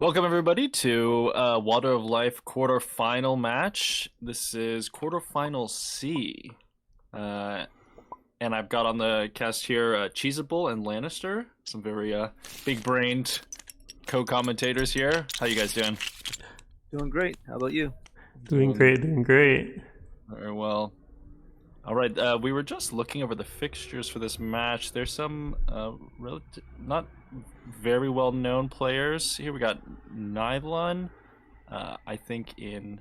Welcome everybody to Water of Life quarterfinal match. This is quarterfinal C, uh, and I've got on the cast here Cheesable and Lannister, some very big-brained co-commentators here. How you guys doing? Doing great. How about you? Doing great, doing great. Very well. All right, we were just looking over the fixtures for this match. There's some not very well-known players here. We got Nylon, I think in.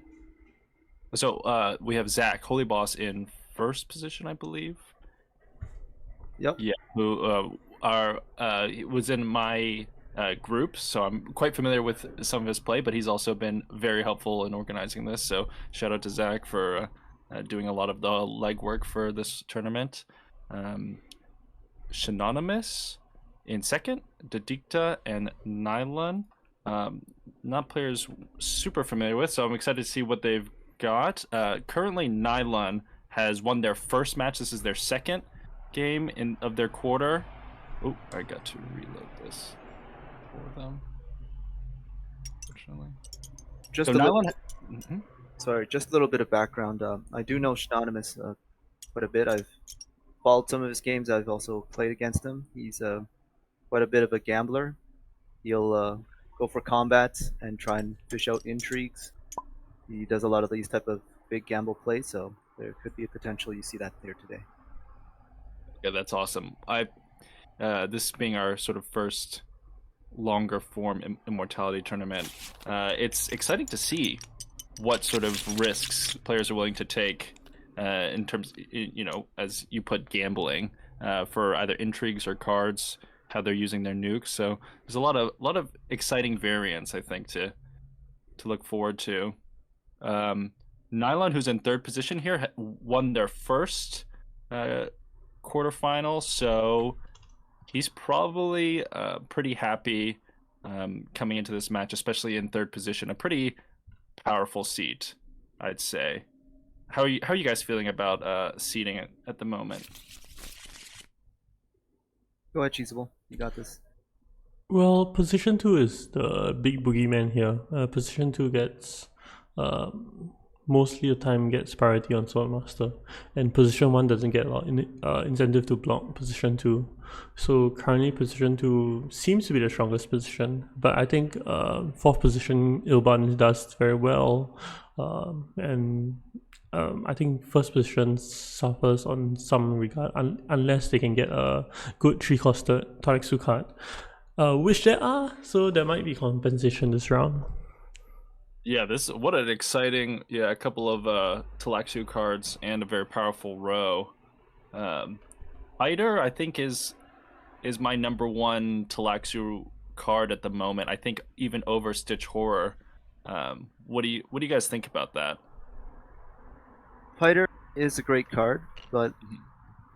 So we have Zach, Holy Boss, in first position, I believe. Yep. Yeah, who he was in my group, so I'm quite familiar with some of his play. But he's also been very helpful in organizing this. So shout out to Zach for doing a lot of the legwork for this tournament. Shinonymous in second, Didicta and Nylon. Not players super familiar with, so I'm excited to see what they've got. Currently, Nylon has won their first match. This is their second game of their quarter. Oh, I got to reload this for them. Unfortunately. Just So a little. Mhm. Sorry, just a little bit of background. I do know Shinonymous quite a bit. I've followed some of his games. I've also played against him. He's quite a bit of a gambler. He'll go for combats and try and fish out intrigues. He does a lot of these type of big gamble plays, so there could be a potential you see that there today. Yeah, that's awesome. This being our sort of first longer form immortality tournament, it's exciting to see what sort of risks players are willing to take in terms, as you put gambling for either intrigues or cards, how they're using their nukes. So there's a lot of exciting variants, I think, to look forward to. Nylon, who's in third position here, won their first quarterfinal, so he's probably pretty happy coming into this match, especially in third position. A pretty powerful seat, I'd say. How are you guys feeling about seating at the moment? Go ahead, Cheesable. You got this. Well, position 2 is the big boogeyman here. Position 2 gets mostly the time gets priority on Swordmaster, and position 1 doesn't get a lot incentive to block position 2. So currently position 2 seems to be the strongest position, but I think 4th position Ilban does very well, and I think first position suffers on some regard unless they can get a good 3-costed Toraxu card, which there are, so there might be compensation this round. Yeah, what an exciting a couple of Talaxu cards and a very powerful row. Fighter, I think, is my number one Talaxu card at the moment. I think even over Stitch Horror. What do you guys think about that? Fighter is a great card, but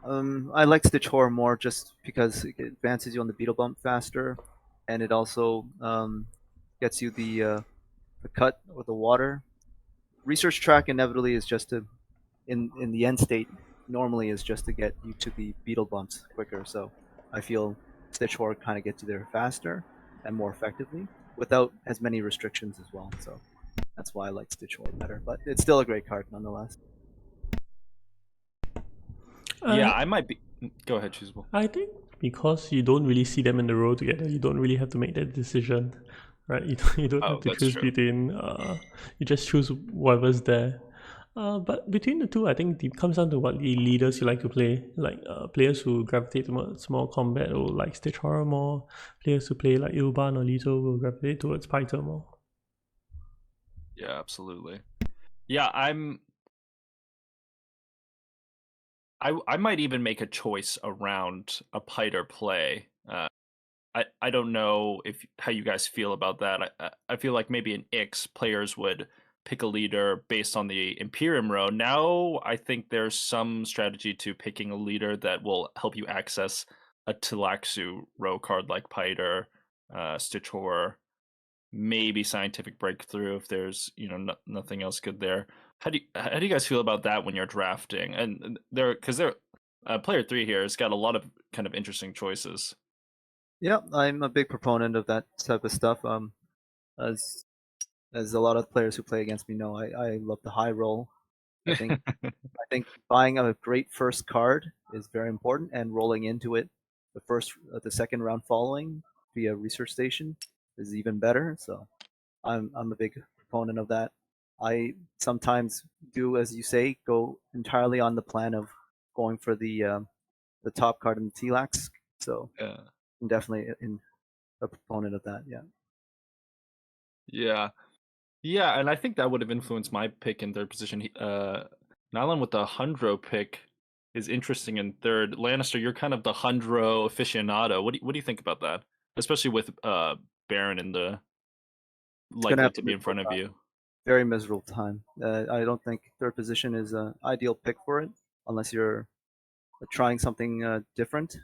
I like Stitch Horror more just because it advances you on the beetle bump faster, and it also gets you the cut or the water. Research track inevitably is just to, in the end state, normally is just to get you to the beetle bumps quicker. So I feel Stitch Horror kind of gets you there faster and more effectively without as many restrictions as well. So that's why I like Stitch Horror better, but it's still a great card nonetheless. Yeah, I might be. Go ahead, Choosable. I think because you don't really see them in the row together, you don't really have to make that decision, right? You don't have to choose between. You just choose whatever's there. But between the two, I think it comes down to what the leaders you like to play. Like players who gravitate towards more combat will like Stitch Horror more. Players who play like Ilban or Lito will gravitate towards Pythor more. Yeah, absolutely. Yeah, I might even make a choice around a Pythor play. I don't know how you guys feel about that. I feel like maybe in Ix players would pick a leader based on the Imperium row. Now I think there's some strategy to picking a leader that will help you access a Tilaxu row card like Pythor, Stitch Horror, maybe Scientific Breakthrough if there's nothing else good there. How do you guys feel about that when you're drafting? And player 3 here has got a lot of kind of interesting choices. Yeah, I'm a big proponent of that type of stuff. as as a lot of players who play against me know, I love the high roll. I think I think buying a great first card is very important, and rolling into it the second round following via research station is even better. So I'm a big proponent of that. I sometimes do, as you say, go entirely on the plan of going for the top card in the TLAX. So Yeah. I'm definitely a proponent of that. Yeah. Yeah. Yeah, and I think that would have influenced my pick in third position. Nylan with the Hundro pick is interesting in third. Lannister, you're kind of the Hundro aficionado. What do you think about that? Especially with Baron in the It's gonna likely have to a be in miserable front of time. you. Very miserable time. I don't think third position is an ideal pick for it unless you're trying something different.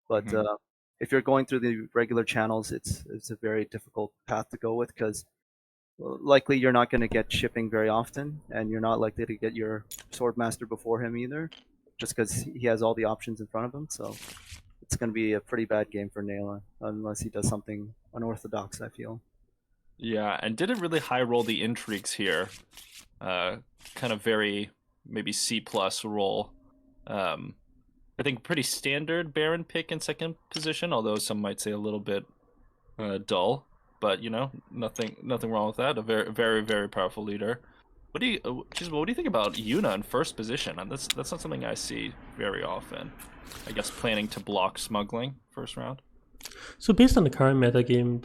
But Hmm. if you're going through the regular channels, it's a very difficult path to go with because likely you're not going to get shipping very often, and you're not likely to get your swordmaster before him either, just because he has all the options in front of him. So it's going to be a pretty bad game for Naila unless he does something unorthodox, I feel. Yeah, and didn't really high roll the intrigues here. Kind of very maybe C plus roll. Um, I think pretty standard Baron pick in second position, although some might say a little bit dull. But nothing wrong with that. A very, very, very powerful leader. What do you think about Yuna in first position? And that's not something I see very often. I guess planning to block smuggling first round. So based on the current meta game,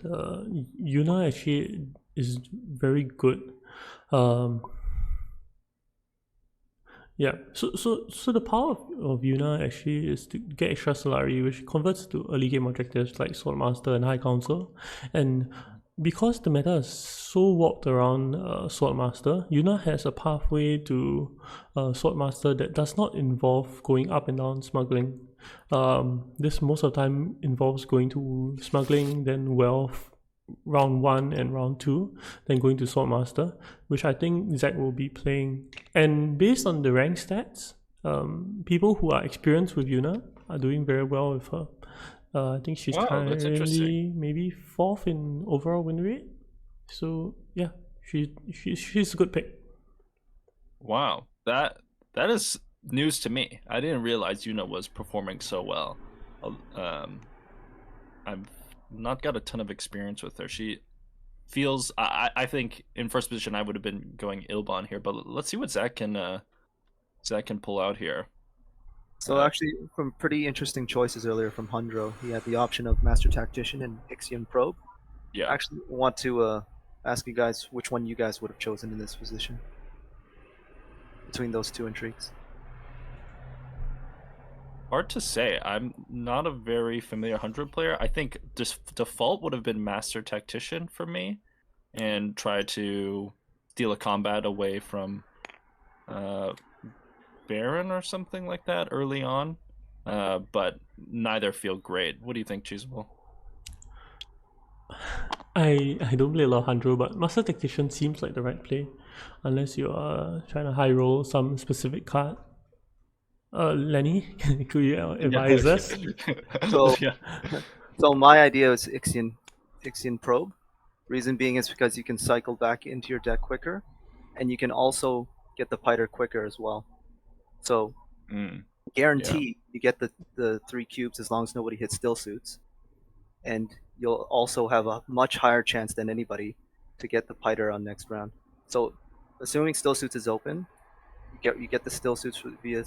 Yuna actually is very good. Um, yeah. So the power of Yuna actually is to get extra Solari, which converts to early game objectives like Swordmaster and High Council, and because the meta is so warped around Swordmaster, Yuna has a pathway to Swordmaster that does not involve going up and down smuggling. This most of the time involves going to smuggling, then wealth, round 1 and round 2, then going to Swordmaster, which I think Zach will be playing. And based on the rank stats, people who are experienced with Yuna are doing very well with her. I think she's Wow, that's interesting. currently maybe 4th in overall win rate. So yeah, she's a good pick. Wow, that is news to me. I didn't realize Yuna was performing so well. I've not got a ton of experience with her. She feels. I think in first position I would have been going Ilbon here, but let's see what Zach can pull out here. So actually, from pretty interesting choices earlier from Hundro, he had the option of Master Tactician and Ixion Probe. Yeah, I actually want to ask you guys which one you guys would have chosen in this position between those two intrigues. hard to say. I'm not a very familiar 100 player. I think default would have been Master Tactician for me, and try to steal a combat away from Baron or something like that early on. But neither feel great. What do you think, Cheeseable? I don't play a lot of Handro, but Master Tactician seems like the right play, unless you are trying to high roll some specific card. Lenny, could you advise us? So, Yeah. so my idea is Ixion Probe. Reason being is because you can cycle back into your deck quicker, and you can also get the Piter quicker as well. So guarantee you get the 3 cubes as long as nobody hits still suits, and you'll also have a much higher chance than anybody to get the Piter on next round. So assuming still suits is open, you get the still suits via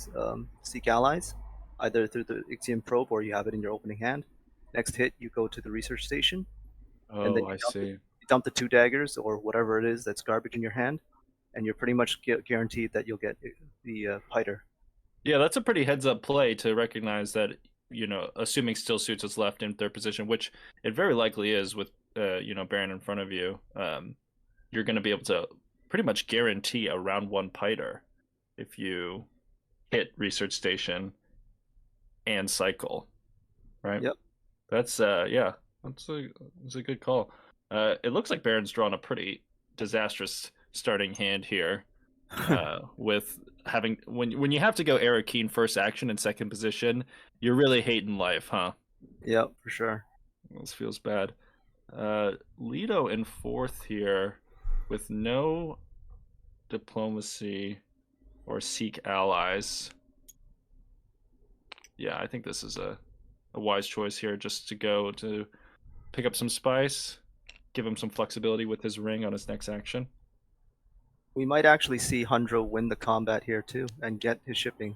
Seek Allies, either through the Ixion Probe or you have it in your opening hand. Next hit, you go to the research station, and then Oh, I see. you dump the 2 daggers or whatever it is that's garbage in your hand, and you're pretty much guaranteed that you'll get the Piter. Yeah, that's a pretty heads up play to recognize that, assuming still suits is left in third position, which it very likely is with, Baron in front of you, you're going to be able to pretty much guarantee a round 1 Piter if you hit research station and cycle, right? Yep. That's that's a good call. It looks like Baron's drawn a pretty disastrous starting hand here. With having when you have to go Arrakeen first action in second position, you're really hating life, huh? Yep, for sure. This feels bad. Leto in fourth here with no diplomacy or seek allies. Yeah, I think this is a wise choice here, just to go to pick up some spice, give him some flexibility with his ring on his next action. We might actually see Hundro win the combat here too and get his shipping.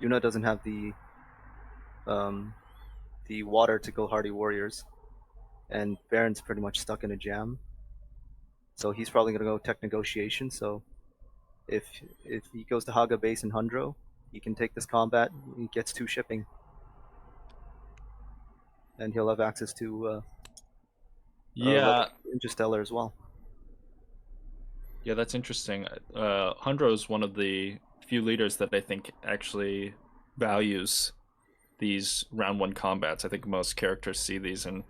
Yuna doesn't have the water to go Hardy Warriors, and Baron's pretty much stuck in a jam. So he's probably going to go tech negotiation. So if he goes to Haga base in Hundro, he can take this combat. He gets 2 shipping, and he'll have access to Yeah, Interstellar as well. yeah, that's interesting. Hundro is one of the few leaders that I think actually values these round 1 combats. I think most characters see these and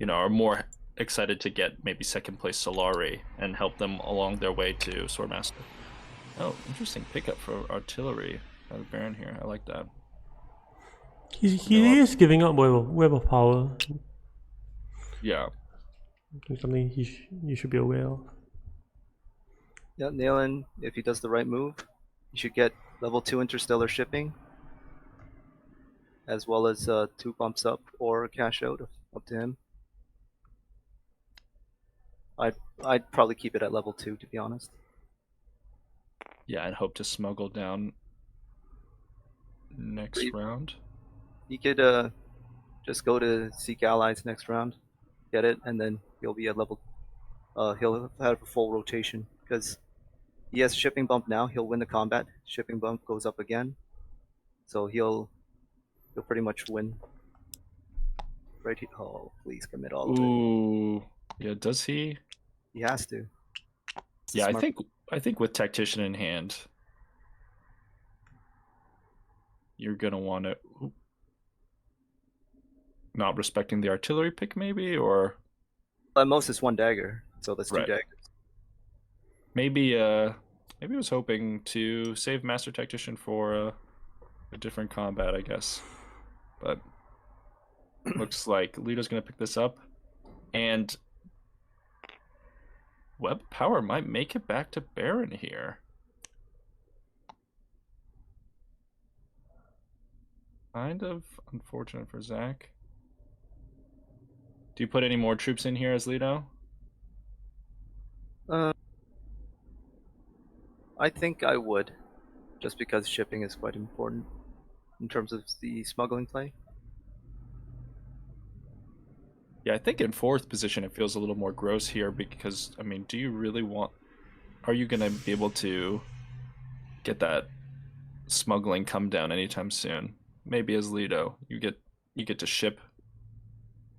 are more excited to get maybe second place Solari and help them along their way to Swordmaster. Oh, interesting pickup for artillery out of Baron here. I like that. He is giving up web of power. Yeah. Something you should be aware of. Yeah, Nailan, if he does the right move, he should get level 2 interstellar shipping, as well as 2 bumps up or cash out up to him. I'd probably keep it at level 2, to be honest. Yeah, I'd hope to smuggle down next round. He could just go to seek allies next round, get it, and then he'll be at level. He'll have a full rotation because he has shipping bump now. He'll win the combat. Shipping bump goes up again, so he'll pretty much win. Right here. Oh, please commit all of it. Ooh, yeah. Does he? He has to. Yeah, I think with Tactician in hand, you're gonna want to not respecting the artillery pick, maybe, or at most it's 1 dagger, so that's 2 Right. daggers. maybe maybe I was hoping to save Master Tactician for a different combat, I guess. But looks like Lito's gonna pick this up, and Web Power might make it back to Baron here. Kind of unfortunate for Zach. Do you put any more troops in here as Lito? I think I would, just because shipping is quite important in terms of the smuggling play. Yeah, I think in fourth position it feels a little more gross here because, I mean, do you really want... Are you going to be able to get that smuggling come down anytime soon? Maybe as Lito, you get to ship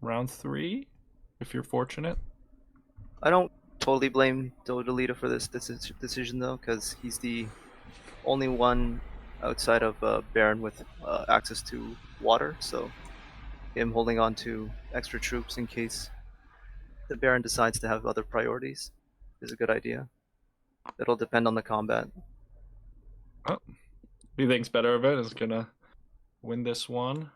round 3 if you're fortunate. I don't totally blame Dodolito for this decision though, because he's the only one outside of Baron with access to water, so him holding on to extra troops in case the Baron decides to have other priorities is a good idea. It'll depend on the combat. Oh, who thinks better of it is gonna win this one?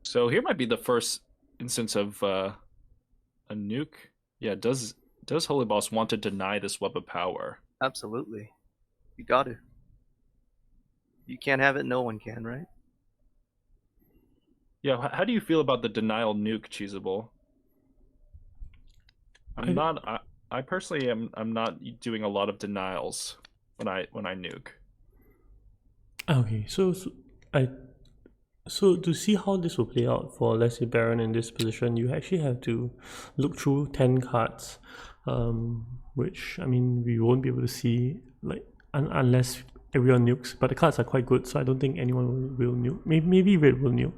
So here might be the first instance of a nuke. Yeah, does Holy Boss want to deny this Web of Power? Absolutely. You got to. You can't have it, no one can, right? Yeah, how do you feel about the denial nuke, Cheesable? I personally I'm not doing a lot of denials when I nuke. Okay, so to see how this will play out for, let's say, Baron in this position, you actually have to look through 10 cards, which, I mean, we won't be able to see, like, unless everyone nukes, but the cards are quite good, so I don't think anyone will nuke. Maybe Red will nuke.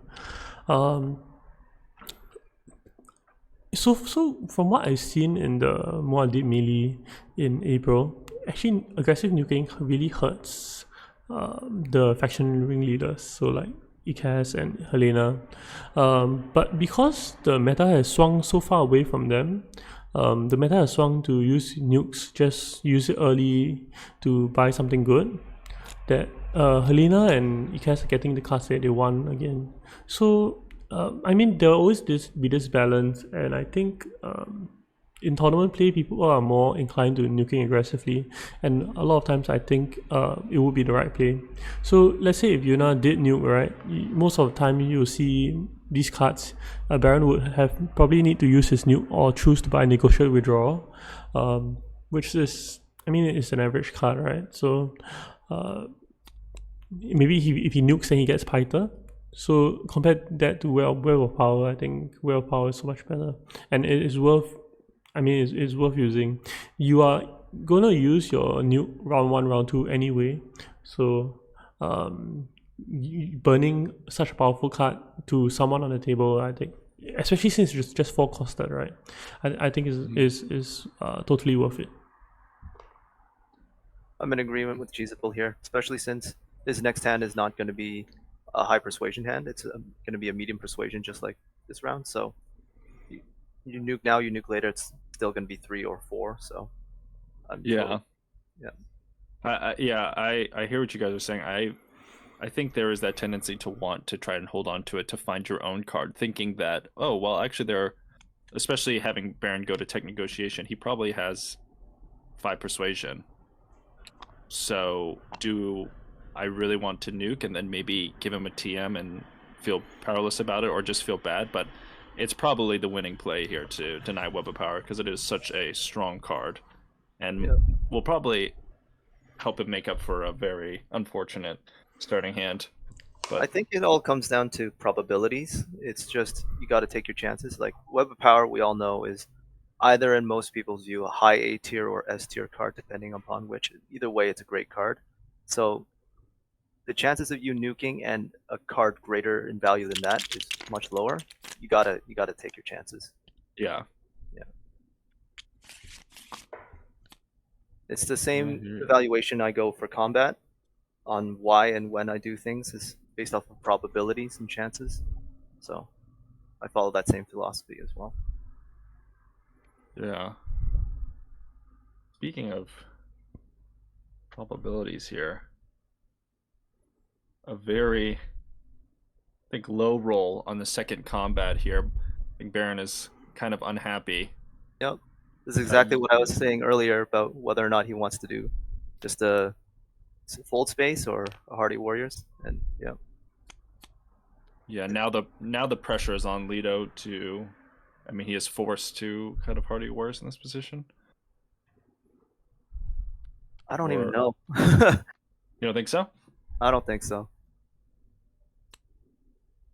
So from what I've seen in the Muad'Dib melee in April, actually aggressive nuking really hurts the faction ringleaders, so like Ikaz and Helena. But because the meta has swung so far away from them, the meta has swung to use nukes, just use it early to buy something good. That Helena and Ikas are getting the cards that they want again. So I mean, there will always be this balance, and I think in tournament play, people are more inclined to nuking aggressively, and a lot of times I think it would be the right play. So let's say if Yuna did nuke, right, most of the time you see these cards, Baron would have probably need to use his nuke or choose to buy negotiate withdrawal, which is, I mean, it's an average card, right? So maybe if he nukes then he gets Pyther. So compare that to Web of Power, I think Web of Power is so much better, and it is worth. I mean, it's worth using. You are gonna use your nuke round 1, round 2 anyway, so burning such a powerful card to someone on the table, I think, especially since it's just 4 costed, right? I think is totally worth it. I'm in agreement with Cheeseable here, especially since his next hand is not going to be a high persuasion hand. It's going to be a medium persuasion, just like this round. So you nuke now, you nuke later. It's still going to be 3 or 4. So I'm Yeah. totally, I hear what you guys are saying. I think there is that tendency to want to try and hold on to it to find your own card, thinking that, oh, well, actually there, especially having Baron go to tech negotiation, he probably has 5 persuasion. So do I really want to nuke and then maybe give him a TM and feel powerless about it, or just feel bad? But it's probably the winning play here to deny Web of Power, because it is such a strong card, and will probably help him make up for a very unfortunate starting hand. But I think it all comes down to probabilities. It's just you got to take your chances. Like Web of Power, we all know is either, in most people's view, a high A tier or S tier card, depending upon which. Either way, it's a great card. So the chances of you nuking and a card greater in value than that is much lower. You gotta take your chances. yeah, It's the same evaluation I go for combat on why and when I do things is based off of probabilities and chances. So I follow that same philosophy as well. yeah. Speaking of probabilities here, a very, I think, low roll on the second combat here. I think Baron is kind of unhappy. Yep. This is exactly what I was saying earlier about whether or not he wants to do just a fold space or a Hardy Warriors. And yeah. Yeah, now the pressure is on Lido to, I mean, he is forced to kind of Hardy Wars in this position. I don't even know. You don't think so? I don't think so.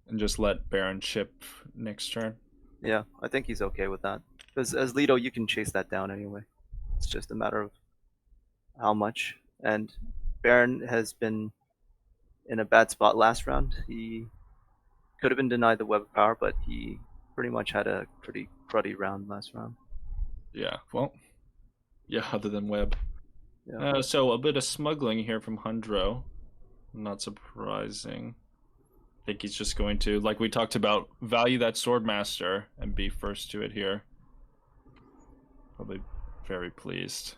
And just let Baron chip next turn. Yeah, I think he's okay with that. Because as Lido, you can chase that down anyway. It's just a matter of how much. And Baron has been in a bad spot last round. He could have been denied the Web of Power, but he pretty much had a pretty cruddy round last round. Yeah, well, yeah, other than Web. Yeah. So a bit of smuggling here from Hundro. Not surprising. I think he's just going to, like we talked about, value that Swordmaster and be first to it here. Probably very pleased.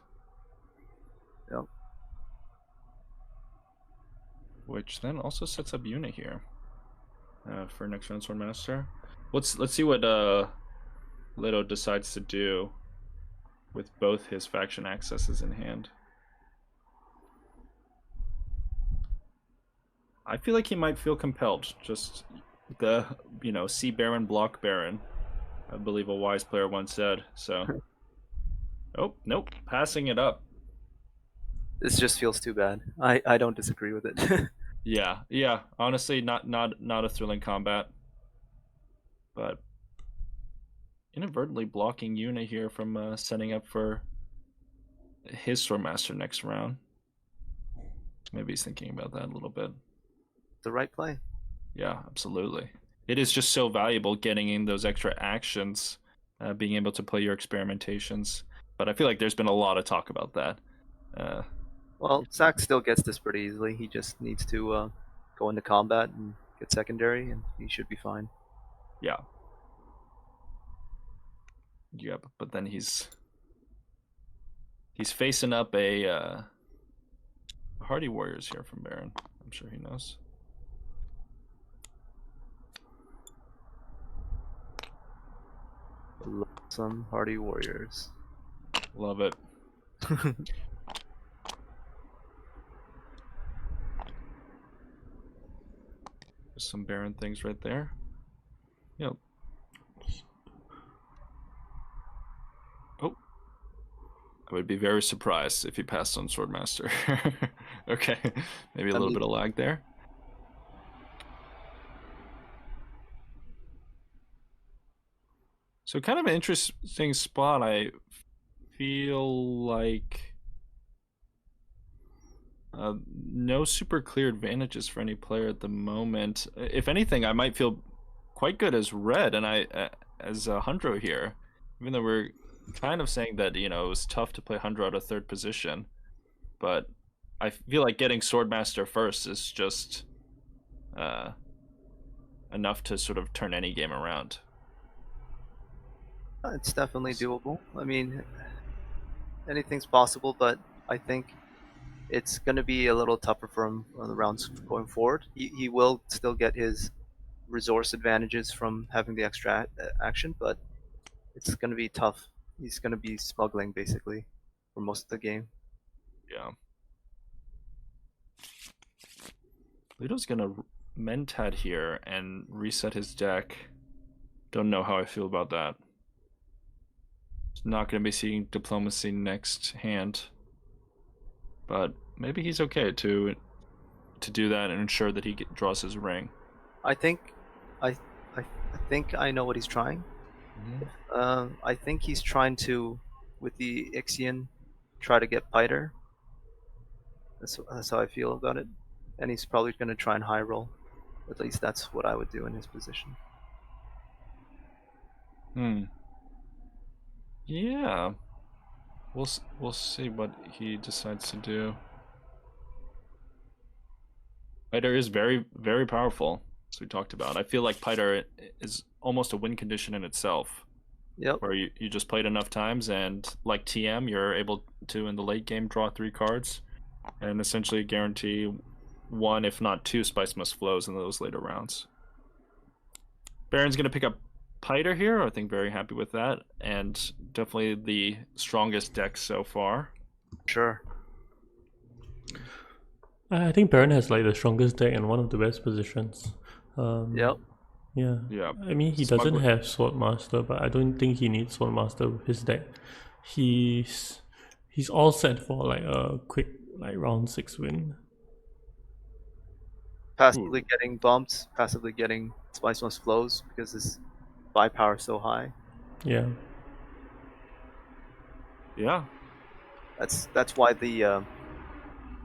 Yep. Which then also sets up Yuna here for next round Swordmaster. Let's see what Lido decides to do with both his faction accesses in hand. I feel like he might feel compelled. Just the, see Baron, block Baron. I believe a wise player once said. So, oh, nope, passing it up. This just feels too bad. I don't disagree with it. Yeah. Honestly, not a thrilling combat, but inadvertently blocking Yuna here from setting up for his Swordmaster next round. Maybe he's thinking about that a little bit. The right play. Yeah, absolutely. It is just so valuable getting in those extra actions, being able to play your experimentations. But I feel like there's been a lot of talk about that. Well, Zack still gets this pretty easily. He just needs to go into combat and get secondary, and he should be fine. Yeah. Yep, but then he's facing up a Hardy Warriors here from Baron. I'm sure he knows. Love some Hardy Warriors. Love it. There's some Baron things right there. Yep. Oh. I would be very surprised if he passed on Swordmaster. Okay. Maybe a little bit of lag there. So kind of an interesting spot. I feel like no super clear advantages for any player at the moment. If anything, I might feel quite good as red and as a Hundro here, even though we're kind of saying that it was tough to play Hundro out of third position, but I feel like getting Swordmaster first is just enough to sort of turn any game around. It's definitely doable. I mean, anything's possible, but I think it's going to be a little tougher for him on the rounds going forward. He will still get his resource advantages from having the extra action, but it's going to be tough. He's going to be smuggling basically for most of the game. Yeah. Lito's going to Mentat here and reset his deck. Don't know how I feel about that. Not going to be seeing Diplomacy next hand, but maybe he's okay to do that and ensure that he draws his ring. I think I think I know what he's trying. I think he's trying to, with the Ixion, try to get Piter. That's how I feel about it, and he's probably going to try and high roll. At least that's what I would do in his position. Yeah, we'll see what he decides to do. Piter is very, very powerful, as we talked about. I feel like Piter is almost a win condition in itself. Yep. Where you just played enough times, and like TM, you're able to, in the late game, draw 3 cards and essentially guarantee 1, if not 2, Spice Must Flows in those later rounds. Baron's going to pick up Piter here. I think very happy with that, and definitely the strongest deck so far. Sure. I think Baron has like the strongest deck and one of the best positions. Yep. Yeah. I mean, he doesn't have Swordmaster, but I don't think he needs Swordmaster with his deck. He's all set for like a quick like round 6 win. Passively getting bumped, passively getting Spice Must Flows because his buy power is so high. Yeah. Yeah. That's why the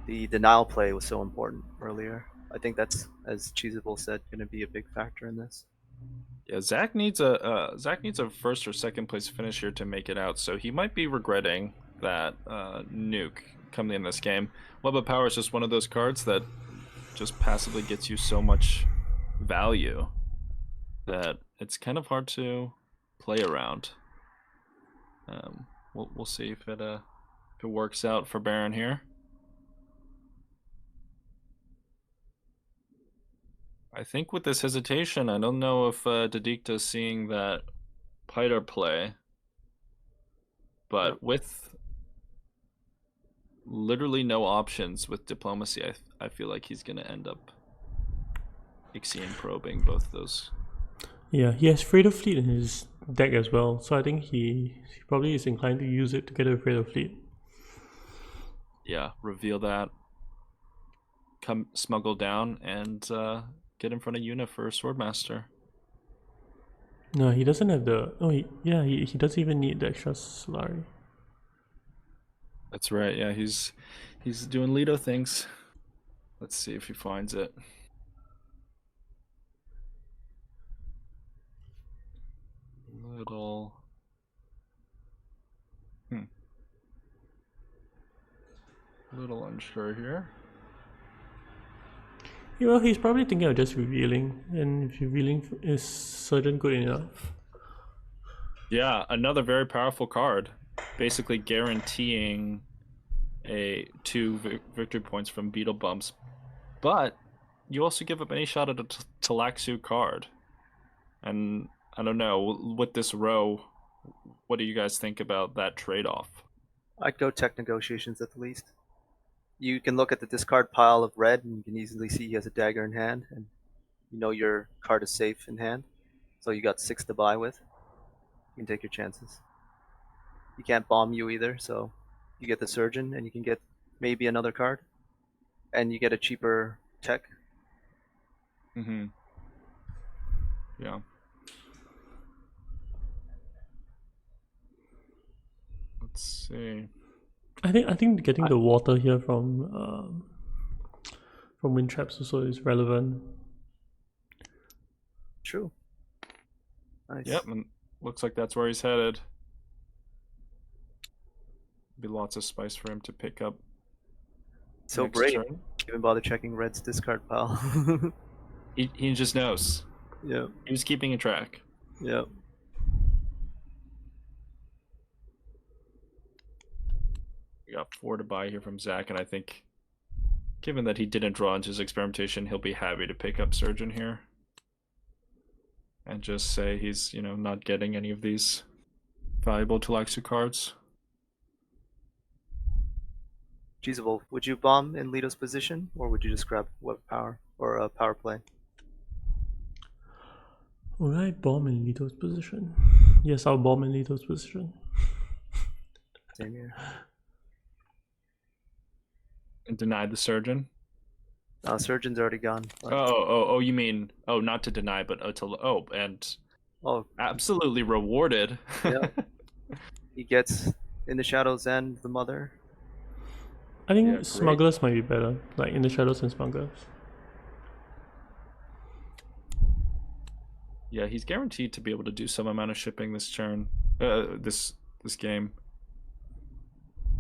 denial play was so important earlier. I think that's, as Cheesable said, going to be a big factor in this. Yeah, Zach needs a first or second place finish here to make it out, so he might be regretting that nuke coming in this game. Web of Power is just one of those cards that just passively gets you so much value that it's kind of hard to play around. We'll see if it works out for Baron here. I think with this hesitation, I don't know if Dedicta's seeing that Piter play, but with literally no options with Diplomacy, I feel like he's going to end up Ixion probing both those. Yeah, he has Freighter Fleet in his deck as well, so I think he probably is inclined to use it to get a Freighter Fleet. Yeah, reveal that, come smuggle down, and get in front of Yuna for Swordmaster. No, he doesn't have the... Oh, he doesn't even need the extra Solari. That's right, yeah, he's doing Lido things. Let's see if he finds it. Little... Little unsure here. Yeah, well, he's probably thinking of just revealing, and if revealing is certain good enough. Yeah, another very powerful card, basically guaranteeing two victory points from beetle bumps. But you also give up any shot at a Talaxu card. And I don't know, with this row, what do you guys think about that trade-off? I'd go tech negotiations at the least. You can look at the discard pile of red, and you can easily see he has a dagger in hand, and you know your card is safe in hand. So you got 6 to buy with. You can take your chances. You can't bomb you either, so you get the surgeon, and you can get maybe another card, and you get a cheaper tech. Mm-hmm. Yeah. Let's see. I think getting the water here from wind traps also is relevant. True. Nice. Yep, and looks like that's where he's headed. Be lots of spice for him to pick up. So next brave. turn. Even bother checking red's discard pile. He just knows. Yeah. He was keeping a track. Yeah. We got 4 to buy here from Zach, and I think, given that he didn't draw into his experimentation, he'll be happy to pick up Surgeon here. And just say he's, not getting any of these valuable Talaxu cards. Feasible. Would you bomb in Lito's position, or would you just grab web power or a power play? Alright, bomb in Lito's position. Yes, I'll bomb in Lito's position. Same here. And deny the Surgeon? Surgeon's already gone. Oh, you mean, not to deny, but and absolutely rewarded. Yeah. He gets in the shadows and the mother. I think smugglers might be better, like in the shadows and smugglers. Yeah, he's guaranteed to be able to do some amount of shipping this turn, this game.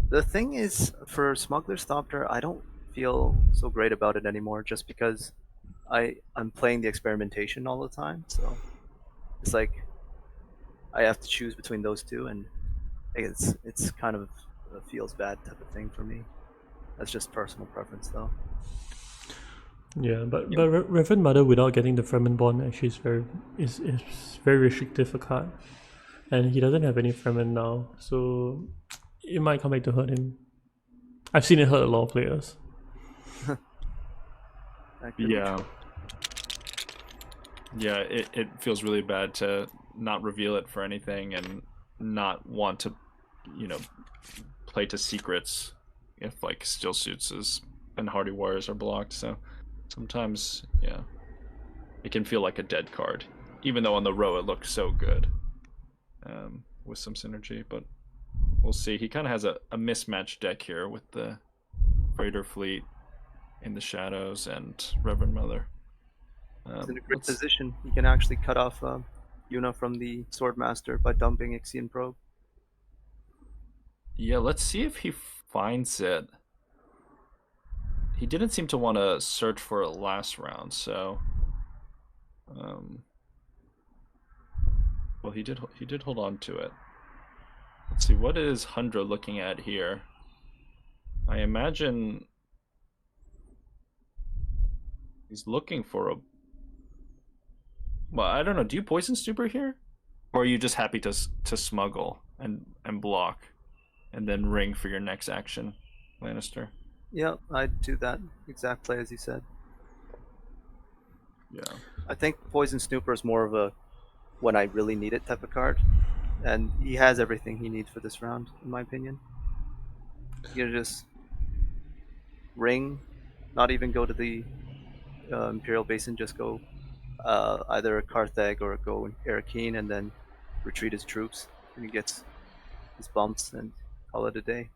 The thing is, for Smuggler's Thopter, I don't feel so great about it anymore, just because I'm playing the experimentation all the time. So it's like I have to choose between those two, and it's kind of a feels bad type of thing for me. That's just personal preference, though. Yeah, but Reverend Mother without getting the Fremen Bond actually is very restrictive a card, and he doesn't have any Fremen now, so it might come back to hurt him. I've seen it hurt a lot of players. Yeah. Yeah, it feels really bad to not reveal it for anything and not want to, play to secrets if like Steel Suits and Hardy Warriors are blocked. So sometimes, yeah, it can feel like a dead card, even though on the row it looks so good with some synergy. But we'll see. He kind of has a mismatched deck here with the Freighter Fleet in the shadows and Reverend Mother. He's in a great position. He can actually cut off Yuna from the Swordmaster by dumping Ixion Probe. Yeah, let's see if he finds it. He didn't seem to want to search for it last round, so well, he did hold on to it. Let's see, what is Hundra looking at here? I imagine he's looking for a... Well, I don't know. Do you Poison Stupor here? Or are you just happy to smuggle and block and then ring for your next action, Lannister? Yeah, I'd do that exact play as you said. Yeah. I think Poison Snooper is more of a when I really need it type of card. And he has everything he needs for this round, in my opinion. You just ring, not even go to the Imperial Basin, just go either Carthag or go Arrakis and then retreat his troops. And he gets his bumps and call it a day.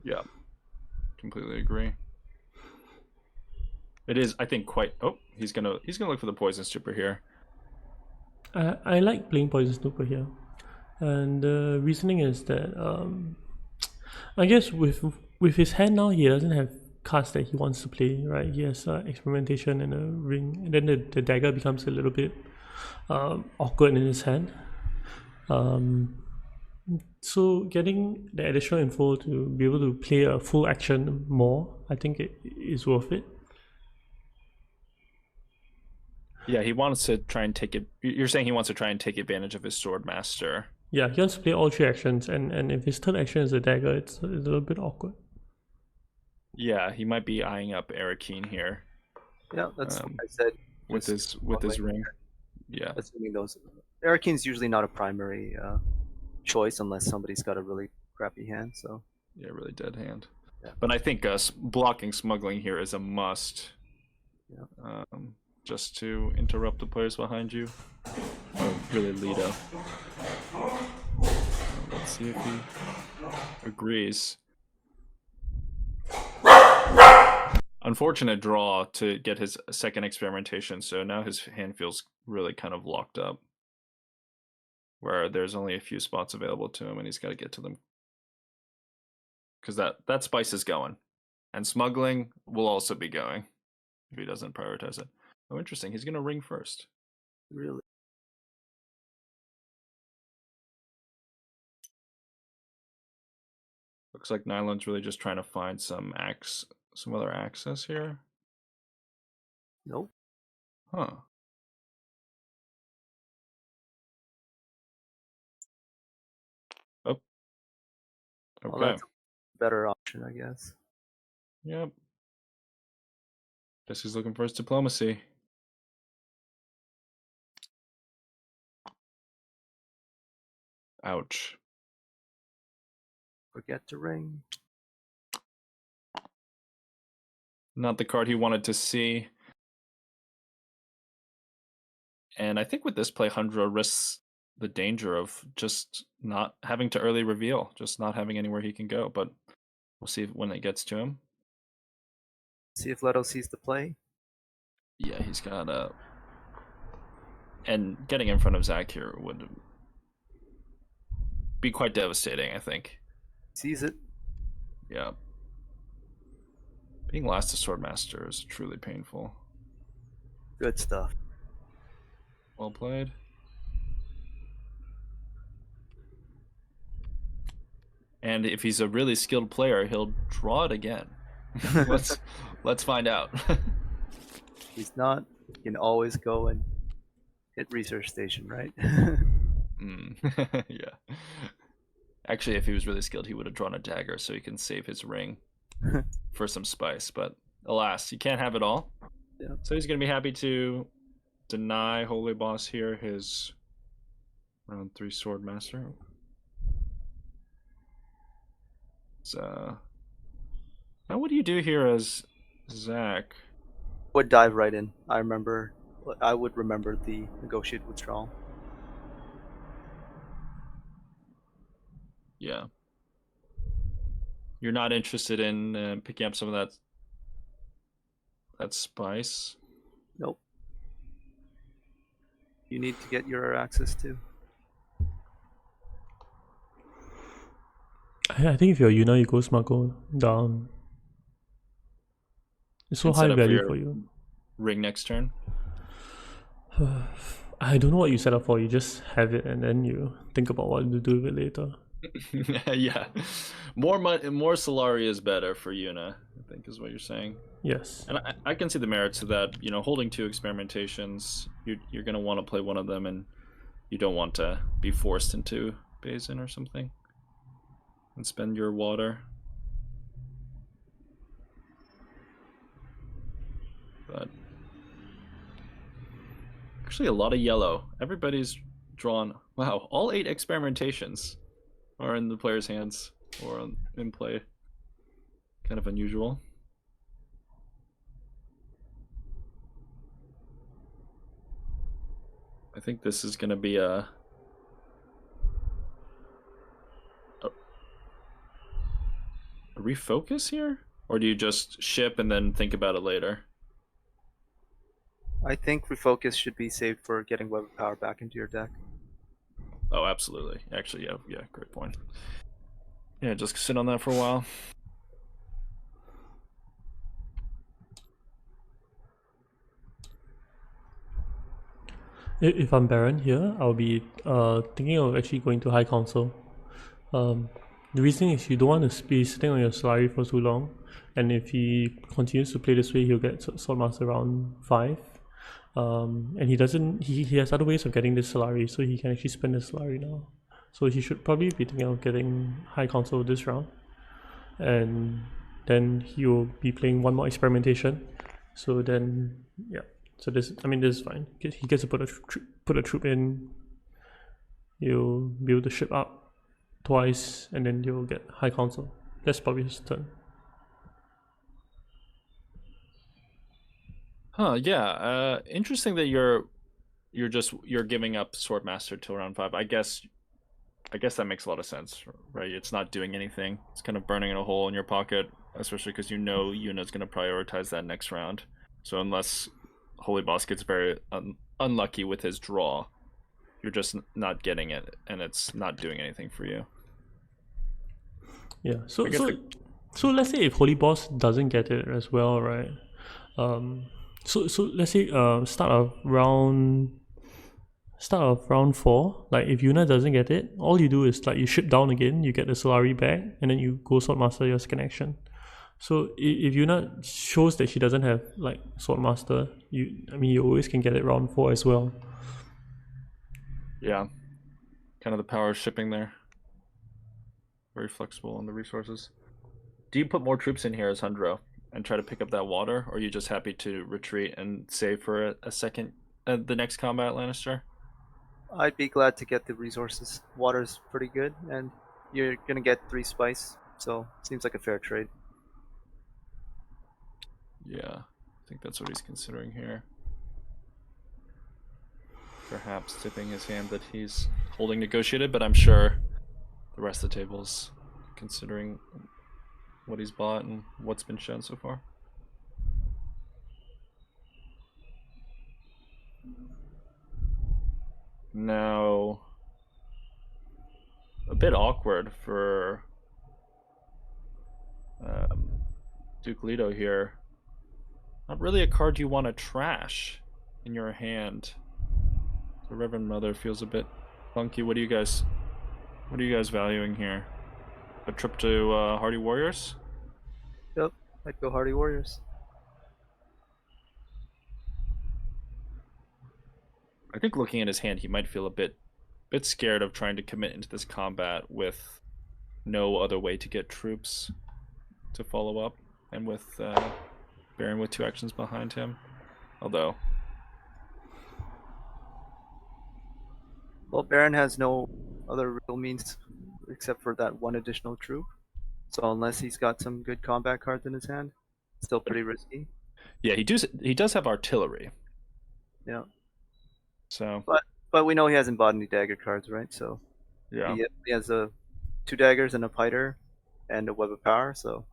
Yeah, completely agree. It is, I think, quite... Oh, he's gonna look for the Poison Stupor here. I like playing Poison Stupor here. And the reasoning is that I guess with his hand now, he doesn't have cards that he wants to play, right? He has experimentation and a ring, and then the dagger becomes a little bit awkward in his hand. So getting the additional info to be able to play a full action more, I think it is worth it. Yeah, he wants to try and take it. You're saying he wants to try and take advantage of his Swordmaster. Yeah, he wants to play all 3 actions, and if his third action is a dagger, it's a little bit awkward. Yeah, he might be eyeing up Arakeen here. Yeah, that's what I said. With his ring. Yeah. Assuming those. Arakeen's usually not a primary choice unless somebody's got a really crappy hand. So. Yeah, really dead hand. Yeah. But I think blocking smuggling here is a must. Yeah. Just to interrupt the players behind you. Or really Lido. Let's see if he agrees. Unfortunate draw to get his second experimentation, so now his hand feels really kind of locked up. Where there's only a few spots available to him and he's got to get to them. Because that spice is going. And smuggling will also be going if he doesn't prioritize it. Oh, interesting. He's going to ring first. Really? Looks like Nylon's really just trying to find some other access here. Nope. Huh. Oh. Okay. Well, that's a better option, I guess. Yep. Guess he's looking for his diplomacy. Ouch. Forget to ring. Not the card he wanted to see. And I think with this play, Hundra risks the danger of just not having to early reveal, just not having anywhere he can go. But we'll see when it gets to him. See if Leto sees the play. Yeah, he's got a. And getting in front of Zach here would be quite devastating, I think. Sees it. Yeah. Being last to Swordmaster is truly painful. Good stuff. Well played. And if he's a really skilled player, he'll draw it again. let's find out. He's not. He can always go and hit research station, right? Yeah. Actually, if he was really skilled, he would have drawn a dagger so he can save his ring for some spice. But alas, you can't have it all. Yeah. So he's going to be happy to deny Holy Boss here his round 3 Swordmaster. So, now what do you do here as Zach? Would dive right in. I would remember the negotiated withdrawal. Yeah. You're not interested in picking up some of that spice? Nope. You need to get your access to. I think if you're Yuna, you go smuggle down. It's so And high set up value your for you. Ring next turn? I don't know what you set up for. You just have it and then you think about what to do with it later. Yeah. More Solari is better for Yuna, I think is what you're saying. Yes. And I can see the merits of that. Holding 2 experimentations, you're going to want to play one of them and you don't want to be forced into Bazin or something. And spend your water. But actually a lot of yellow. Everybody's drawn. Wow, all 8 experimentations are in the player's hands or in play. Kind of unusual. I think this is going to be a refocus here? Or do you just ship and then think about it later? I think refocus should be saved for getting Web of Power back into your deck. Oh, absolutely. Actually, yeah, great point. Yeah, just sit on that for a while. If I'm Baron here, I'll be thinking of actually going to High Council. The reason is you don't want to be sitting on your Solari for too long, and if he continues to play this way, he'll get Swordmaster round 5. And he doesn't. He has other ways of getting this Solari, so he can actually spend his Solari now. So he should probably be thinking of getting High Council this round, and then he'll be playing one more experimentation. So then, yeah. So this is fine. He gets to put a troop in. You'll be able to ship up twice, and then you'll get High Council. That's probably his turn. Huh? Yeah. Interesting that you're giving up Swordmaster till round 5. I guess that makes a lot of sense, right? It's not doing anything. It's kind of burning a hole in your pocket, especially because you know Yuna's going to prioritize that next round. So unless Holy Boss gets very unlucky with his draw, you're just not getting it, and it's not doing anything for you. Yeah. So let's say if Holy Boss doesn't get it as well, right? So let's say start of round 4, like if Yuna doesn't get it, all you do is like you ship down again, you get the Solari back, and then you go Swordmaster your second action. So if Yuna shows that she doesn't have like Swordmaster, you always can get it round 4 as well. Yeah, kind of the power of shipping there. Very flexible on the resources. Do you put more troops in here as Hundro and try to pick up that water, or are you just happy to retreat and save for a second, the next combat, Lannister? I'd be glad to get the resources. Water's pretty good, and you're gonna get 3 spice, so seems like a fair trade. Yeah, I think that's what he's considering here. Perhaps tipping his hand that he's holding negotiated, but I'm sure the rest of the table's considering what he's bought and what's been shown so far. Now, a bit awkward for Duke Leto here. Not really a card you want to trash in your hand. The Reverend Mother feels a bit funky. What are you guys valuing here? A trip to Hardy Warriors? Yep, I'd go Hardy Warriors. I think looking at his hand, he might feel a bit scared of trying to commit into this combat with no other way to get troops to follow up, and with Baron with 2 actions behind him. Although, well, Baron has no other real means except for that 1 additional troop. So unless he's got some good combat cards in his hand, still pretty risky. yeah, he does have artillery. Yeah. So, but we know he hasn't bought any dagger cards, right? So yeah, he has 2 daggers and a piter and a web of power. So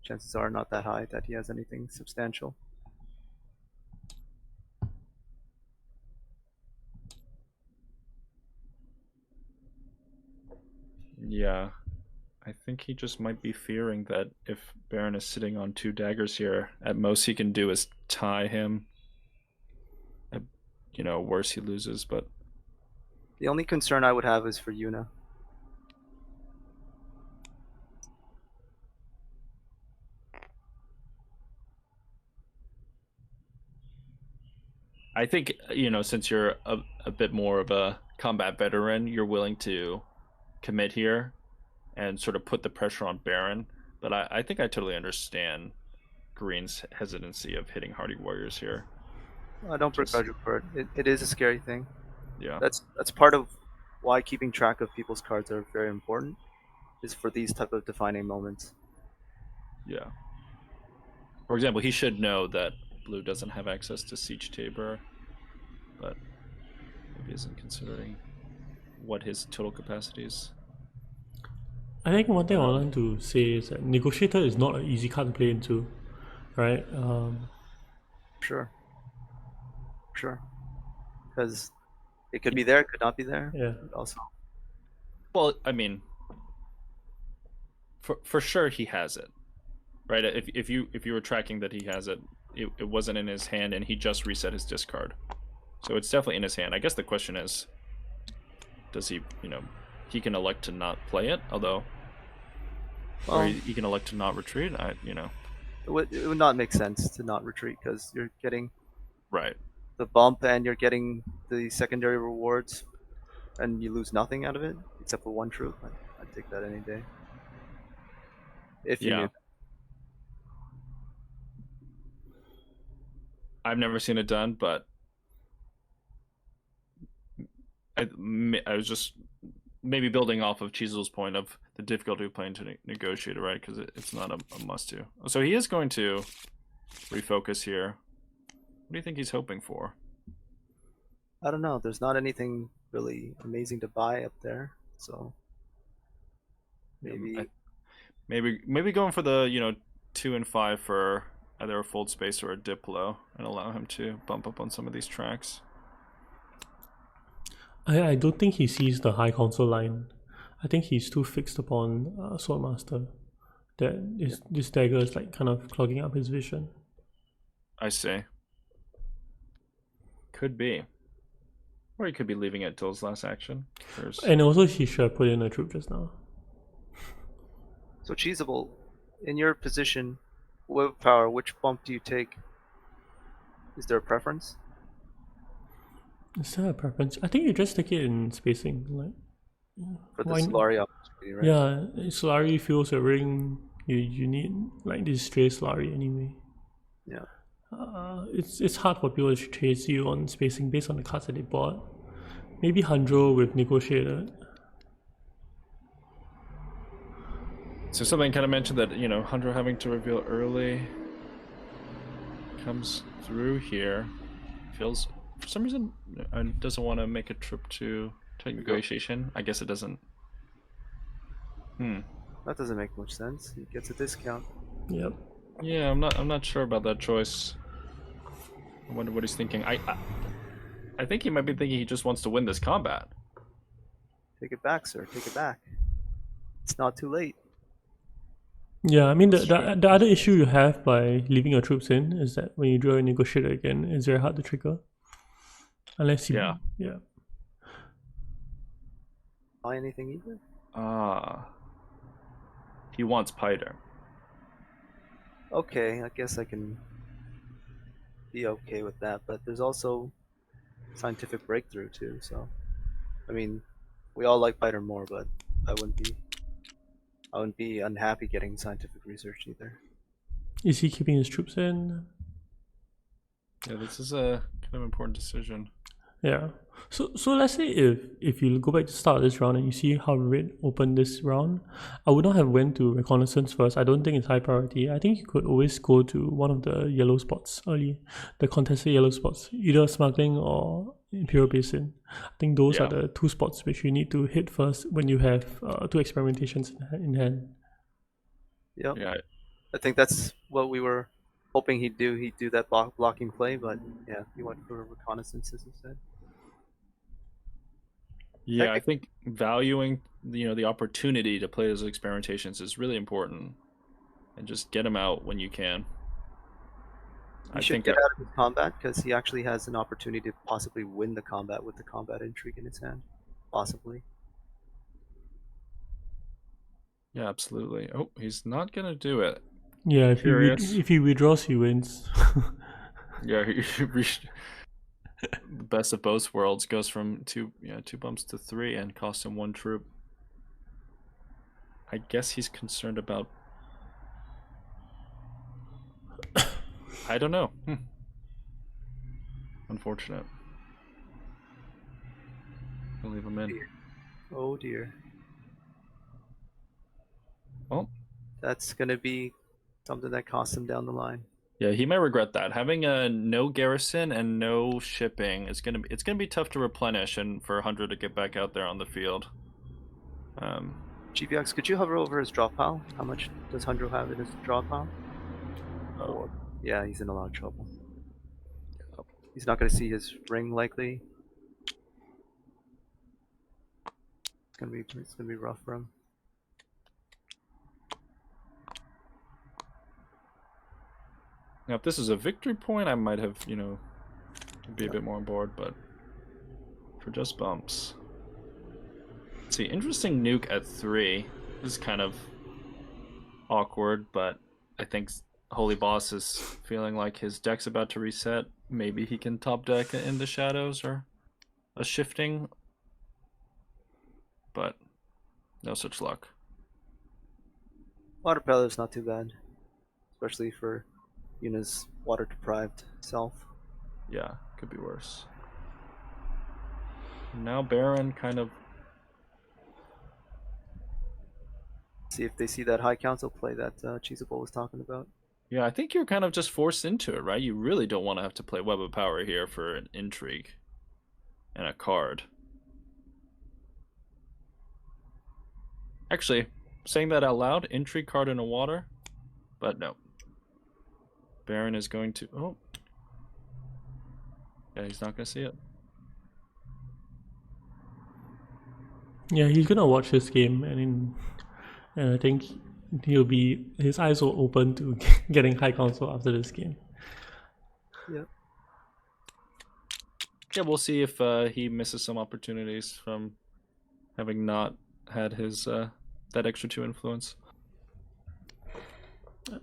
chances are not that high that he has anything substantial. yeah. I think he just might be fearing that if Baron is sitting on 2 daggers here, at most he can do is tie him. Worse he loses, but The only concern I would have is for Yuna. I think, since you're a bit more of a combat veteran, you're willing to commit here and sort of put the pressure on Baron. But I think I totally understand Green's hesitancy of hitting Hardy Warriors here. I don't begrudge him for it. It is a scary thing. Yeah. That's part of why keeping track of people's cards are very important, is for these type of defining moments. Yeah. For example, he should know that Blue doesn't have access to Siege Tabor, but maybe isn't considering what his total capacity is. I think one thing I want to say is that Negotiator is not an easy card to play into, right? Sure. Because it could be there, it could not be there. Yeah. Also, Well, I mean, for sure he has it, right? If you were tracking that he has it, it wasn't in his hand, and he just reset his discard. So it's definitely in his hand. I guess the question is, does he, he can elect to not play it, although, or he can elect to not retreat. It would not make sense to not retreat because you're getting Right. the bump and you're getting the secondary rewards, and you lose nothing out of it except for 1 troop. I'd take that any day. If you Yeah. knew. I've never seen it done, but I was just maybe building off of Chisel's point of the difficulty of playing to negotiator, right? Because it's not a must-do. So he is going to refocus here. What do you think he's hoping for? I don't know. There's not anything really amazing to buy up there, so maybe. Maybe going for the 2 and 5 for either a fold space or a diplo, and allow him to bump up on some of these tracks. I don't think he sees the high console line. I think he's too fixed upon Swordmaster that this dagger is like kind of clogging up his vision. I see. Could be. Or he could be leaving it till his last action. And also he should have put in a troop just now. So Cheesable, in your position, willpower, which bump do you take? Is there a preference? Is there a preference? I think you just take it in spacing, like For the Solari opportunity, right? Yeah, Solari fuels a ring. You need like this stray Solari anyway. Yeah. It's hard for people to chase you on spacing based on the cards that they bought. Maybe Handro with Negotiator. So something kind of mentioned that, Hundred having to reveal early comes through here. Feels, for some reason, doesn't want to make a trip to negotiation. I guess it doesn't. That doesn't make much sense. He gets a discount. Yep. Yeah, I'm not sure about that choice. I wonder what he's thinking. I think he might be thinking he just wants to win this combat. Take it back, sir. Take it back. It's not too late. Yeah, I mean the other issue you have by leaving your troops in is that when you draw a negotiator again, it's very hard to trigger. Unless you Buy anything either? He wants Piter. Okay, I guess I can be okay with that, but there's also scientific breakthrough too, so I mean we all like Piter more, but I wouldn't be unhappy getting scientific research either. Is he keeping his troops in? Yeah, this is a kind of important decision. Yeah. So let's say if you go back to start this round and you see how red opened this round, I would not have went to reconnaissance first. I don't think it's high priority. I think you could always go to one of the yellow spots early, the contested yellow spots, either smuggling or Imperial Basin. I think those are the two spots which you need to hit first when you have two experimentations in hand. Yep. Yeah. I think that's what we were hoping he'd do. He'd do that blocking play, but yeah, he went for reconnaissance as he said. Yeah, I think valuing the opportunity to play those experimentations is really important, and just get him out when you can. He should get out of his combat because he actually has an opportunity to possibly win the combat with the combat intrigue in his hand, possibly. Yeah, absolutely. Oh, he's not gonna do it. Yeah, if he withdraws, he wins. Yeah, the best of both worlds, goes from two bumps to 3 and costs him 1 troop. I guess he's concerned about. I don't know. Unfortunate. I'll leave him in. Oh dear. Well, that's gonna be something that costs him down the line. Yeah, he may regret that. Having a no garrison and no shipping is it's gonna be tough to replenish and for 100 to get back out there on the field. GVX, could you hover over his draw pile? How much does Hundro have in his draw pile? Oh, yeah, he's in a lot of trouble. He's not going to see his ring likely. It's gonna be rough for him. Now, if this is a victory point, I might have, Could be a bit more on board, but for just bumps. Let's see, interesting nuke at 3. This is kind of awkward, but I think Holy Boss is feeling like his deck's about to reset. Maybe he can top deck in the shadows or a shifting, but no such luck. Water Pellet's not too bad, especially for Yuna's water deprived self. Yeah, could be worse. Now Baron kind of. See if they see that High Council play that Cheesable was talking about. Yeah, I think you're kind of just forced into it, right? You really don't want to have to play Web of Power here for an intrigue and a card. Actually, saying that out loud, intrigue card in a water, but no. Baron is going to. Oh. Yeah, he's not going to see it. Yeah, he's gonna watch this game, and I think his eyes will open to getting High Council after this game. Yeah. Yeah, we'll see if he misses some opportunities from having not had his that extra 2 influence.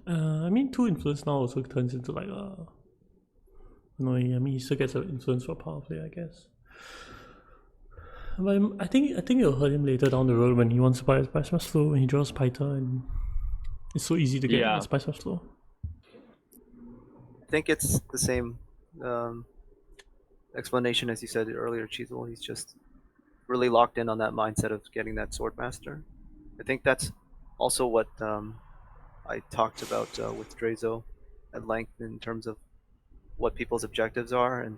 I mean, 2 influence now also turns into like annoying. I mean, he still gets an influence for power play, I guess. But I think it'll hurt him later down the road when he wants to buy a Spice Flow, when he draws Python, and it's so easy to get a Spice Flow. I think it's the same explanation as you said earlier, Cheezel. He's just really locked in on that mindset of getting that Swordmaster. I think that's also what I talked about with Drazo at length in terms of what people's objectives are and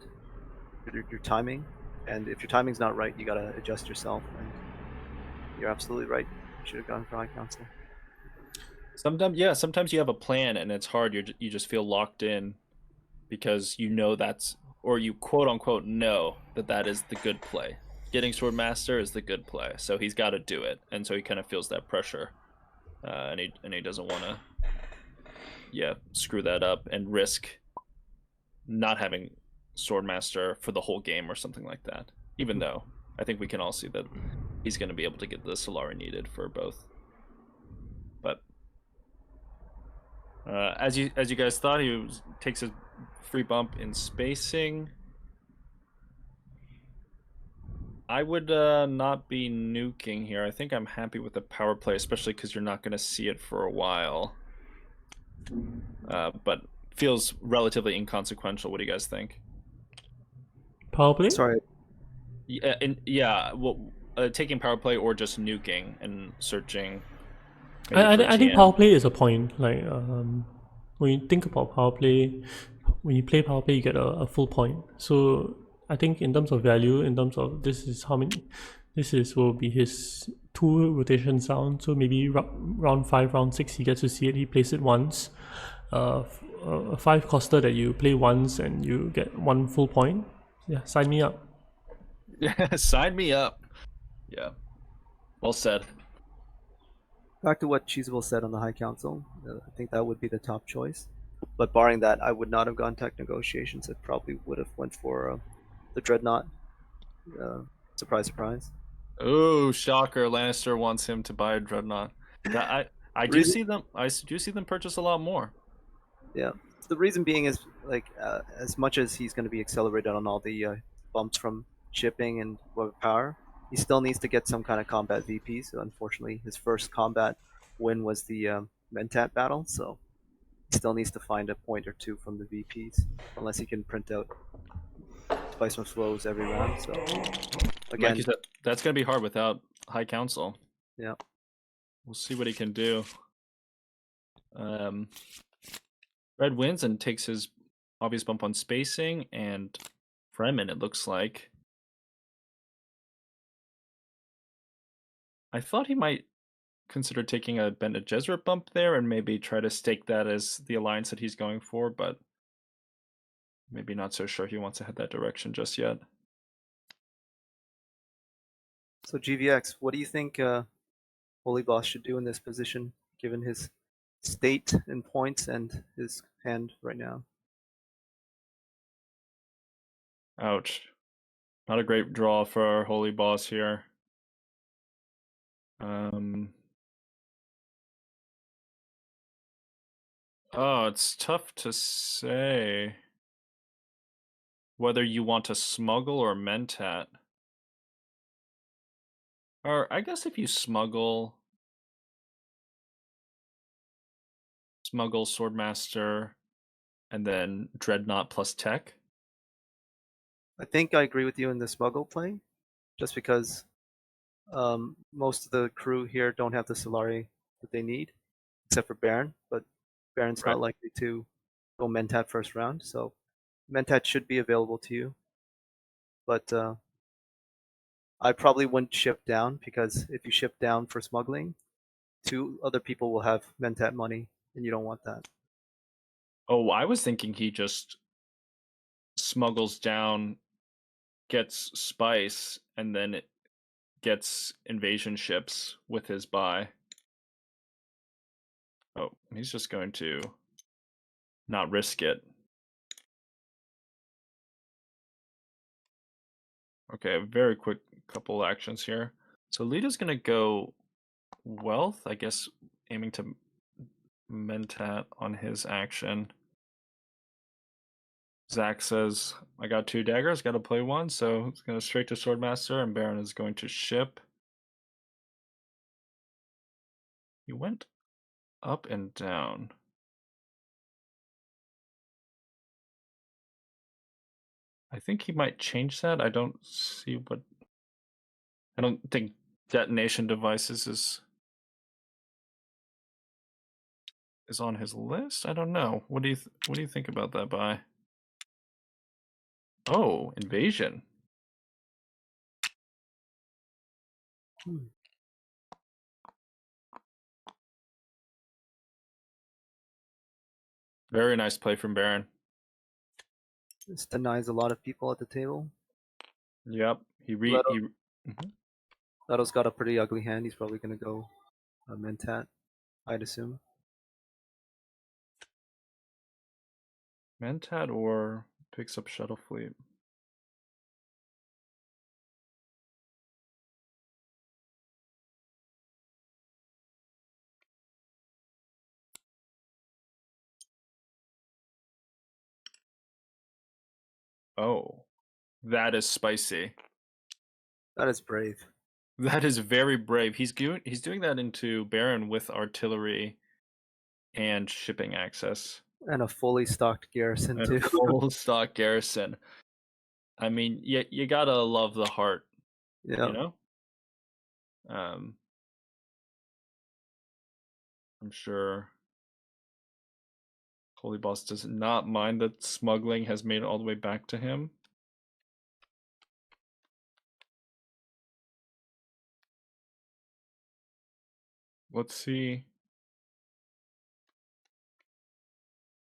your timing. And if your timing's not right, you gotta adjust yourself. And you're absolutely right. You should have gone for High Council. Sometimes you have a plan and it's hard. You just feel locked in because you know that's, or you quote unquote know that is the good play. Getting Swordmaster is the good play, so he's got to do it, and so he kind of feels that pressure, and he doesn't want to, screw that up and risk not having Swordmaster for the whole game or something like that. Even though I think we can all see that he's going to be able to get the Solari needed for both. But as you guys thought, he takes a free bump in spacing. I would not be nuking here. I think I'm happy with the power play, especially because you're not going to see it for a while. But feels relatively inconsequential. What do you guys think? Power play? Sorry. Taking power play or just nuking and searching. I think power play is a point. Like when you think about power play, when you play power play, you get a full point. So I think in terms of value, in terms of will be his 2 rotations down. So maybe round 5, round 6, he gets to see it. He plays it once. A 5 coster that you play once and you get 1 full point. Yeah, sign me up. Yeah, sign me up. Yeah, well said. Back to what Cheesable said on the High Council, I think that would be the top choice. But barring that, I would not have gone tech negotiations. I probably would have went for the Dreadnought. Surprise, surprise. Oh, shocker! Lannister wants him to buy a Dreadnought. I do see them. I do see them purchase a lot more. Yeah, the reason being is like as much as he's going to be accelerated on all the bumps from shipping and web power, he still needs to get some kind of combat VP. So unfortunately, his first combat win was the Mentat battle. So he still needs to find a point or 2 from the VPs, unless he can print out Spiceman flows every round. So again, like you said, that's going to be hard without High Council. Yeah, we'll see what he can do. Red wins and takes his obvious bump on spacing, and Fremen, it looks like. I thought he might consider taking a Bene Gesserit bump there and maybe try to stake that as the alliance that he's going for, but maybe not so sure he wants to head that direction just yet. So GVX, what do you think Holy Boss should do in this position, given his state and points and his hand right now? Ouch. Not a great draw for our holy boss here. Um. Oh, it's tough to say whether you want to smuggle or mentat. Or I guess if you smuggle Swordmaster and then Dreadnought plus tech. I think I agree with you in the smuggle play, just because most of the crew here don't have the Solari that they need, except for Baron. But Baron's Right. not likely to go Mentat first round, so Mentat should be available to you. But I probably wouldn't ship down, because if you ship down for smuggling, two other people will have Mentat money, and you don't want that. Oh, I was thinking he just smuggles down, gets spice, and then it gets invasion ships with his buy. Oh, he's just going to not risk it. Okay, very quick couple actions here. So Lita's gonna go wealth, I guess, aiming to mentat on his action. Zach says, I got 2 daggers, gotta play one, so it's gonna straight to Swordmaster, and Baron is going to ship. He went up and down. I think he might change that. I don't see what. I don't think detonation devices is on his list. I don't know. What do you think about that, buy? Oh, invasion. Very nice play from Baron. This denies a lot of people at the table. Yep. Leto, Mhm. Leto's got a pretty ugly hand. He's probably going to go Mentat, I'd assume. Mentat or picks up Shuttle Fleet. Oh, that is spicy. That is brave. That is very brave. He's doing that into Baron with artillery and shipping access And a fully stocked garrison, and a too. full stock garrison. I mean, you gotta love the heart, Yeah, you know. I'm sure Holy Boss does not mind that smuggling has made it all the way back to him. Let's see.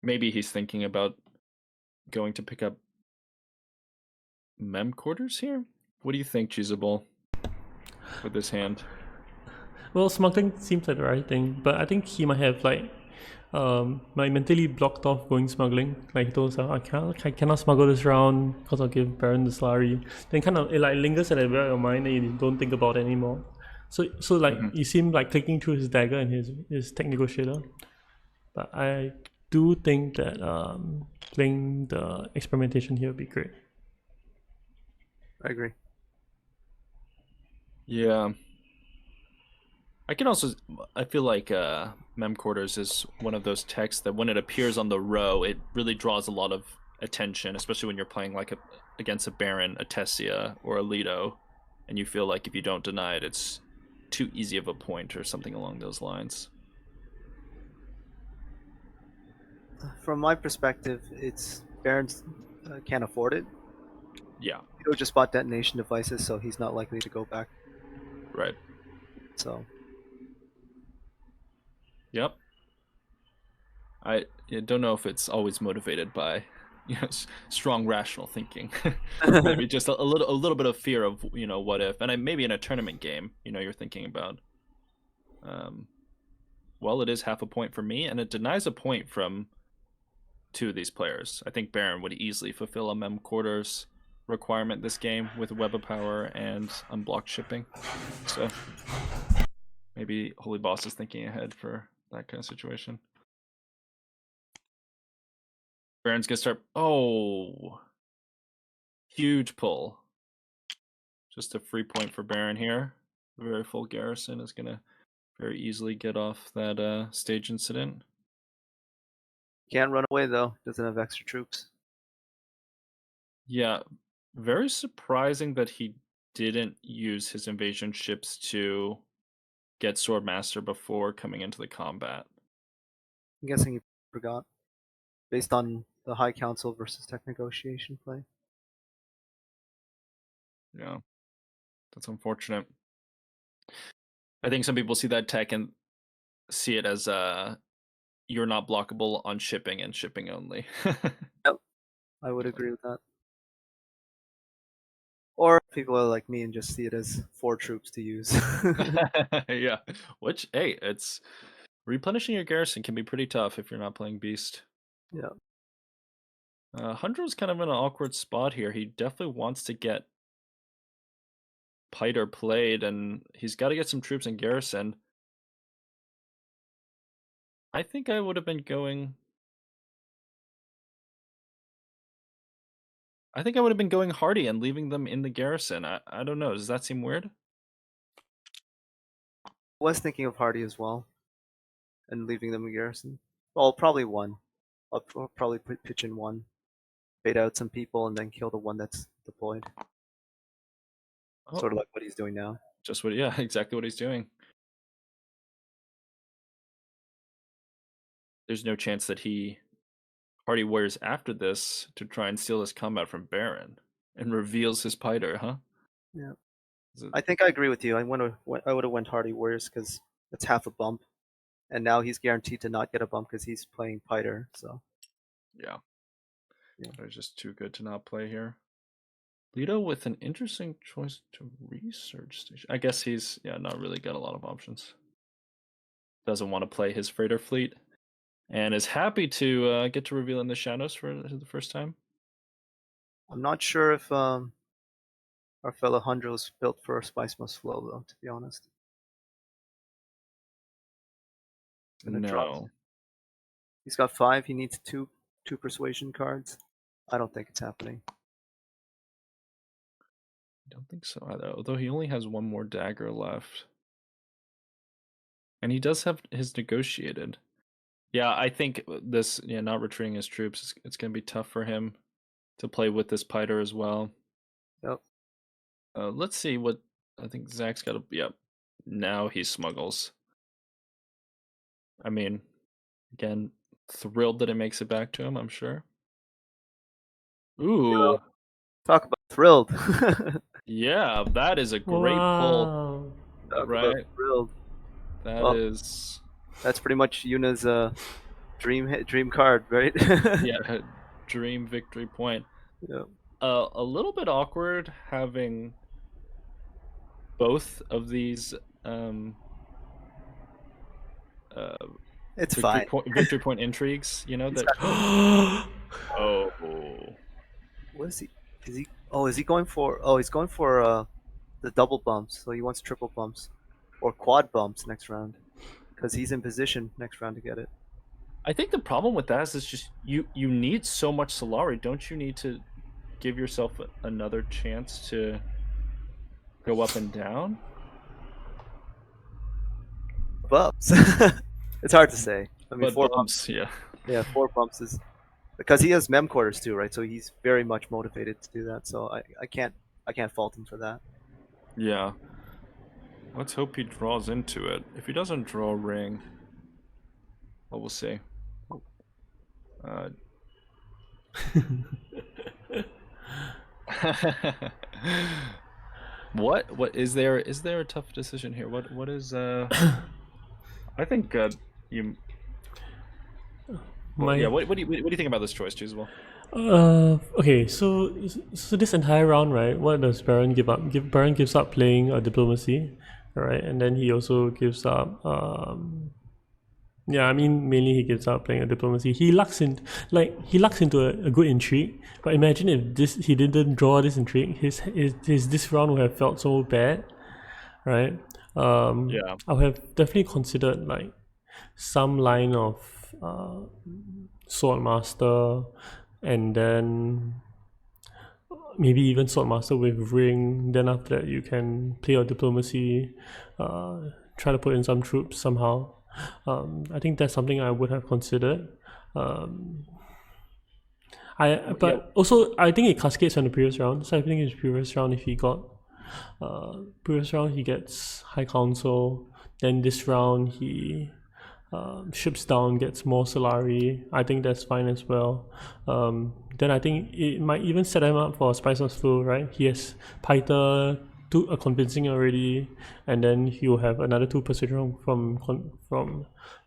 Maybe he's thinking about going to pick up mem quarters here. What do you think, Cheesable, with this hand? Well, smuggling seems like the right thing, but I think he might have like mentally blocked off going smuggling. Like those, I cannot smuggle this round because I'll give Baron the Slurry. Then kind of it like lingers at the back of your mind and you don't think about it anymore. So like you seem like clicking through his dagger and his tech negotiator. But I do think that playing the experimentation here would be great. I agree. Yeah. I feel like mem quarters is one of those texts that when it appears on the row, it really draws a lot of attention, especially when you're playing like against a Baron, a Tessia, or a Leto, and you feel like if you don't deny it, it's too easy of a point or something along those lines. From my perspective, it's Baron's can't afford it. Yeah, He just bought detonation devices, so he's not likely to go back. right. So Yep. I don't know if it's always motivated by strong rational thinking. Maybe just a little bit of fear of what if, and maybe in a tournament game, you're thinking about. Well, it is half a point for me, and it denies a point from 2 of these players. I think Baron would easily fulfill a mem quarters. requirement this game with Web of Power and unblocked shipping. So maybe Holy Boss is thinking ahead for that kind of situation. Baron's gonna start. Oh, huge pull. Just a free point for Baron here. A very full garrison is gonna very easily get off that stage incident. Can't run away though. Doesn't have extra troops. Yeah, very surprising that he didn't use his invasion ships to get Swordmaster before coming into the combat. I'm guessing he forgot, based on the High Council versus Tech Negotiation play. Yeah, that's unfortunate. I think some people see that tech and see it as you're not blockable on shipping and shipping only. Yep, I would agree with that. Or people are like me and just see it as 4 troops to use. Yeah, which hey, it's replenishing your garrison can be pretty tough if you're not playing Beast. Yeah. Hundred's kind of in an awkward spot here. He definitely wants to get Piter played, and he's got to get some troops in garrison. I think I would have been going. I think I would have been going Hardy and leaving them in the garrison. I don't know. Does that seem weird? Was thinking of Hardy as well, and leaving them in garrison. Well, probably one. I'll probably pitch in one, bait out some people, and then kill the one that's deployed. Oh, Sort of like what he's doing now. just what? Yeah, exactly what he's doing. There's no chance that he Hardy warriors after this to try and steal his combat from Baron and reveals his Piter, huh? Yeah. It... I think I agree with you. I would have went Hardy Warriors because it's half a bump, and now he's guaranteed to not get a bump because he's playing Piter. So yeah, yeah, they're just too good to not play here. Leto with an interesting choice to research station. I guess he's not really got a lot of options. Doesn't want to play his freighter fleet, and is happy to get to reveal in the shadows for the first time. I'm not sure if our fellow Hundred was built for Spice Must Flow, though, to be honest. No. He's got 5. He needs two persuasion cards. I don't think it's happening. I don't think so either, although he only has one more dagger left. And he does have his negotiated. Yeah, I think this, not retreating his troops, it's going to be tough for him to play with this Piter as well. Yep. Let's see what, I think Zach's got to, yep. Now he smuggles. I mean, again, thrilled that it makes it back to him, I'm sure. Ooh. Talk about thrilled. Yeah, that is a great pull. Talk right? about thrilled. That's pretty much Yuna's dream card, right? Yeah, dream victory point. Yeah. A little bit awkward having both of these it's victory point intrigues, that oh, what is he? Is he going for? Oh, he's going for the double bumps. So he wants triple bumps or quad bumps next round because he's in position next round to get it. I think the problem with that is it's just you need so much Solari. Don't you need to give yourself another chance to go up and down? Bumps. It's hard to say. I mean, but 4 bumps, yeah. Yeah, 4 bumps is because he has mem quarters too, right? So he's very much motivated to do that. So I can't fault him for that. Yeah. Let's hope he draws into it. If he doesn't draw a ring, well, we'll see. What is there a tough decision here? What is I think you what do you think about this choice, Choosable? Okay, so this entire round, right? What does Baron give up? Baron gives up playing diplomacy, right? And then he also gives up Yeah, I mean, mainly he gives up playing a diplomacy. He lucks into a good intrigue. But imagine if he didn't draw this intrigue, his this round would have felt so bad, right? Yeah. I would have definitely considered like some line of Swordmaster, and then maybe even Swordmaster with Ring. Then after that, you can play your diplomacy, try to put in some troops somehow. I think that's something I would have considered. But also I think it cascades from the previous round. So I think in the previous round, if he got previous round he gets High Council, then this round he ships down, gets more Solari. I think that's fine as well. Then I think it might even set him up for Spice of Flow, right? He has Pyther a convincing already, and then he'll have another 2 persuasion from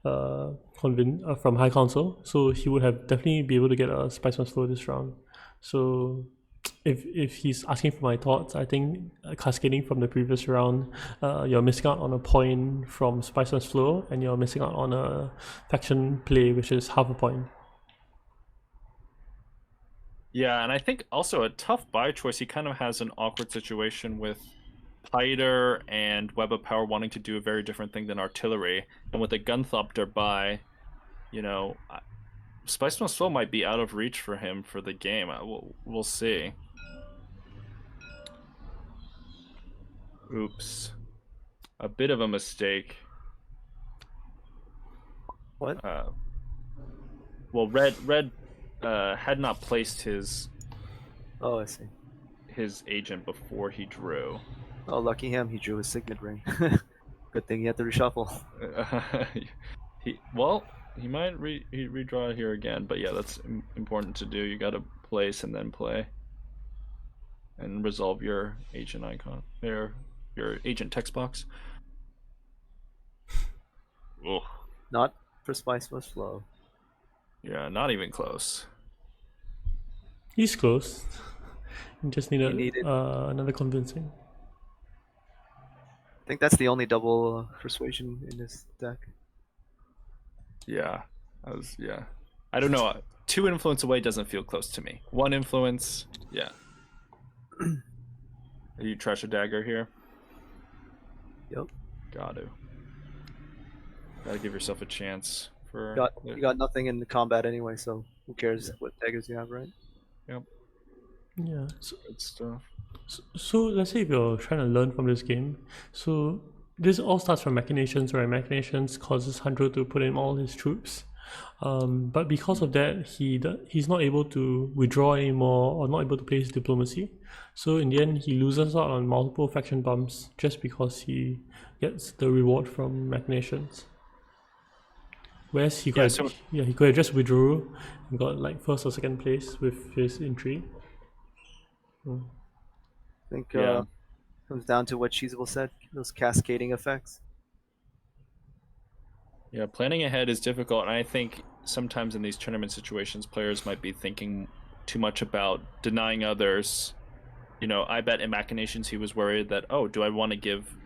High Council. So he would have definitely be able to get a Spice of Flow this round. So if he's asking for my thoughts, I think cascading from the previous round, you're missing out on a point from Spiceless Flow, and you're missing out on a faction play, which is half a point. Yeah, and I think also a tough buy choice. He kind of has an awkward situation with Piter and Web of Power wanting to do a very different thing than artillery, and with a Gunthopter buy, you know, Spice Must Flow might be out of reach for him for the game. We'll see. Oops. A bit of a mistake. What? Well, red had not placed his Oh, I see. agent before he drew. Oh, lucky him. He drew his Signet ring. Good thing he had to reshuffle. He might redraw here again, but yeah, that's important to do. You got to place and then play, and resolve your agent icon there, your agent text box. Ugh. Not for Spice Must Flow. Yeah, not even close. He's close. You just needed, needed- another convincing. I think that's the only double persuasion in this deck. Yeah, I don't know. 2 influence away doesn't feel close to me. 1 influence, yeah. Are you Treasure Dagger here? Yep. Gotta give yourself a chance for. You got nothing in the combat anyway, so who cares what daggers you have, right? Yep. Yeah. Good stuff. So let's say if you're trying to learn from this game, so this all starts from Machinations, right? Machinations causes Hanjo to put in all his troops, but because of that, he's not able to withdraw anymore, or not able to play his diplomacy. So in the end, he loses out on multiple faction bumps just because he gets the reward from Machinations. Whereas he could have just withdrew and got like 1st or 2nd place with his intrigue. I think comes down to what Cheesable said, those cascading effects. Yeah, planning ahead is difficult, and I think sometimes in these tournament situations, players might be thinking too much about denying others. You know, I bet in Machinations he was worried that, oh, do I want to give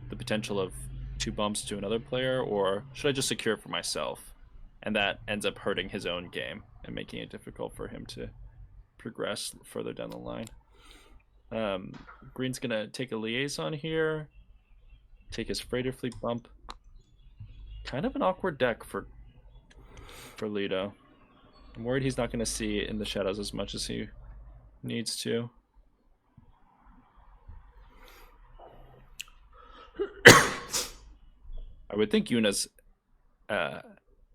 the potential of 2 bumps to another player, or should I just secure it for myself? And that ends up hurting his own game and making it difficult for him to progress further down the line. Green's gonna take a liaison here, take his freighter fleet bump. Kind of an awkward deck for Lido. I'm worried he's not gonna see it in the shadows as much as he needs to. I would think Yuna's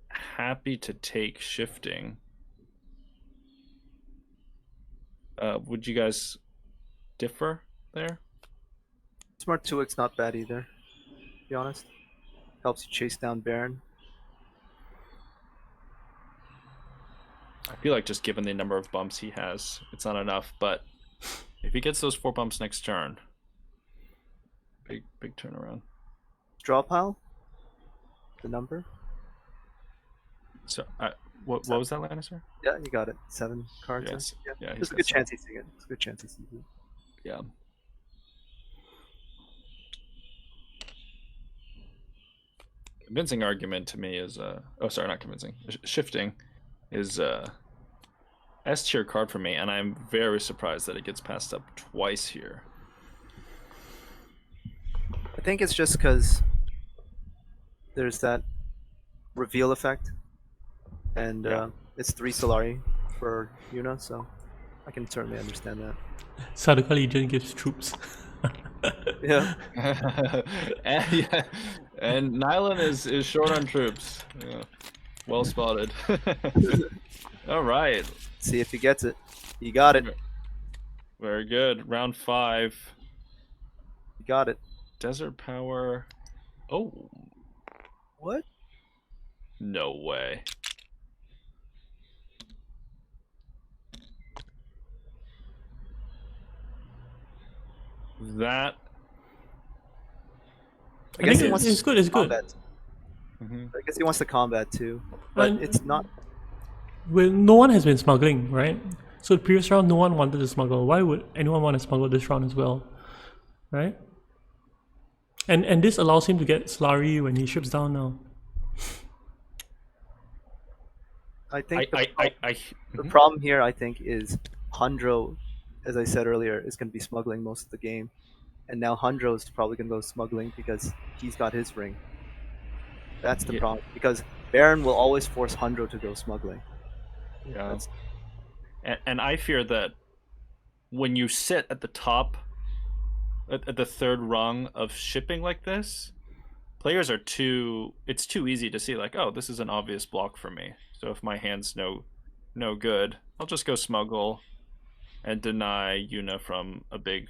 happy to take shifting. Would you guys differ there? Smart 2x not bad either, to be honest. Helps you chase down Baron. I feel like just given the number of bumps he has, it's not enough, but if he gets those 4 bumps next turn, big turnaround. Draw pile? The number? So, what was that, Lannister? Yeah, you got it. 7 cards. Yes. Yeah, There's a good chance he sees it. There's a good chance he sees it. Yeah. convincing argument to me is oh sorry, not convincing. Shifting is S tier card for me, and I'm very surprised that it gets passed up twice here. I think it's just because there's that reveal effect, and Yeah. it's 3 Solari for Yuna, so I can certainly understand that. Sardaukar Legion gives troops. Yeah. and yeah, and Nylon is short on troops. Yeah. Well spotted. All right. See if he gets it. He got it. Very good. Round 5. He got it. Desert Power. Oh, What? no way. That. I guess he think wants it's to good. It's good. combat. Mhm. I guess he wants to combat too, but And- it's not. Well, no one has been smuggling, right? So the previous round, no one wanted to smuggle. Why would anyone want to smuggle this round as well, right? And this allows him to get Slurry when he ships down now. I think the Mhm. problem here, I think, is Hundro, as I said earlier, is going to be smuggling most of the game, and now Hundro is probably going to go smuggling because he's got his ring. That's the Yeah. problem, because Baron will always force Hundro to go smuggling. Yeah. That's- And I fear that when you sit at the top, at the third rung of shipping like this, players are it's too easy to see like, oh, this is an obvious block for me. So if my hand's no good, I'll just go smuggle and deny Yuna from a big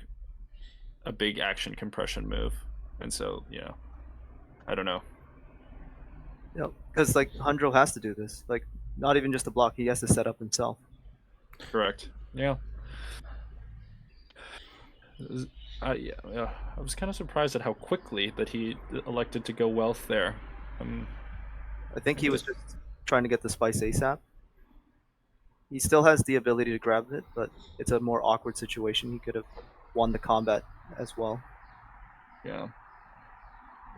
action compression move. And so, I don't know. because like Hundro has to do this. Like, not even just a block; he has to set up himself. Correct. Yeah. Yeah. I was kind of surprised at how quickly that he elected to go wealth there. I think he was just trying to get the spice ASAP. He still has the ability to grab it, but it's a more awkward situation. He could have won the combat as well. Yeah.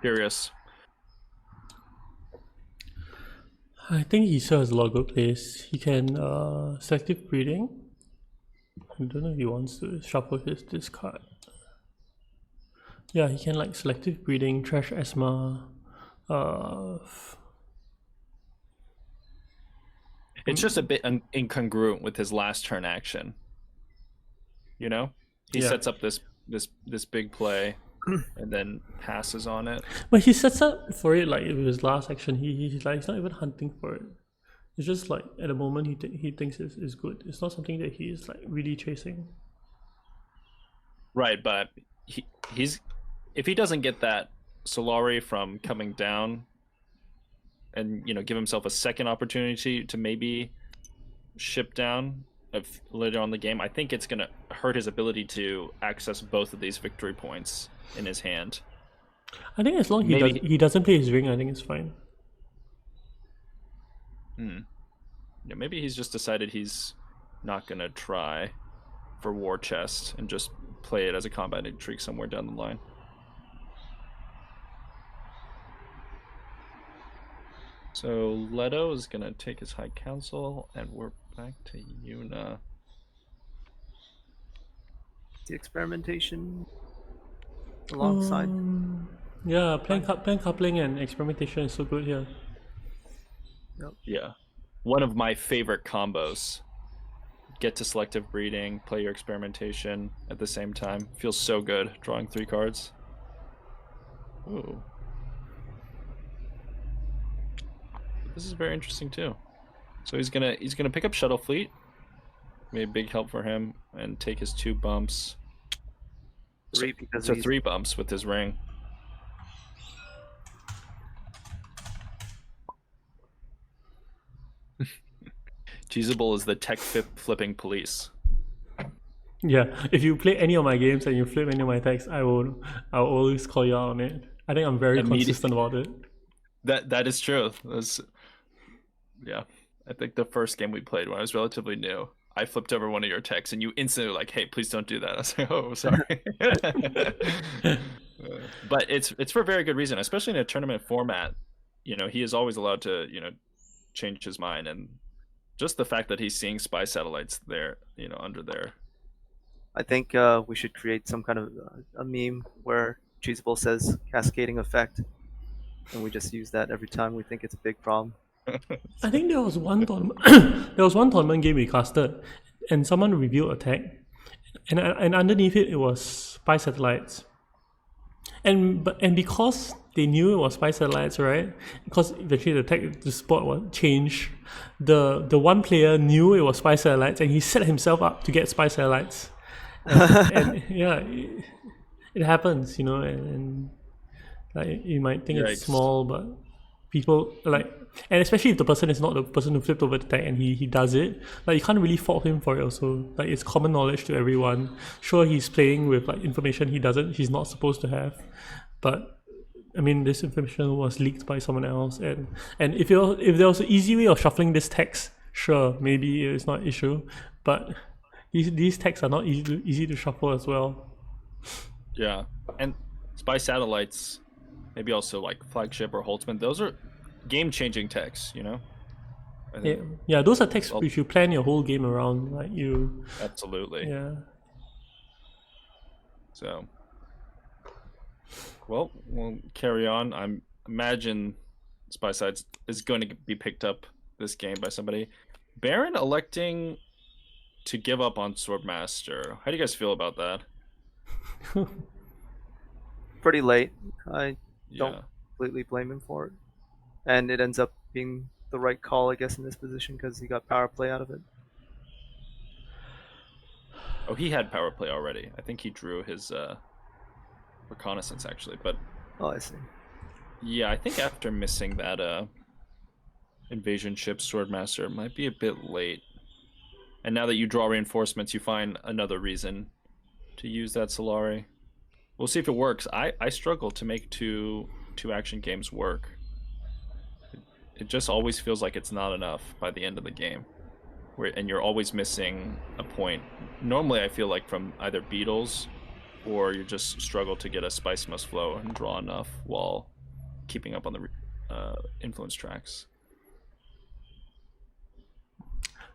Curious. I think he still has a lot of good plays. He can selective breeding. I don't know if he wants to shuffle his discard. Yeah, he can like selective breeding, trash asthma. It's just a bit incongruent with his last turn action. He Yeah. sets up this big play and then passes on it. But he sets up for it like with his last action. He's like he's not even hunting for it. It's just like at the moment he thinks is good. It's not something that he is like really chasing. Right, but he's if he doesn't get that Solari from coming down and give himself a second opportunity to maybe ship down later on in the game, I think it's gonna hurt his ability to access both of these victory points in his hand. I think as long as Maybe he doesn't play his ring, I think it's fine. Yeah, maybe he's just decided he's not gonna try for War Chest and just play it as a combat intrigue somewhere down the line. So Leto is gonna take his High Council, and we're back to Yuna. The experimentation alongside. Yeah, plan coupling and experimentation is so good here. Yeah, one of my favorite combos. Get to selective breeding, play your experimentation at the same time. Feels so good drawing 3 cards. Ooh. This is very interesting too. So he's gonna pick up Shuttle Fleet. Be a big help for him, and take his 2 bumps. 3 because So he's 3 bumps with his ring. Cheesable is the tech flipping police. Yeah, if you play any of my games and you flip any of my texts, I'll always call you out on it. I think I'm very consistent about it. That is true. Yeah, I think the first game we played when I was relatively new, I flipped over one of your texts and you instantly were like, "Hey, please don't do that." I was like, "Oh, sorry." But it's for a very good reason, especially in a tournament format. he is always allowed to change his mind, and just the fact that he's seeing spy satellites there, under there. I think we should create some kind of a meme where Cheesable says cascading effect, and we just use that every time we think it's a big problem. I think there was one tournament. There was one tournament game we casted, and someone revealed a tag, and underneath it was spy satellites. And because they knew it was spy satellites, right? Because eventually the spot was changed. The one player knew it was spy satellites, and he set himself up to get spy satellites. And yeah, it happens, and like you might think it's Yikes. small, but people and especially if the person is not the person who flipped over the tag and he does it, like you can't really fault him for it also. Like it's common knowledge to everyone. Sure, he's playing with like information he's not supposed to have, but I mean this information was leaked by someone else, and if there was an easy way of shuffling this text, sure, maybe it's not an issue, but these texts are not easy to shuffle as well. Yeah, and spy satellites, maybe also like flagship or Holtzman, those are game-changing techs, I think, Yeah, those are texts which you plan your whole game around, like you. Absolutely. Yeah. So, well, we'll carry on. I imagine spy sites is going to be picked up this game by somebody. Baron electing to give up on Swordmaster. How do you guys feel about that? Pretty late. I Yeah. don't completely blame him for it, and it ends up being the right call, I guess, in this position because he got power play out of it. Oh, he had power play already. I think he drew his reconnaissance actually, but Oh, I see. yeah, I think after missing that invasion ship, Swordmaster might be a bit late. And now that you draw reinforcements, you find another reason to use that Solari. We'll see if it works. I struggle to make two action games work. It just always feels like it's not enough by the end of the game, and you're always missing a point. Normally, I feel like from either beetles, or you just struggle to get a spice must flow and draw enough while keeping up on the influence tracks.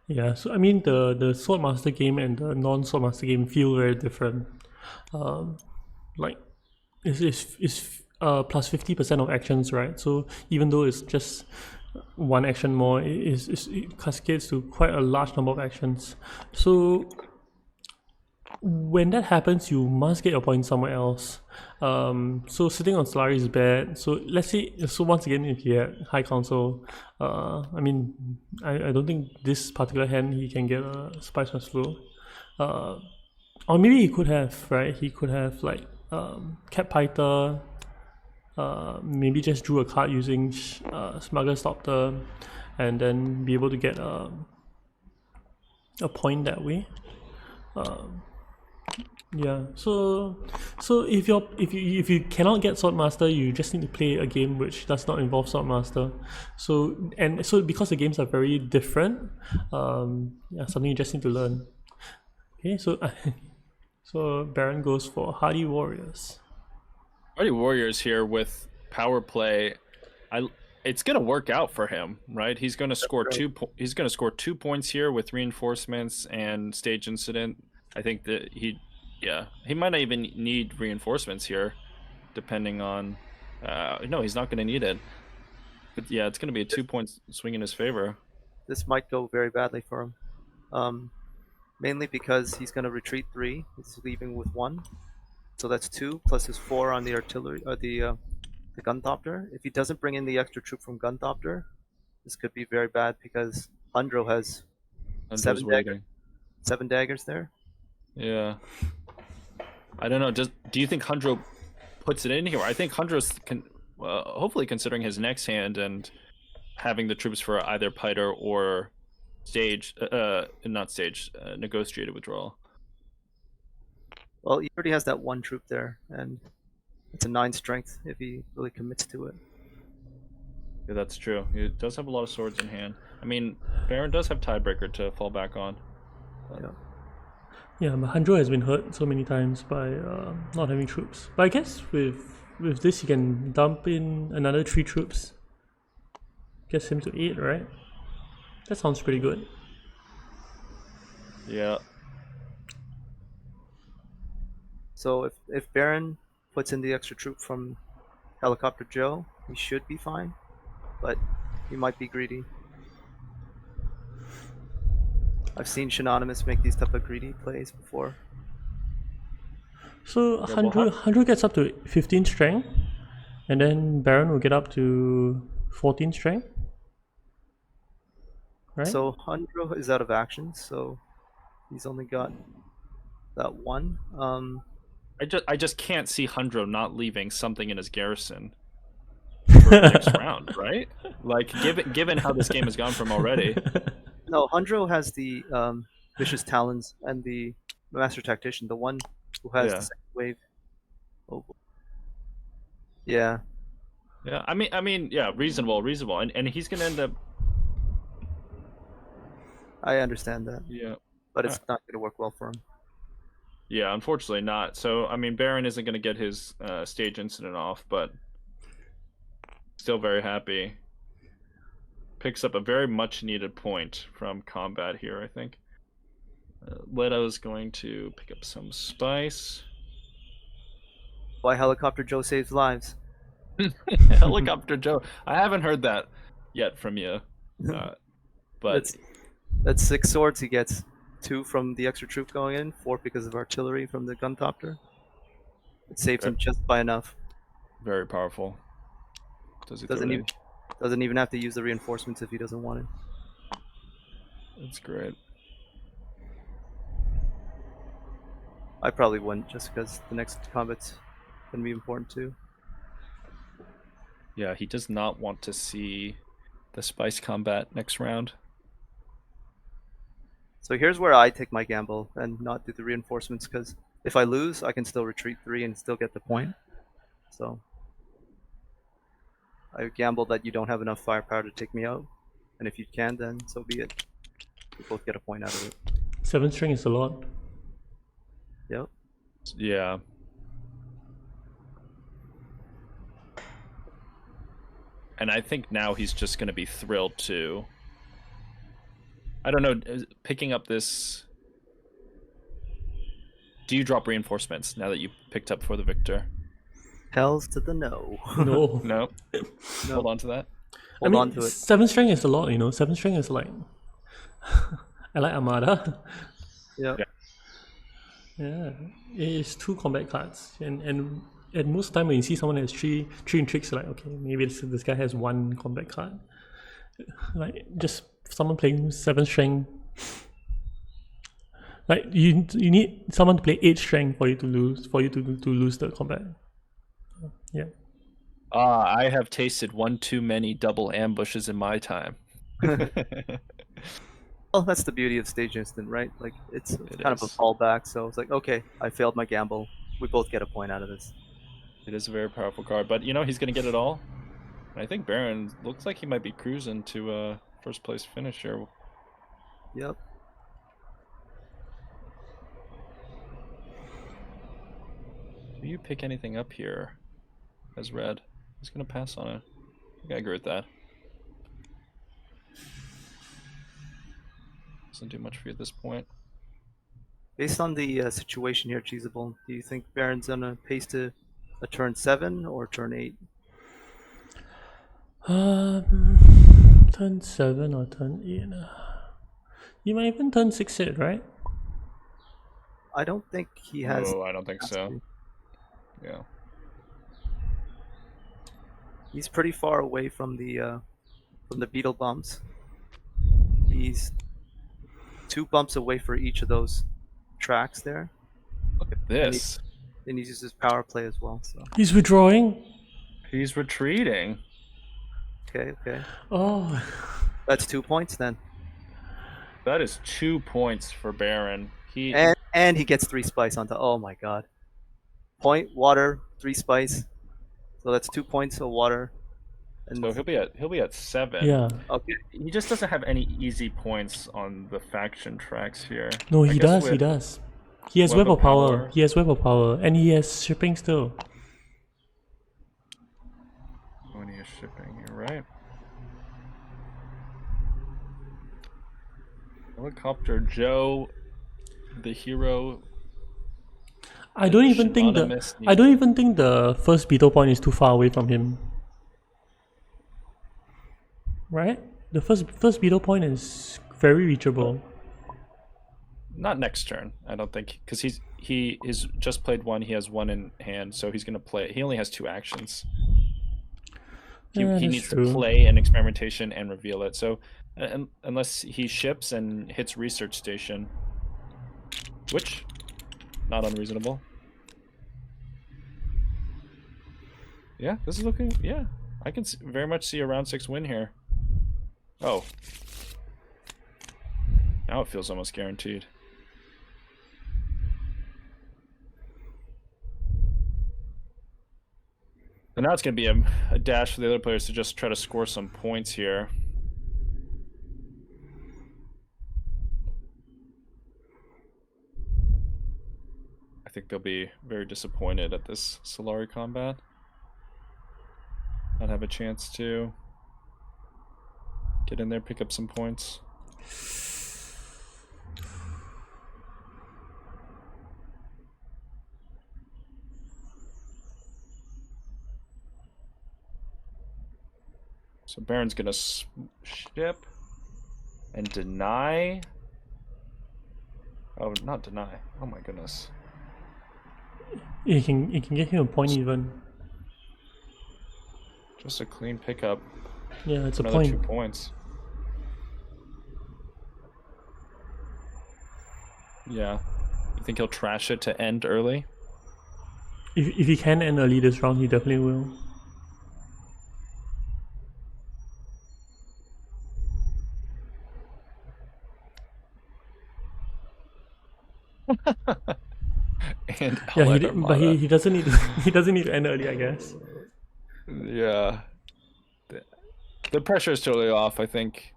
Yeah, so I mean the Swordmaster game and the non-Swordmaster game feel very different. Like it's plus 50% of actions, right? So even though it's just one action more, it cascades to quite a large number of actions. So when that happens, you must get your points somewhere else. So sitting on Solari is bad. So let's say, so once again, if you had High Council, I mean, I don't think this particular hand he can get a Spice Must Flow. Or maybe he could have, right? He could have like Cat Python, maybe just drew a card using Smuggler Stopter, and then be able to get a point that way. Yeah, so if you cannot get Swordmaster, you just need to play a game which does not involve Swordmaster. So because the games are very different, yeah, something you just need to learn. Okay, so Baron goes for Hardy Warriors. Hardy Warriors here with power play. It's gonna work out for him, right? He's gonna score he's gonna score 2 points here with reinforcements and stage incident. I think that he might not even need reinforcements here, depending on. No, he's not gonna need it. But yeah, it's gonna be a 2-point swing in his favor. This might go very badly for him, mainly because he's going to retreat 3. He's leaving with 1, so that's 2 plus his 4 on the artillery, the Gunthopter. If he doesn't bring in the extra troop from Gunthopter, this could be very bad because Hundro has 7 daggers there. Yeah. I don't know. Do you think Hundro puts it in here? I think Hundro's hopefully considering his next hand and having the troops for either Piter or negotiated withdrawal. Well, he already has that 1 troop there, and it's a 9 strength if he really commits to it. Yeah, that's true. He does have a lot of swords in hand. I mean, Baron does have Tiebreaker to fall back on. Yeah, but Handro has been hurt so many times by not having troops. But I guess with this, you can dump in another 3 troops Gets him to 8, right? That sounds pretty good. Yeah. So if Baron puts in the extra troop from Helicopter Joe, he should be fine, but he might be greedy. I've seen Shinonymous make these type of greedy plays before. So Yeah, we'll 100 gets up to 15 strength, and then Baron will get up to 14 strength, right? So Hundro is out of action, so he's only got that one. I just can't see Hundro not leaving something in his garrison for the next round, right? Like, given how this game has gone from already. No, Hundro has the Vicious Talons and the Master Tactician, the one who has Yeah. the second wave. Oh. Yeah, Yeah, I mean, yeah, reasonable, and he's gonna end up. I understand that, Yeah, but it's not going to work well for him. yeah, unfortunately not. So I mean, Baron isn't gonna get his stage incident off, but still very happy. Picks up a very much needed point from combat here, I think. Leto's going to pick up some spice. Why Helicopter Joe saves lives? Helicopter Joe. I haven't heard that yet from you, but That's 6 swords he gets. 2 from the extra troop going in, 4 because of artillery from the Guntopter. It saves him just by enough. very powerful. Doesn't even have to use the reinforcements if he doesn't want it. That's great. I probably wouldn't, just because the next combat's gonna be important too. Yeah, he does not want to see the spice combat next round. So here's where I take my gamble and not do the reinforcements, because if I lose, I can still retreat 3 and still get the point. So I gamble that you don't have enough firepower to take me out, and if you can, then so be it. We both get a point out of it. 7 strength is a lot. Yep. Yeah. And I think now he's just going to be thrilled to, I don't know, picking up this. Do you drop reinforcements now that you picked up for the victor? Hells to the no. No. No. Hold on to that. Hold on to it. 7 strength is a lot, 7 strength is like... I like Armada. Yeah. Yeah. It's 2 combat cards. And at most time when you see someone has 3 intrigues, like, okay, maybe this guy has 1 combat card. Like, just someone playing 7 strength. Like, you need someone to play 8 strength for you to lose the combat. Yeah. I have tasted one too many double ambushes in my time. Well, that's the beauty of Stage Instant, right? Like, it's kind of a fallback, so it's like, okay, I failed my gamble. We both get a point out of this. It is a very powerful card, but he's going to get it all. I think Baron looks like he might be cruising to a first place finish here. Yep. Do you pick anything up here as red? He's going to pass on it. I think I agree with that. Doesn't do much for you at this point. Based on the situation here, Cheesable, do you think Baron's gonna pace to a turn 7 or turn 8? Turn 7 or turn 8? You might even turn 6 it, right? I don't think he has. Oh, I don't think so. Yeah. He's pretty far away from the beetle bumps. He's 2 bumps away for each of those tracks there. Look at this. And he uses power play as well. So He's withdrawing. He's retreating. okay. Oh. That's 2 points then. That is 2 points for Baron. And he gets 3 spice onto. Oh my god. Point, water, 3 spice. So that's 2 points of water. And So he'll be at 7. Yeah. okay. He just doesn't have any easy points on the faction tracks here. No, I he guess does. He with does. He has Web web of of power. Power. He has web of power, and he has shipping still. When he is shipping here, right? Helicopter Joe, the hero. I don't even think Synonymous I don't needed. even think the first beetle point is too far away from him. Right? The first beetle point is very reachable. Not next turn, I don't think, because he is just played one. He has one in hand, so he's gonna play. He only has 2 actions. He Yeah, he that's needs to true. play an experimentation and reveal it. So unless he ships and hits research station, which not unreasonable. Yeah, this is looking. Yeah, I can very much see a round 6 win here. Oh, now it feels almost guaranteed. And now it's going to be a dash for the other players to just try to score some points here. I think they'll be very disappointed at this Solari combat. Not have a chance to get in there, pick up some points. So Baron's gonna ship and deny. Oh, not deny. Oh my goodness. It can get him a point even. Just a clean pickup. Yeah, it's a Another point. 2 points. Yeah. You think he'll trash it to end early? If he can end early this round, he definitely will. And Yeah, Allied but Armada. he doesn't need he doesn't need to end early, I guess. Yeah. The pressure is totally off, I think.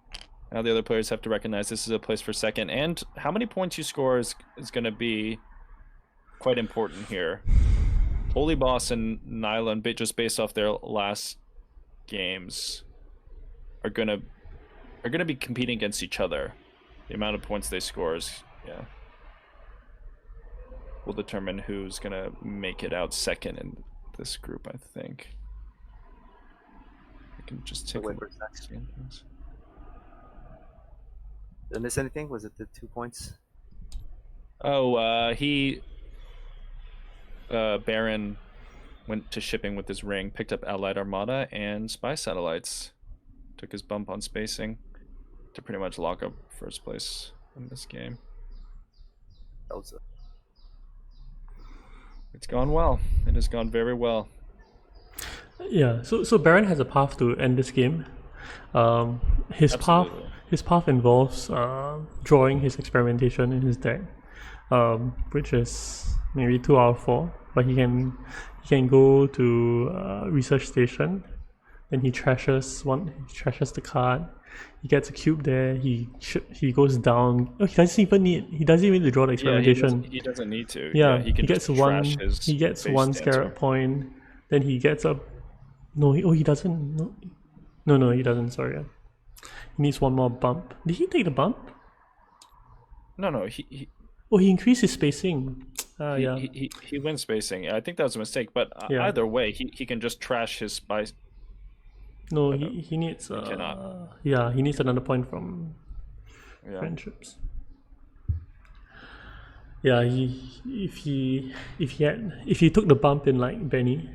Now the other players have to recognize this is a place for second. And how many points you score is going to be quite important here. Holy Boss and Nylon, just based off their last games, are gonna be competing against each other. The amount of points they score is, yeah, will determine who's gonna make it out second in this group, I think. I can just take a Wait look. for a second. Did I miss anything? Was it the 2 points? Oh, Baron went to shipping with his ring, picked up Allied Armada and Spy Satellites. Took his bump on spacing to pretty much lock up first place in this game. That was It's gone well. It has gone very well. Yeah, so Baron has a path to end this game. His Absolutely. path involves drawing his experimentation in his deck, which is maybe 2 out of 4. But he can go to research station, then he trashes the card. He gets a cube there. He goes down. Oh, he doesn't even need to draw the experimentation. Yeah, he doesn't need to. Yeah, he can just trash his he gets base one dancer. scarab point. Then he gets a he doesn't. No, he doesn't. Sorry. He needs one more bump. Did he take the bump? No, he increased his spacing. Yeah. He wins spacing. I think that was a mistake, but Yeah. either way, he can just trash his spice. No, he needs. cannot. Yeah, he needs another point from Yeah. friendships. Yeah, if he took the bump in like Benny,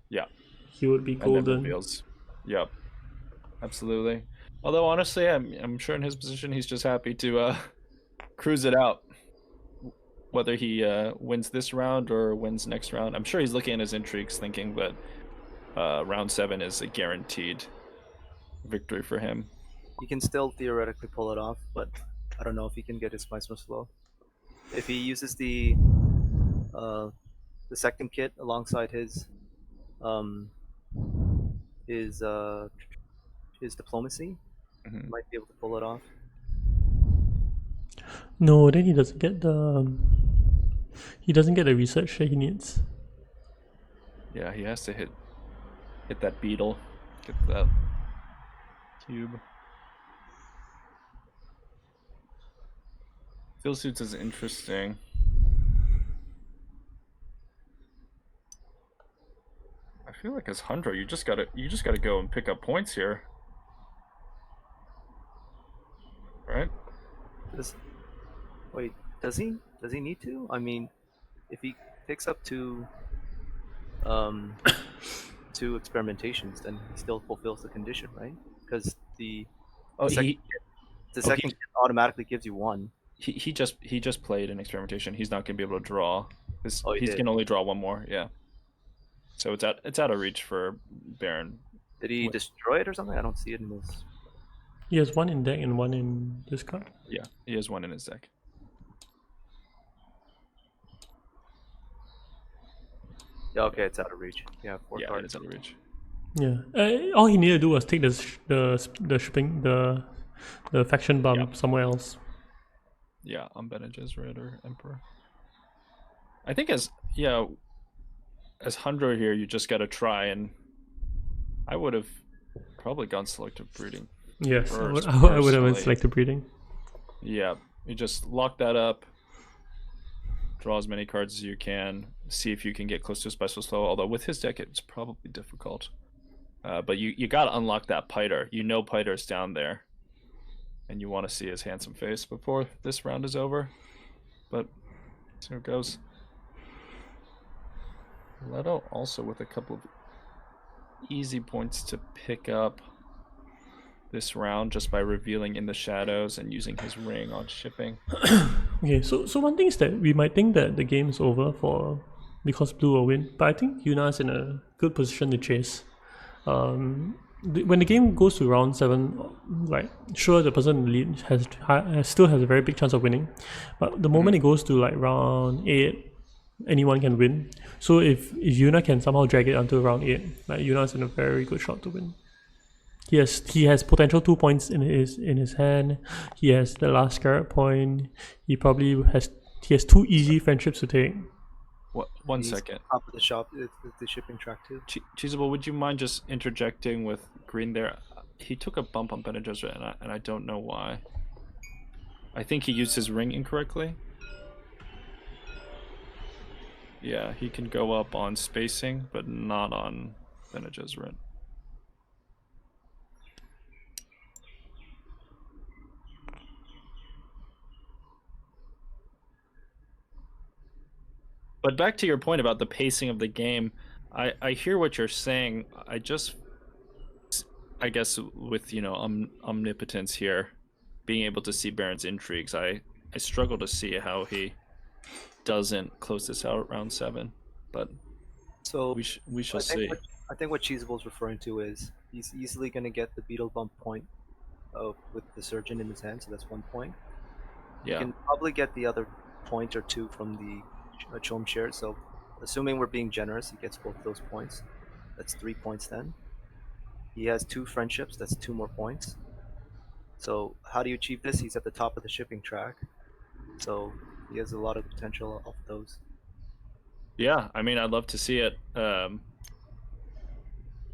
Yeah. he would be And then golden. reveals. Yep. Absolutely. Although honestly, I'm sure in his position he's just happy to cruise it out. Whether he wins this round or wins next round, I'm sure he's looking at his intrigues, thinking that round 7 is a guaranteed victory for him. He can still theoretically pull it off, but I don't know if he can get his spice more slow. If he uses the second kit alongside his diplomacy, he might be able to pull it off. No, then he doesn't get the research that he needs. Yeah, he has to hit that beetle, get that cube. Field suits is interesting. I feel like as Hundra, you just gotta go and pick up points here, right? Wait, does he? Does he need to? I mean, if he picks up um, two experimentations, then he still fulfills the condition, right? Because the Oh, second he kit automatically gives you one. he just played an experimentation. He's not gonna be able to draw. Oh, he He's did. gonna only draw one more. Yeah. So it's out of reach for Baron. Did he destroy it or something? I don't see it in this. He has one in deck and one in this card. Yeah, he has one in his deck. Yeah, okay, it's out of reach. Yeah, four Yeah, cards. it's out of reach. Yeah. All he needed to do was take the shipping the faction bump somewhere else. Yeah, on Bene Gesserit or Emperor. I think as Hundra here, you just gotta try, and I would have probably gone selective breeding. Yes, First, I would have went personally. selective breeding. Yeah, you just lock that up, draw as many cards as you can, see if you can get close to a special slow, although with his deck it's probably difficult. But you gotta unlock that Piter. You know Piter's down there, and you want to see his handsome face before this round is over. But so it goes. Leto also with a couple of easy points to pick up this round just by revealing in the shadows and using his ring on shipping. Okay, so one thing is that we might think that the game is over because blue will win, but I think Yuna's in a good position to chase. When the game goes to round 7, like sure the person in the lead still has a very big chance of winning, but the moment it goes to like round 8, anyone can win. So if Yuna can somehow drag it until round 8, like Yuna's in a very good shot to win. He has potential 2 points in his hand. He has the last scarab point. He has 2 easy friendships to take. One second. Top of the shop, the shipping track too. Cheesable, would you mind just interjecting with Green there? He took a bump on Bene Gesserit, and I don't know why. I think he used his ring incorrectly. Yeah, he can go up on spacing, but not on Bene Gesserit. But back to your point about the pacing of the game, I hear what you're saying. I guess with omnipotence here, being able to see Baron's intrigues, I struggle to see how he doesn't close this out at round 7. But so we shall see. I think what Cheesable's referring to is he's easily going to get the beetle bump point with the surgeon in his hand, so that's 1 point. Yeah. You can probably get the other point or 2 from the Chom share. So, assuming we're being generous, he gets both those points. That's 3 points then. He has 2 friendships. That's 2 more points. So, how do you achieve this? He's at the top of the shipping track. So, he has a lot of potential off those. Yeah, I mean, I'd love to see it.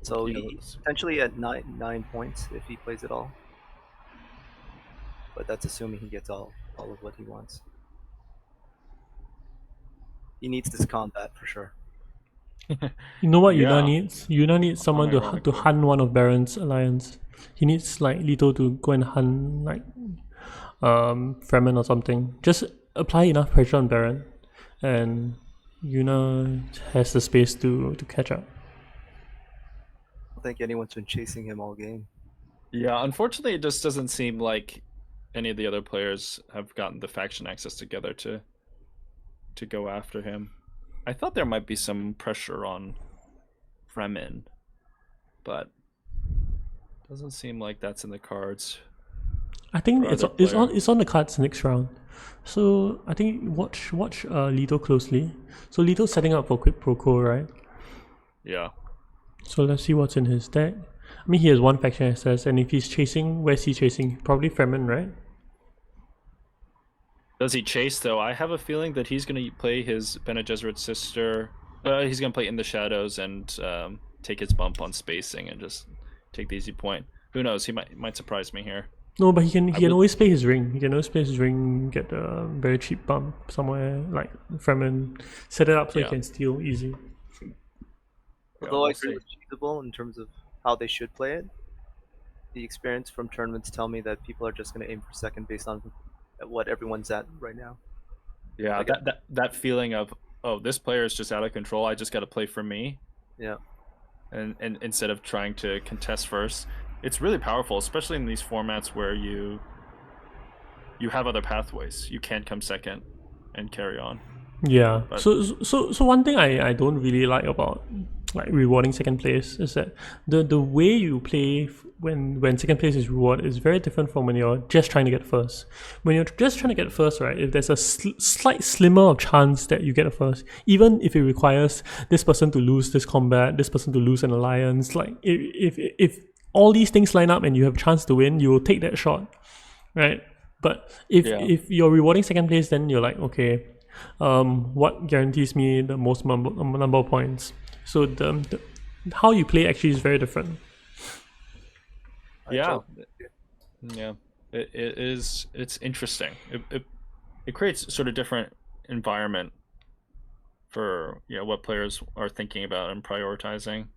So, he's potentially at 9 points if he plays it all. But that's assuming he gets all of what he wants. He needs this combat for sure. You know what Yuna Yeah. needs? Yuna needs someone to hunt one of Baron's alliance. He needs like Leto to go and hunt like Fremen or something. Just apply enough pressure on Baron, and Yuna has the space to catch up. I don't think anyone's been chasing him all game. Yeah, unfortunately, it just doesn't seem like any of the other players have gotten the faction access together to go after him. I thought there might be some pressure on Fremen, but doesn't seem like that's in the cards. I think for it's other it's on the cards next round. So I think watch Leto closely. So Leto's setting up for Quid Pro Quo, right? Yeah. So let's see what's in his deck. I mean, he has 1 faction access, and if he's chasing, where's he chasing? Probably Fremen, right? Does he chase, though? I have a feeling that he's going to play his Bene Gesserit sister. He's going to play In the Shadows and take his bump on spacing and just take the easy point. Who knows? He might surprise me here. No, but he can would- always pay his ring. He can always pay his ring, get a very cheap bump somewhere like Fremen, set it up so he Yeah. can steal easy. Yeah, Although we'll I agree see. it's feasible in terms of how they should play it, the experience from tournaments tell me that people are just going to aim for second based on what everyone's at right now. Yeah, Like, that feeling of, oh, this player is just out of control. I just got to play for me, yeah, and instead of trying to contest first, it's really powerful, especially in these formats where you have other pathways. You can come second and carry on. Yeah. But- So one thing I don't really like about like rewarding second place is that the way you play when second place is rewarded is very different from when you're just trying to get first. When you're just trying to get first, right? If there's a slight slimmer of chance that you get a first, even if it requires this person to lose this combat, this person to lose an alliance, like if all these things line up and you have a chance to win, you will take that shot, right? But if you're rewarding second place, then you're like, okay, what guarantees me the most number of points? So the how you play actually is very different. Yeah, yeah, it's interesting. It creates sort of different environment for what players are thinking about and prioritizing.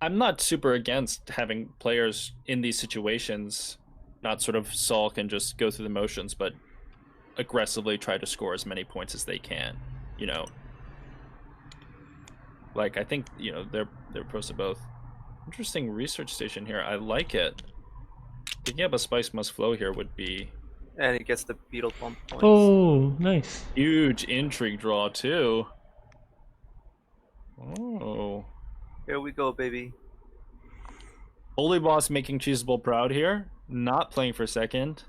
I'm not super against having players in these situations not sort of sulk and just go through the motions, but aggressively try to score as many points as they can. Like I think they're pros to both. Interesting research station here. I like it. Picking up a spice must flow here would be, and it gets the beetle bump points. Oh, nice. huge intrigue draw too. Oh, Here we go, baby. Holy Boss making Cheeseable proud here. Not playing for second,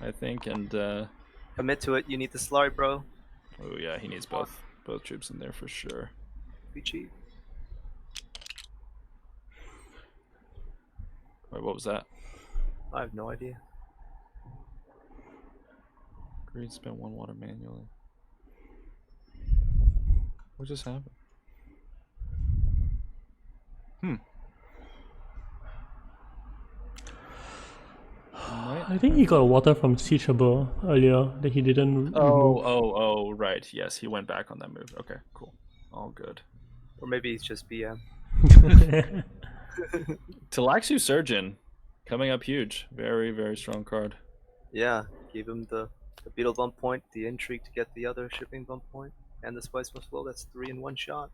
I think, and Commit to it. You need the slurry, bro. oh yeah, he needs both troops in there for sure. Be cheap. Wait, what was that? I have no idea. Green spent 1 water manually. What just happened? I think he got water from Teachable earlier that he didn't remove. Oh, right. Yes, he went back on that move. Okay, cool. All good. Or maybe it's just BM. Talaxu Surgeon coming up huge. Very, very strong card. Yeah, gave him the beetle bump point, the intrigue to get the other shipping bump point, and the spice must flow. That's 3 in one shot.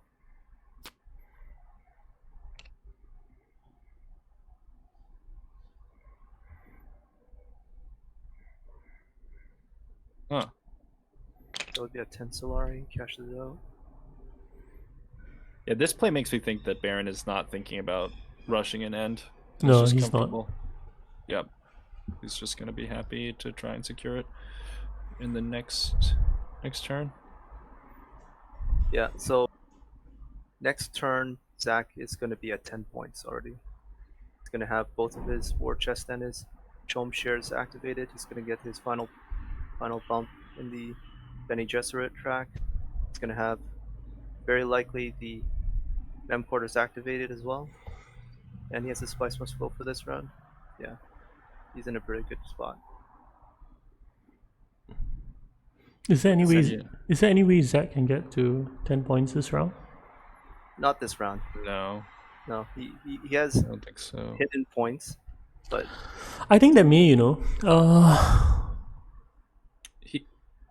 Huh. That would be a 10 Solari, cashes it out. Yeah, this play makes me think that Baron is not thinking about rushing an end. No, just he's not. comfortable. Yep. He's just going to be happy to try and secure it in the next turn. Yeah, so next turn, Zach is going to be at 10 points already. He's going to have both of his war chest and his Chom shares activated. He's going to get his final bump in the Bene Gesserit track. He's going to have very likely the Mem quarters activated as well. And he has his Spice Must Flow for this round. Yeah, he's in a pretty good spot. Is there any way Zach can get to 10 points this round? Not this round. No, No, he has I don't think so. hidden points, but I think that may,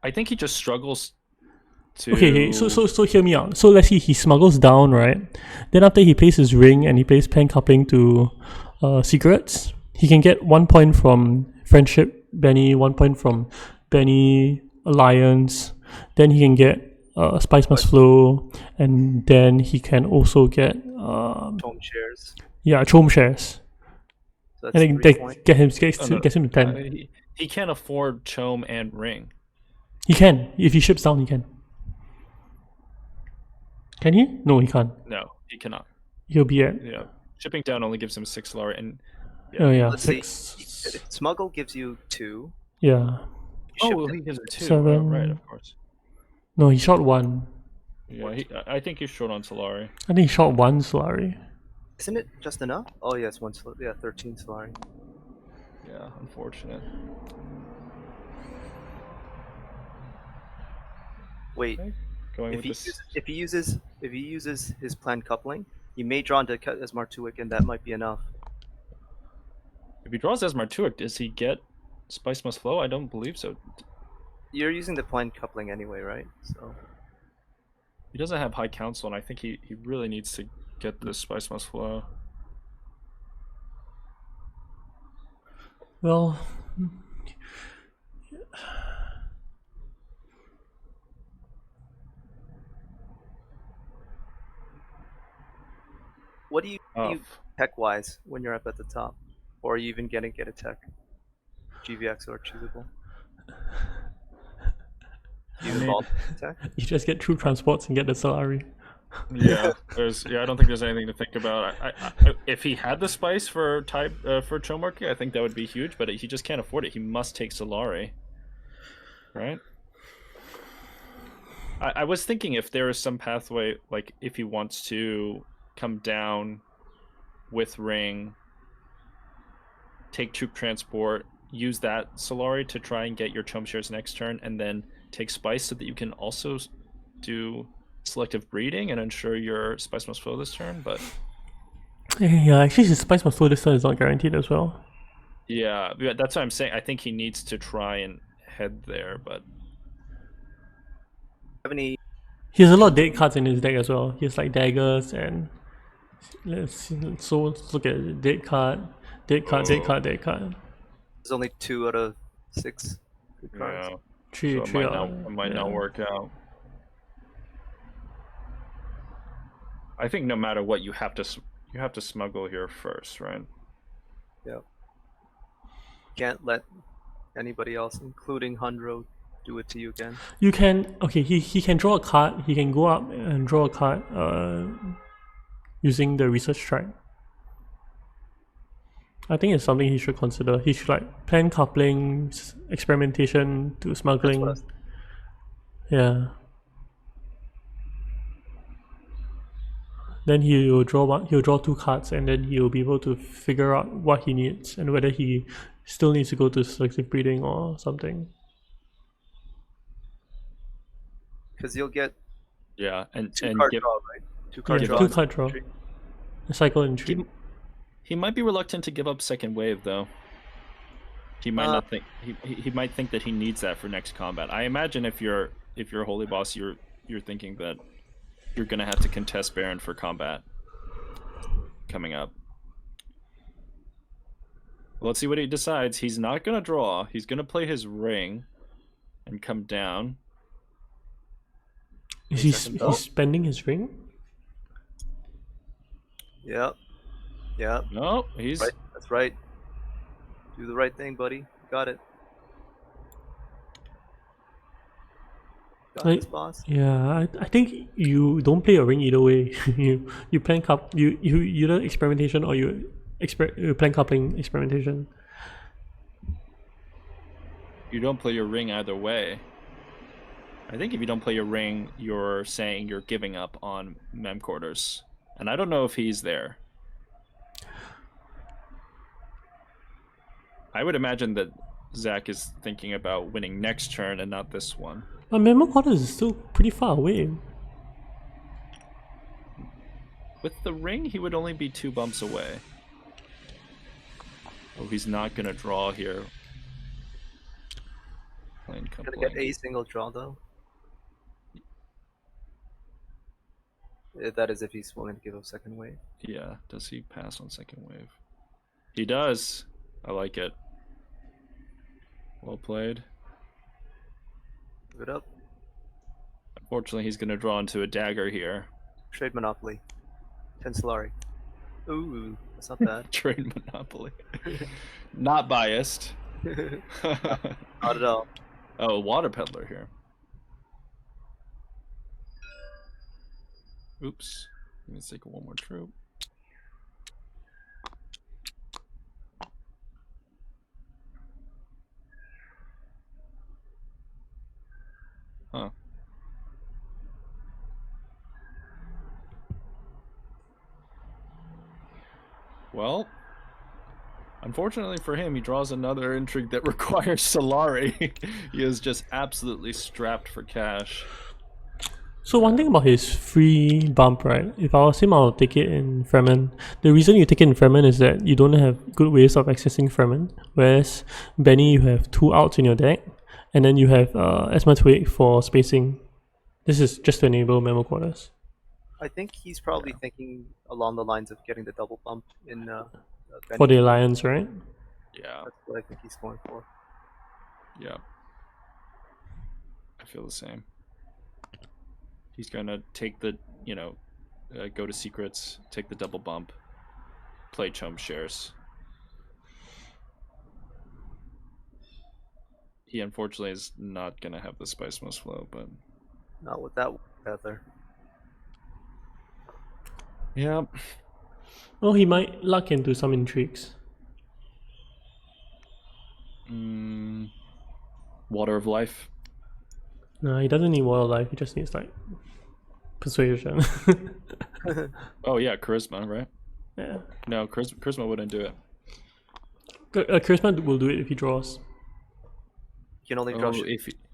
I think he just struggles to. Okay, so hear me out. So let's see, he smuggles down, right? Then after he plays his ring and he plays pen coupling to secrets, he can get 1 point from friendship Benny, 1 point from Benny Alliance. Then he can get Spice Must Flow, and then he can also get Chom shares. yeah, Chom shares. So I that's think 3 that points. gets him to 10. He can't afford Chome and Ring. He can. If he ships down, he can. Can he? No, he can't. No, he cannot. He'll be at Yeah, shipping down only gives him 6 lower, and oh yeah, Let's see. 6. Smuggle gives you 2. Yeah. You he gives it 2. 7. Right, of course. No, he shot 1. Yeah, I think he's short on Solari. I think he shot 1 Solari. Isn't it just enough? Oh yes, yeah, 13 Solari. Yeah, unfortunate. Wait, Okay, going with this. if he uses his planned coupling, he may draw into Esmartuik, and that might be enough. If he draws Esmartuik, does he get Spice Must Flow? I don't believe so. You're using the planned coupling anyway, right? So He doesn't have High Council, and I think he really needs to get this Spice Must Flow. Well, what do you Tough. tech wise when you're up at the top, or are you even gonna get a tech? GVX or choosable? Do you I mean, involve tech? you just get true transports and get the Solari. yeah, I don't think there's anything to think about. If he had the spice for for Chomarki, I think that would be huge. But he just can't afford it. He must take Solari, right? I was thinking if there is some pathway, like if he wants to come down with Ring, take troop transport, use that Solari to try and get your Chom shares next turn, and then take Spice so that you can also do selective breeding and ensure your Spice must flow this turn. But Yeah, actually, his Spice Must Flow this turn is not guaranteed as well. yeah, that's what I'm saying. I think he needs to try and head there, but Have any? He has a lot of dead cards in his deck as well. He has like daggers and let's look at it. Dead card, dead card, dead card, dead card. There's only 2 out of 6 good cards. yeah, Three, so three. it might not work out. I think no matter what, you have to smuggle here first, right? Yeah. Can't let anybody else, including Hundro, do it to you again. You can He can draw a card. He can go up and draw a card. Using the research track. I think it's something he should consider. He should like plan coupling, experimentation to smuggling. Yeah. Then he'll draw 2 cards, and then he'll be able to figure out what he needs and whether he still needs to go to selective breeding or something. Because you'll get and 2 card draw, right? 2 card draw. 2 card draw. A cycle entry. He might be reluctant to give up second wave though. He might not think he might think that he needs that for next combat. I imagine if you're Holy Boss, you're thinking that you're gonna have to contest Baron for combat coming up. Let's see what he decides. He's not gonna draw. He's gonna play his ring and come down. He's spending his ring? Yep. Yep. No, he's right. That's right. Do the right thing, buddy. Got it. Got this, boss. Yeah, I think you don't play a ring either way. you plan you either experimentation or you plan coupling experimentation. You don't play your ring either way. I think if you don't play your ring, you're saying you're giving up on mem quarters. And I don't know if he's there. I would imagine that Zach is thinking about winning next turn and not this one. But memo quarters is still pretty far away. With the ring, he would only be 2 bumps away. Oh, he's not gonna draw here. Gonna get a single draw though. That is if he's willing to give up second wave. Yeah, does he pass on second wave? He does. I like it. Well played. Give it up. Unfortunately, he's gonna draw into a dagger here. Trade Monopoly. 10 Solari. Ooh, that's not bad. Trade Monopoly. Not biased. Not at all. Oh, Water Peddler here. Oops. Let's take one more troop. Huh. Well, unfortunately for him, he draws another intrigue that requires Solari. He is just absolutely strapped for cash. So one thing about his free bump, right? If I was him, I'll take it in Fremen. The reason you take it in Fremen is that you don't have good ways of accessing Fremen. Whereas Benny, you have 2 outs in your deck, and then you have Esma Twig for spacing. This is just to enable Memo Quarters. I think he's probably thinking along the lines of getting the double bump in For the Benny. Alliance, right? Yeah, That's what I think he's going for. yeah. I feel the same. He's gonna take the, go to secrets, take the double bump, play Chum Shares. He unfortunately is not gonna have the Spice Must Flow, but Not with that Feather. yeah. Oh, he might luck into some intrigues. Water of Life. No, he doesn't need Water Life, he just needs like Persuasion. Oh yeah, Charisma, right? Yeah. No, Charisma wouldn't do it. Charisma will do it if he draws. You can only draw Oh,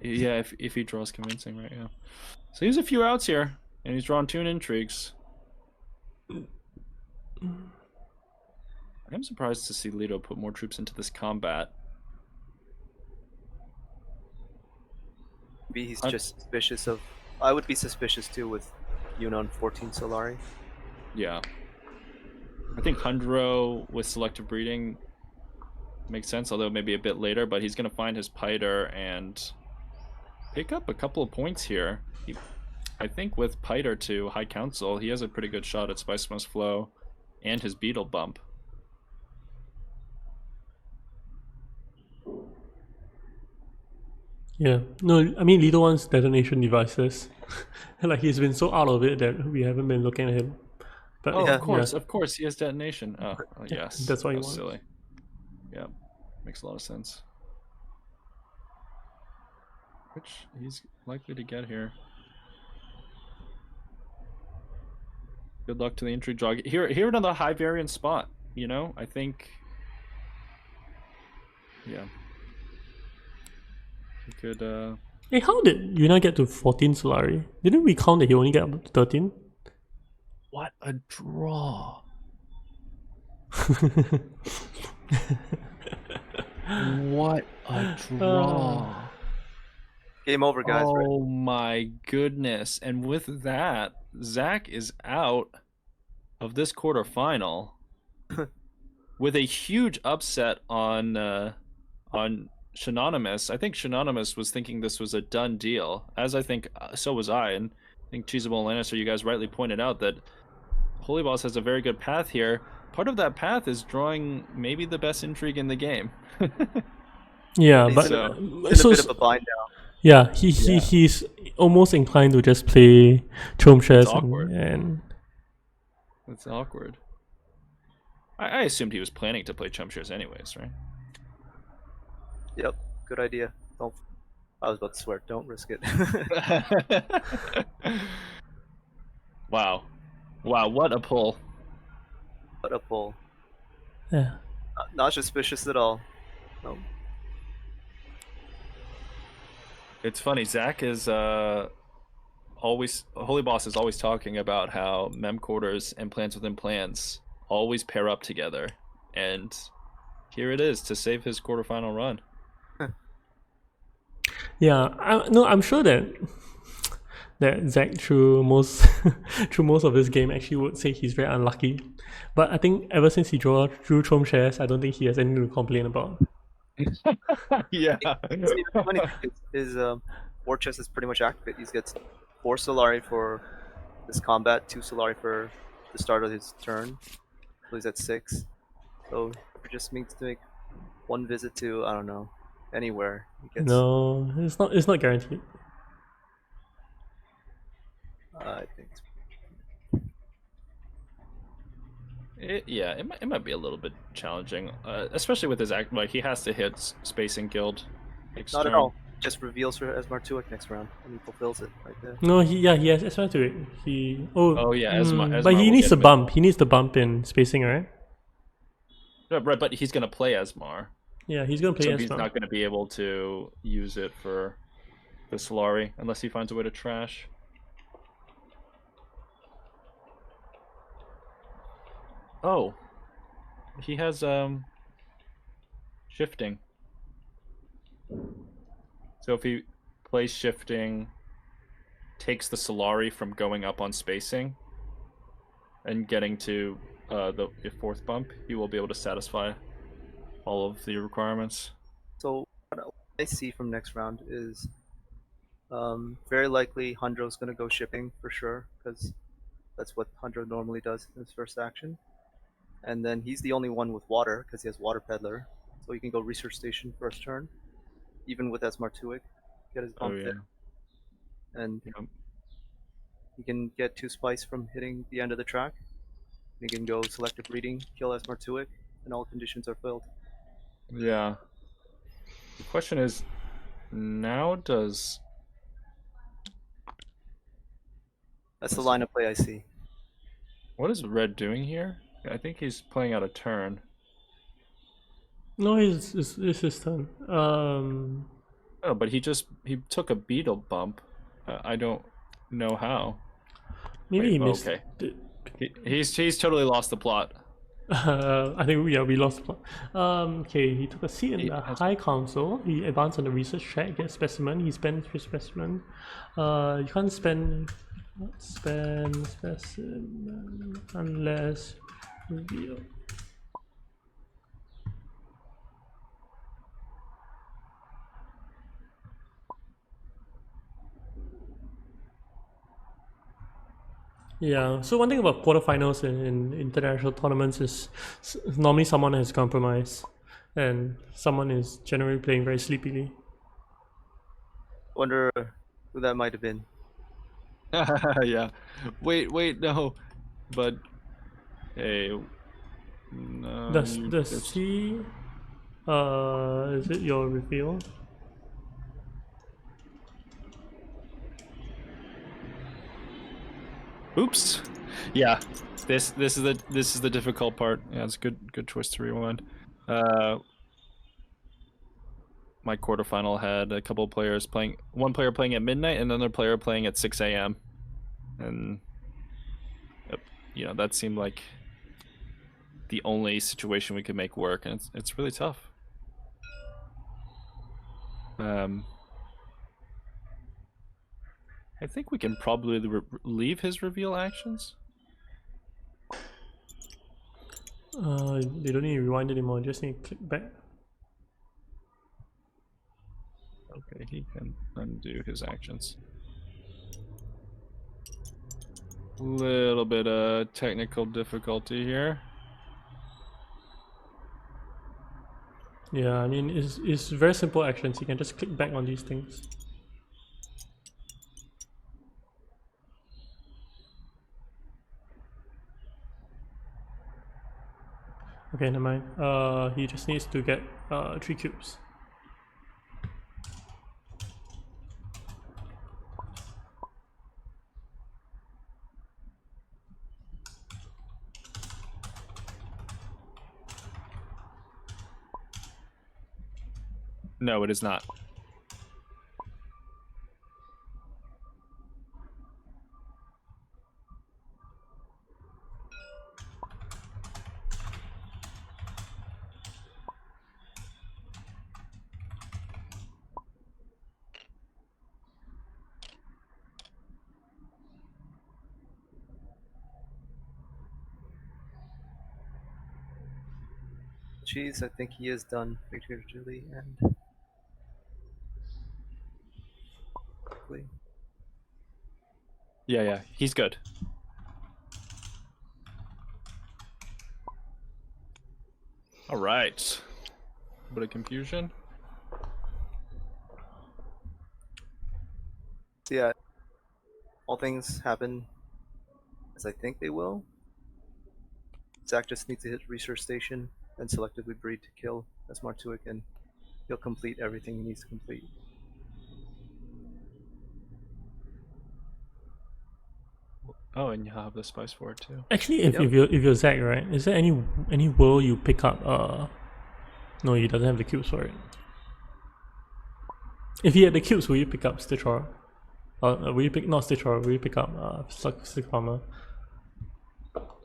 if he draws convincing, right? Yeah. So he has a few outs here, and he's drawn 2 intrigues. I'm surprised to see Leto put more troops into this combat. Maybe he's just suspicious of. I would be suspicious too with Yuna and 14 Solari. Yeah. I think Hundro with selective breeding makes sense, although maybe a bit later, but he's going to find his Piter and pick up a couple of points here. I think with Piter to High Council, he has a pretty good shot at Spice Must Flow and his Beetle bump. Yeah. No, I mean Leto wants detonation devices. Like he's been so out of it that we haven't been looking at him. But Oh, Yeah. of course, he has detonation. Oh, yes. That's what he was wants. silly. Yeah, makes a lot of sense. Which he's likely to get here. Good luck to the intrigue draw. Here another high variance spot. I think. Yeah. He could. Hey, how did Yuna get to 14 Solari? Didn't we count that he only got up to 13? What a draw! What a draw! Game over, guys. Right? Oh my goodness! And with that, Zach is out of this quarterfinal with a huge upset on Shinonymous. I think Shinonymous was thinking this was a done deal, as I think so was I, and I think Cheesable and Lannister, you guys rightly pointed out that Holy Boss has a very good path here. Part of that path is drawing maybe the best intrigue in the game. Yeah, He's but in a so bit of a bind now. yeah, he's almost inclined to just play Chom Shares It's awkward. and That's awkward. I assumed he was planning to play Chum Shares anyways, right? Yep, good idea. Don't. I was about to swear. Don't risk it. Wow, what a pull! What a pull. yeah. Not suspicious at all. No. It's funny. Zach is always Holy Boss is always talking about how mem quarters and plans within plans always pair up together, and here it is to save his quarterfinal run. Yeah, I'm sure that Zach through most of his game actually would say he's very unlucky. But I think ever since he drew Chom Shares, I don't think he has anything to complain about. Yeah. It's even funny because his war chest is pretty much active. He gets 4 Solari for this combat, 2 Solari for the start of his turn. So he's at 6. So he just needs to make 1 visit to, I don't know, anywhere. He gets, No, it's not guaranteed. I think. It might be a little bit challenging, especially with his act. Like he has to hit Space and Guild. Not at all. Just reveals for Esmar Tuek next round, and he fulfills it right there. No, he has Esma to it. Oh yeah, Esma but he will needs get the him in. bump. He needs the bump in spacing, right? Right, but he's gonna play Esmar, Yeah, he's gonna play so he's Esma. not gonna be able to use it for the Solari unless he finds a way to trash. Oh, he has shifting. So if he plays shifting, takes the Solari from going up on spacing and getting to the fourth bump, he will be able to satisfy all of the requirements. So what I see from next round is very likely Hundro's going to go shipping for sure, because that's what Hundro normally does in his first action. And then he's the only one with water, because he has Water Peddler. So he can go Research Station first turn, even with Esmar Tuic, get his Oh bump yeah. there. And Yep. he can get 2 Spice from hitting the end of the track. He can go Selective Reading, kill Esmar Tuic, and all conditions are filled. Yeah. The question is, now does That's the line of play I see. what is Red doing here? I think he's playing out a turn. No, it's his turn. Oh, but he took a beetle bump. I don't know how. Maybe Wait, he oh, missed okay. it. He's totally lost the plot. I think we lost the plot. Okay, he took a seat in He the has High Council. He advanced on the research track, gets specimen. He spends his specimen. You can't spend specimen unless reveal. Yeah. So one thing about quarterfinals in international tournaments is normally someone has compromised, and someone is generally playing very sleepily. Wonder who that might have been. yeah. Wait, no. But hey, no, Does he? Is it your reveal? oops. Yeah. This is the difficult part. Yeah, it's a good choice to rewind. My quarterfinal had a couple of players playing, one player playing at midnight and another player playing at 6 a.m. And that seemed like the only situation we could make work, and it's really tough. I think we can probably leave his reveal actions. They don't need to rewind anymore. Just need to click back. Okay, he can undo his actions. Little bit of technical difficulty here. Yeah, I mean it's very simple actions. You can just click back on these things. Okay, never mind. He just needs to get 3 cubes. No, it is not. Cheese, I think he is done figuratively and quickly. Yeah, he's good. All right. A bit of confusion. So yeah, all things happen as I think they will. Zach just needs to hit Research Station and selectively breed to kill Esmar Tuic, and he'll complete everything he needs to complete. Oh, and you have the spice for it too. Actually, if, Yep. if you're Zach, right, is there any world you pick up? No, he doesn't have the cubes for it. If he had the cubes, will you pick up Stitch Horror? Will you pick not Stitch Horror? Will you pick up Stick Armor?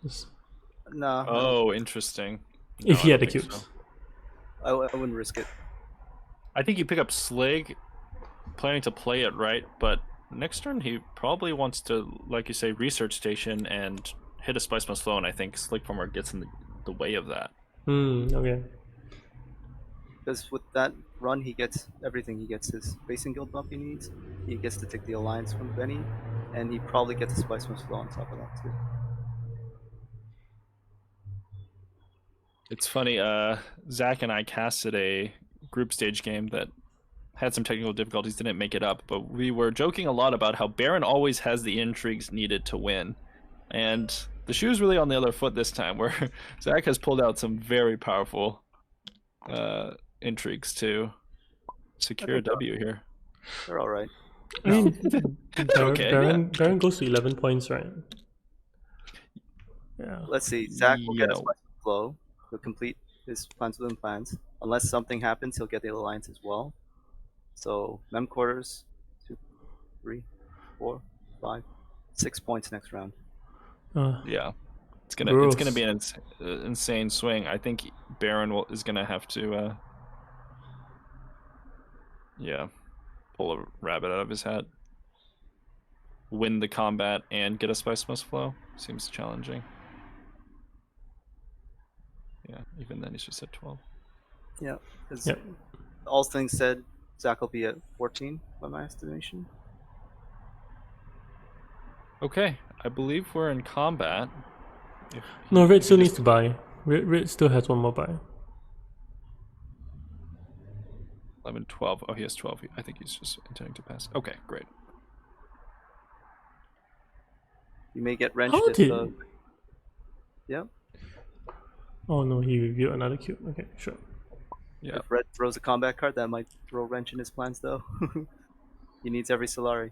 Just- Nah, Oh, interesting. if No, he I had the don't think cubes. so. I wouldn't risk it. I think you pick up Slig, planning to play it right, but next turn he probably wants to, like you say, research station and hit a Spice Must Flow, and I think Slig Farmer gets in the way of that. Okay. Because with that run, he gets everything. He gets his Racing Guild buff he needs. He gets to take the Alliance from Benny, and he probably gets a Spice Must Flow on top of that too. It's funny, Zach and I casted a group stage game that had some technical difficulties, didn't make it up, but we were joking a lot about how Baron always has the intrigues needed to win. And the shoe's really on the other foot this time, where Zach has pulled out some very powerful intrigues to secure a W here. They're all right. I mean, Okay, Baron goes to 11 points, right? Yeah. Let's see. Zach will get a Yeah. Spice Must Flow. He'll complete his plans within plans. Unless something happens, he'll get the Alliance as well. So Mem quarters, 2, 3, 4, 5, 6 points next round. Yeah, it's Gross. gonna be an insane swing. I think Baron is gonna have to, yeah, pull a rabbit out of his hat, win the combat, and get a Spice Must Flow. Seems challenging. Yeah, even then he's just at 12. Yeah, because Yep. all things said, Zach will be at 14 by my estimation. Okay, I believe we're in combat. No, Red if still he needs just- to buy. Red still has one more buy. 11, 12. Oh, he has 12. I think he's just intending to pass. Okay, great. You may get wrenched How if. did? Yeah, Oh no, he revealed another cube. Okay, sure. Yeah, if Red throws a combat card, that might throw a wrench in his plans, though. He needs every Solari.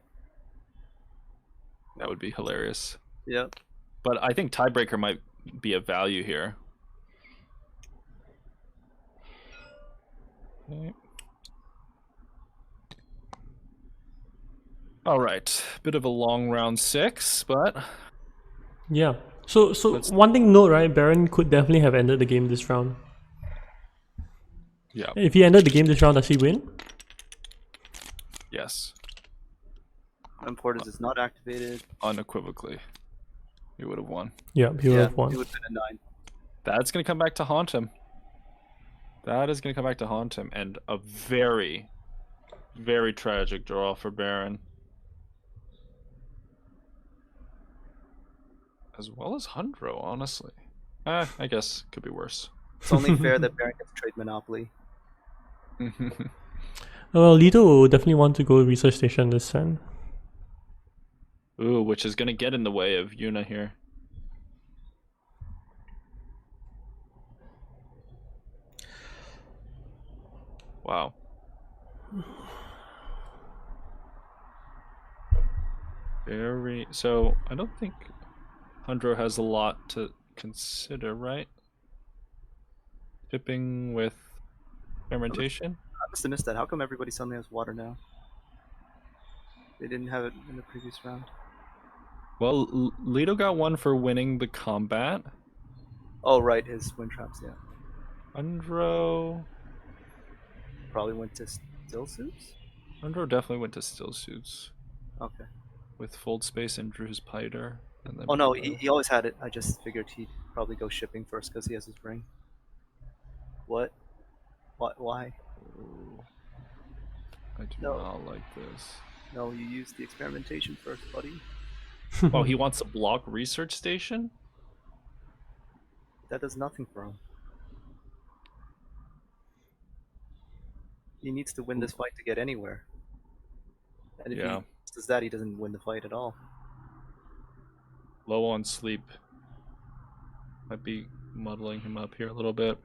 that would be hilarious. Yeah, But I think Tiebreaker might be of value here. Okay. All right, bit of a long round 6, but Yeah. So Let's- one thing note, right? Baron could definitely have ended the game this round. yeah, If he ended the game this round, does he win? yes, Mem quarters is not activated. unequivocally, he would have won. Yeah, he would Yeah, have won. it would have been a 9. That's gonna come back to haunt him. That is gonna come back to haunt him, and a very, very tragic draw for Baron. As well as Hundro, honestly. I guess could be worse. It's only fair that Baron gets trade Monopoly. Well, Lido will definitely want to go research station this turn. Ooh, which is gonna get in the way of Yuna here. Wow. Very. So I don't think Hundro has a lot to consider, right? Tipping with fermentation. I must have missed that. How come everybody suddenly has water now? They didn't have it in the previous round. Well, Lido got one for winning the combat. Oh, right, his wind traps, yeah. Hundro. Probably went to Still Suits? Hundro definitely went to Still Suits Okay. with Fold Space and drew his Piter. And then Oh, no, he always had it. I just figured he'd probably go shipping first because he has his ring. What? Why? Ooh. I do No. not like this. No, you used the experimentation first, buddy. Oh, he wants a block research station? That does nothing for him. He needs to win this fight to get anywhere. And if Yeah. he does that, he doesn't win the fight at all. Low on sleep. Might be muddling him up here a little bit.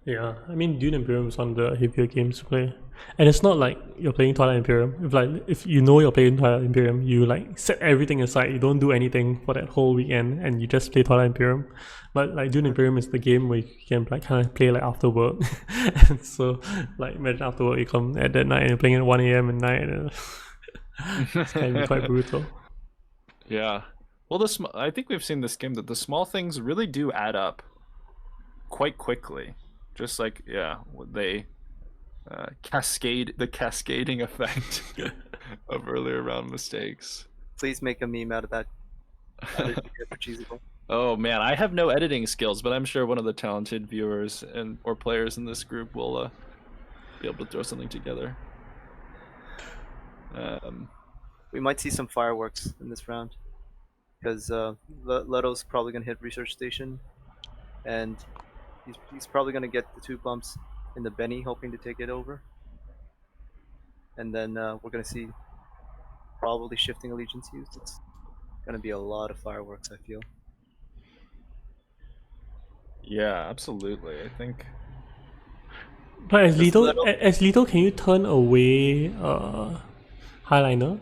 Yeah, I mean Dune Imperium is one of the heavier games to play, and it's not like you're playing Twilight Imperium. If you know you're playing Twilight Imperium, you like set everything aside. You don't do anything for that whole weekend, and you just play Twilight Imperium. But like Dune Imperium is the game where you can like kind of play like after work, and so like imagine after work you come at that night and you're playing at 1 a.m. at night, and it's kind of be quite brutal. Yeah. Well, I think we've seen this game that the small things really do add up quite quickly. Just like, yeah, they cascading effect of earlier round mistakes. Please make a meme out of that. Edit video for Cheesable. Oh man, I have no editing skills, but I'm sure one of the talented viewers and or players in this group will be able to throw something together. We might see some fireworks in this round because Leto's probably gonna hit research station, and he's probably gonna get the 2 bumps in the Benny, hoping to take it over, and then we're gonna see probably shifting allegiance used. It's gonna be a lot of fireworks, I feel. Yeah, absolutely. I think. But as Just little as little, can you turn away Highliner?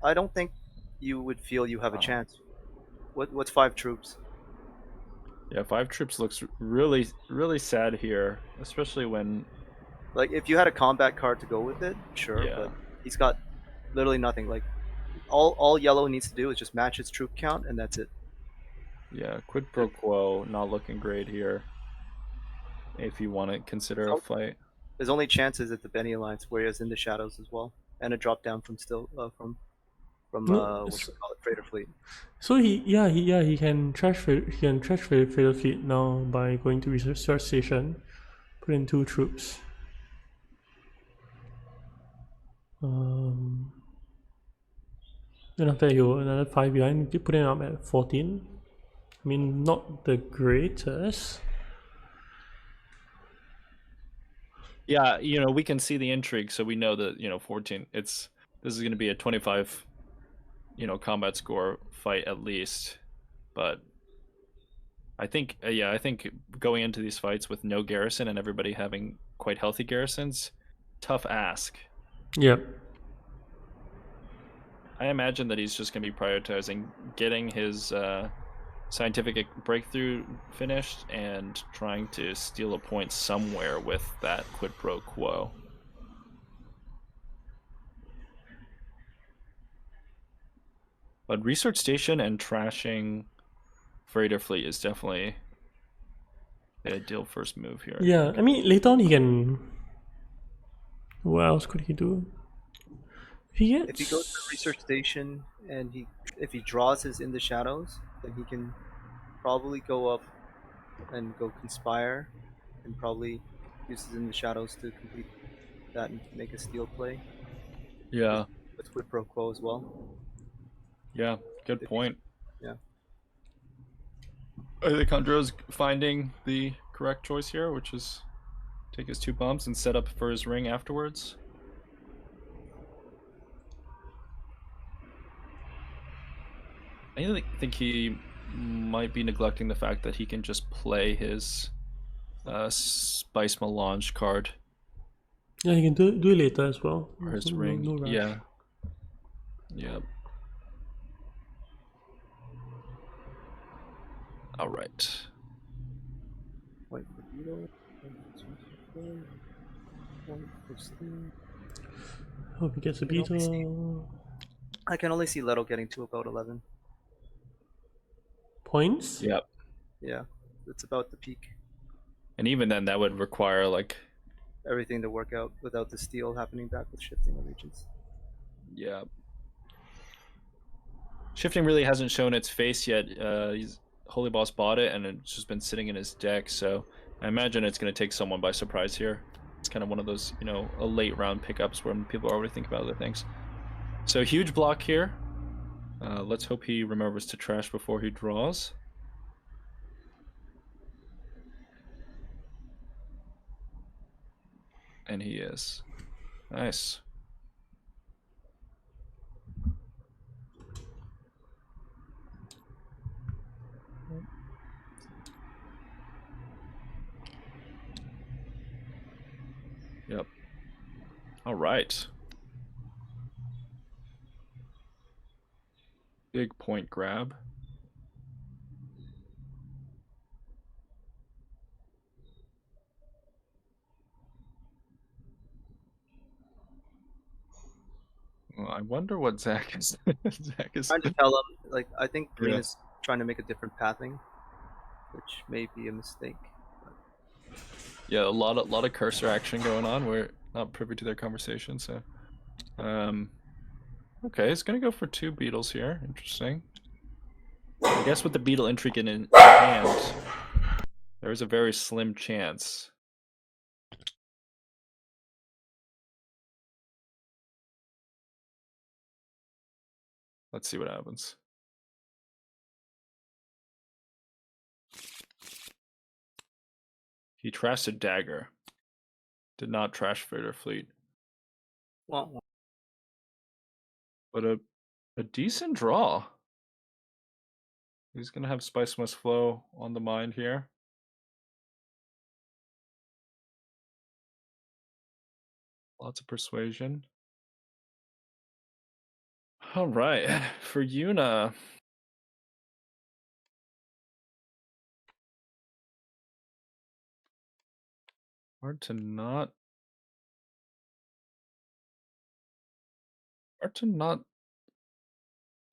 I don't think you would feel you have a chance. What's 5 troops? Yeah, 5 troops looks really, really sad here, especially when. Like if you had a combat card to go with it, sure, Yeah. but he's got literally nothing. Like all yellow needs to do is just match its troop count, and that's it. Yeah, quid pro quo, not looking great here. If you want to consider a fight. There's only chances at the Benny Alliance where he is in the shadows as well, and a drop down from No, what you call it, Freighter Fleet. so he can trash Fatal Fleet now by going to research station, put in 2 troops. Then after that he'll another 5 behind, putting up at 14. I mean, not the greatest. Yeah, we can see the intrigue, so we know that 14. This is going to be a 25, combat score fight at least, but I think I think going into these fights with no garrison and everybody having quite healthy garrisons, tough ask. Yep. I imagine that he's just going to be prioritizing getting his scientific breakthrough finished and trying to steal a point somewhere with that quid pro quo. But research station and trashing freighter fleet is definitely the ideal first move here. Yeah, I mean later on he can. What else could he do? If he goes to research station and if he draws his in the shadows, then he can probably go up and go conspire, and probably use his in the shadows to complete that and make a steal play. Yeah. With quid pro quo as well. Yeah, good point. Yeah. I think Andro's finding the correct choice here, which is take his 2 bumps and set up for his ring afterwards. I think he might be neglecting the fact that he can just play his Spice Melange card. Yeah, he can do it later as well. Or his ring. No rush. Yeah. Yep. All right. Hope he gets a beetle. I can only see Leto getting to about 11 points. Yep. Yeah, it's about the peak. And even then, that would require like everything to work out without the steal happening back with shifting allegiance. Yeah. Shifting really hasn't shown its face yet. Holy Boss bought it, and it's just been sitting in his deck, so I imagine it's going to take someone by surprise here. It's kind of one of those, a late round pickups where people already think about other things. So huge block here. Let's hope he remembers to trash before he draws. And he is. Nice. All right. Big point grab. Well, I wonder what Zach is. Zach is. Trying to tell him, like, I think green Yeah. is trying to make a different pathing, which may be a mistake. Yeah, a lot of cursor action going on. We're not privy to their conversation, so. Okay, he's gonna go for 2 beetles here. Interesting. I guess with the beetle intrigue in hand, there is a very slim chance. Let's see what happens. He trashed a dagger. Did not trash Freighter Fleet. Well, But a decent draw. He's gonna have Spice Must Flow on the mind here. Lots of persuasion. All right, for Yuna. Hard to not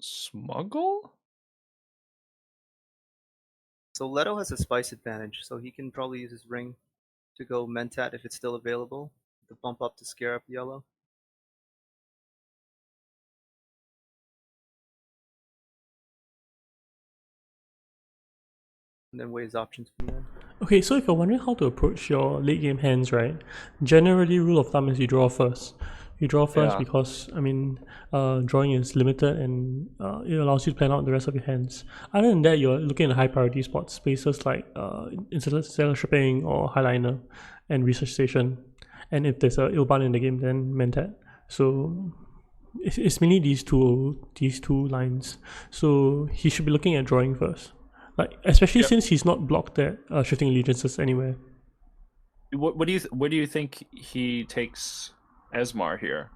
smuggle? so Leto has a spice advantage, so he can probably use his ring to go Mentat if it's still available, to bump up to scare up yellow. And then weigh his options from there. Okay, so if you're wondering how to approach your late game hands, right? Generally, rule of thumb is you draw first. You draw first Yeah. because, I mean, drawing is limited and it allows you to plan out the rest of your hands. Other than that, you're looking at high priority spots, spaces like interstellar shipping or highliner and research station. And if there's a Ilban in the game, then Mentat. So it's mainly these two lines. So he should be looking at drawing first. Like, especially Yep. since he's not blocked at shifting allegiances anywhere. What do you think he takes Esmar here?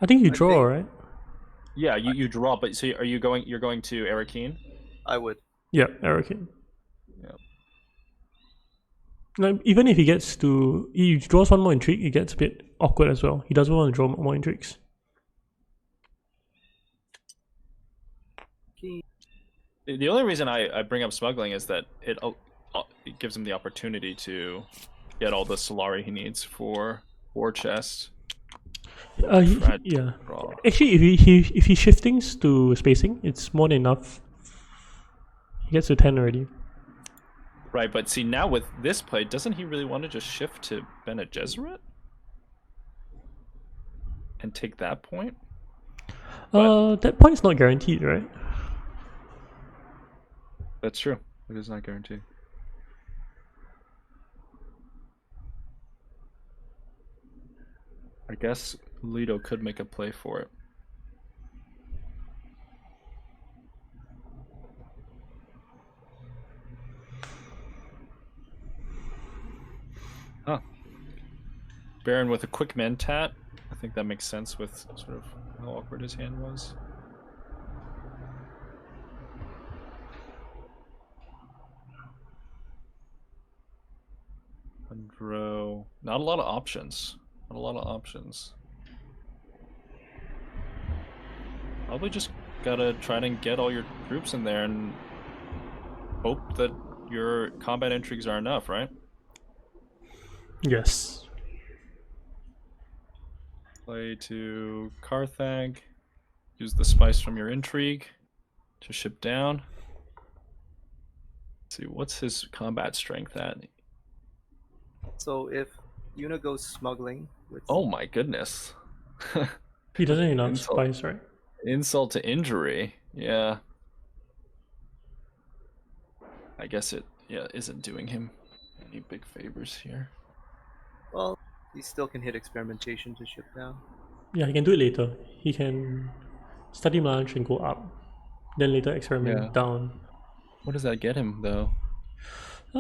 I think you draw, think- right? Yeah, you draw, but so you're going to Arakeen? I would. Yeah, Arrakis. Yeah. Like, even if he draws one more intrigue, it gets a bit awkward as well. He doesn't want to draw more intrigues. The only reason I bring up smuggling is that it gives him the opportunity to get all the Solari he needs for War Chest. Yeah. Actually, if he shiftings to spacing, it's more than enough. He gets to 10 already. Right, but see, now with this play, doesn't he really want to just shift to Bene Gesserit? And take that point? That point is not guaranteed, right? That's true. It is not guaranteed. I guess Leto could make a play for it. Huh. Baron with a quick Mentat. I think that makes sense with sort of how awkward his hand was. Andro. Not a lot of options. Not a lot of options. Probably just gotta try to get all your troops in there and hope that your combat intrigues are enough, right? Yes. Play to Carthag. Use the spice from your intrigue to ship down. Let's see, what's his combat strength at? So if Yuna goes smuggling with Oh my goodness. He doesn't have enough Insult. spice, right? Insult to injury. Yeah. I guess it isn't doing him any big favors here. well, he still can hit experimentation to ship down. Yeah, he can do it later. He can study lunch and go up. Then later experiment Yeah. down. What does that get him though? It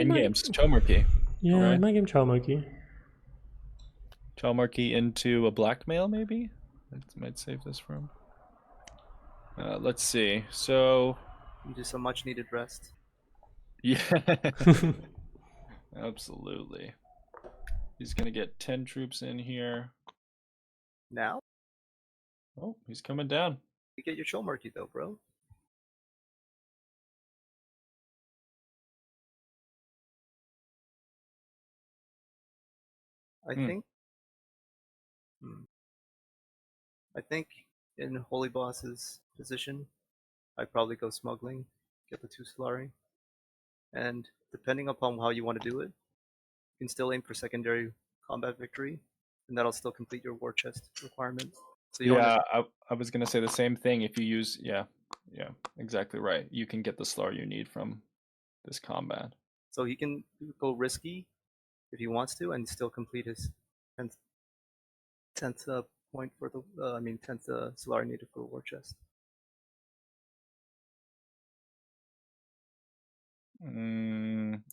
Endgames, might- Chomarchy. Yeah, Right. it might give him Child Monkey. Chalmarkey into a blackmail, maybe? That might save this for him. Let's see. So, You do some much needed rest. yeah, absolutely. He's gonna get 10 troops in here. Now Oh, he's coming down. you get your Cholmarky though, bro. I think. I think in Holy Boss's position, I'd probably go smuggling, get the 2 Solari, and depending upon how you want to do it, you can still aim for secondary combat victory, and that'll still complete your war chest requirement. So you don't. Yeah, I was gonna say the same thing. If you use, yeah, exactly right. You can get the slur you need from this combat. So he can go risky if he wants to, and still complete his 10th point for the. 10th Solari needed for the war chest.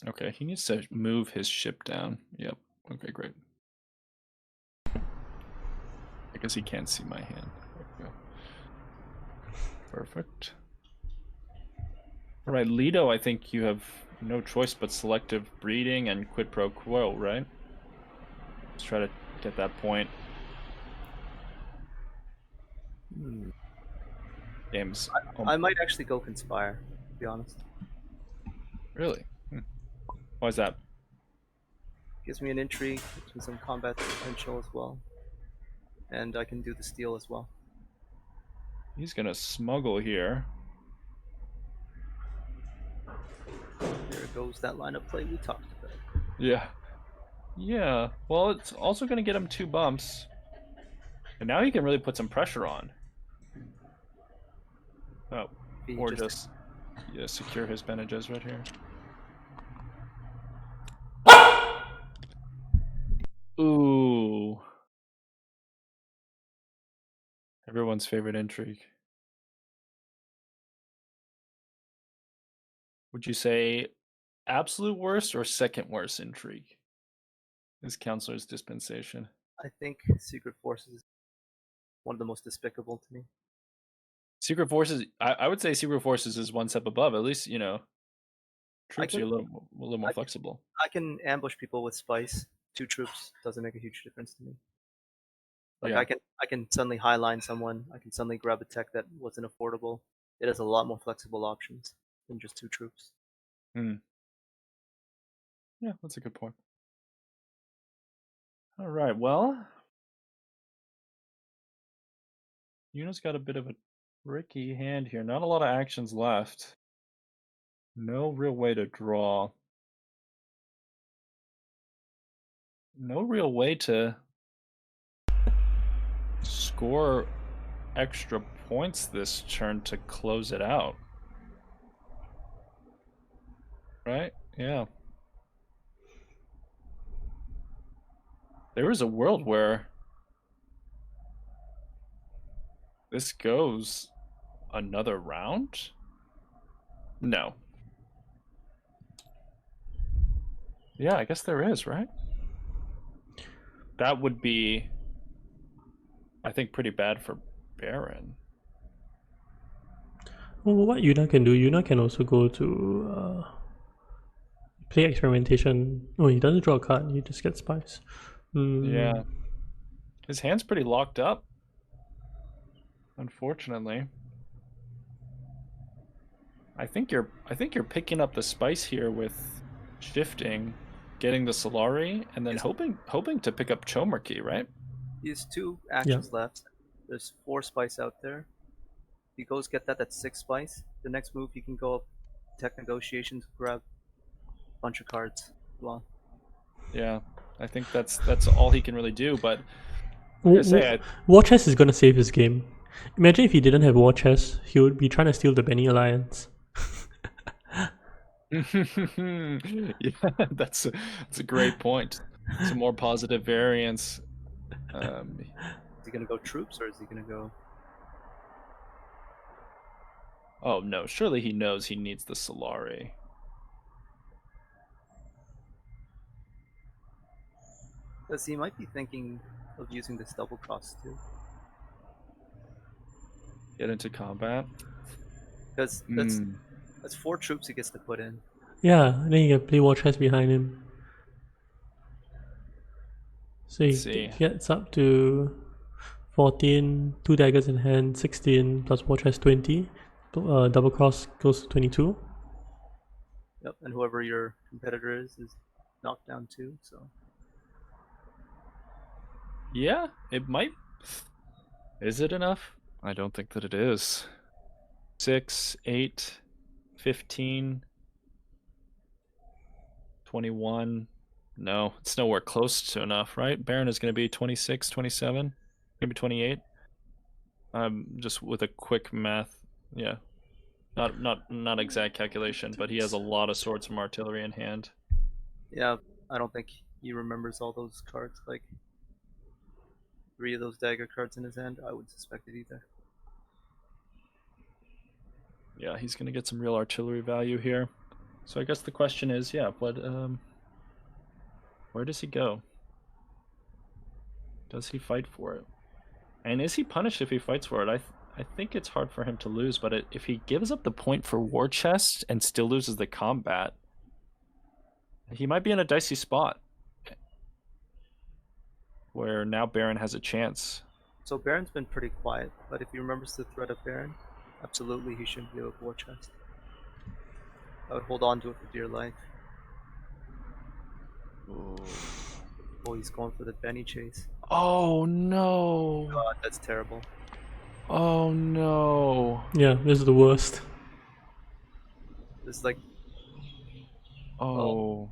Okay, he needs to move his ship down. Yep. Okay, great. I guess he can't see my hand. There we go. Perfect. All right, Lido, I think you have no choice but selective breeding and quid pro quo, right? Let's try to get that point. Games. I might actually go conspire, to be honest. Really? Why is that? Gives me an intrigue, gives me some combat potential as well. And I can do the steal as well. He's gonna smuggle here. There goes that line of play we talked about. Yeah. Yeah. Well, it's also gonna get him 2 bumps. And now he can really put some pressure on. Oh. Or just secure his bandages right here. Ooh. Everyone's favorite intrigue. Would you say absolute worst or second worst intrigue? This counselor's dispensation. I think Secret Forces is one of the most despicable to me. Secret Forces, I would say Secret Forces is one step above. At least, troops are a little more flexible. I can ambush people with spice. 2 troops doesn't make a huge difference to me. Like Yeah. I can suddenly highline someone. I can suddenly grab a tech that wasn't affordable. It has a lot more flexible options than just 2 troops. Yeah, that's a good point. All right, well, Yuna's got a bit of a tricky hand here. Not a lot of actions left. No real way to draw. No real way to score extra points this turn to close it out. Right? Yeah. There is a world where this goes another round? No. Yeah, I guess there is, right? That would be, I think, pretty bad for Baron. Well, what Yuna can do, Yuna can also go to play experimentation. Oh, he doesn't draw a card, he just gets spice. Yeah. His hand's pretty locked up, unfortunately. I think you're picking up the spice here with shifting, getting the Solari, and then hoping to pick up Chomarkey, right? He has 2 actions left. There's 4 spice out there. He goes get that, that's 6 spice. The next move he can go up tech negotiations, grab a bunch of cards. Well. Yeah, I think that's all he can really do. But like I say, War Chest is gonna save his game. Imagine if he didn't have War Chest, he would be trying to steal the Benny Alliance. Yeah, that's a great point. Some more positive variance. Is he gonna go troops or is he gonna go? Oh no! Surely he knows he needs the Solari. Because he might be thinking of using this double cross too. Get into combat. Because that's 4 troops he gets to put in. Yeah, then you can play war chest behind him. So he See. gets up to 14, 2 daggers in hand, 16 plus war chest 20. Double cross goes to 22. Yep, and whoever your competitor is knocked down too. So Yeah, it might. Is it enough? I don't think that it is. 6, 8, 15, 21. No, it's nowhere close to enough, right? Baron is going to be 26, 27, maybe 28. Just with a quick math, yeah. Not exact calculation, but he has a lot of swords from artillery in hand. yeah, I don't think he remembers all those cards. Like 3 of those dagger cards in his hand, I wouldn't suspect it either. Yeah, he's going to get some real artillery value here. So I guess the question is, yeah, where does he go? Does he fight for it? And is he punished if he fights for it? I think it's hard for him to lose, but if he gives up the point for war chest and still loses the combat, he might be in a dicey spot where now Baron has a chance. So Baron's been pretty quiet, but if he remembers the threat of Baron, absolutely he shouldn't give up war chest. I would hold on to it for dear life. Ooh. Oh, he's going for the Benny chase. Oh no! God, that's terrible. Oh no! Yeah, this is the worst. This is like, Oh.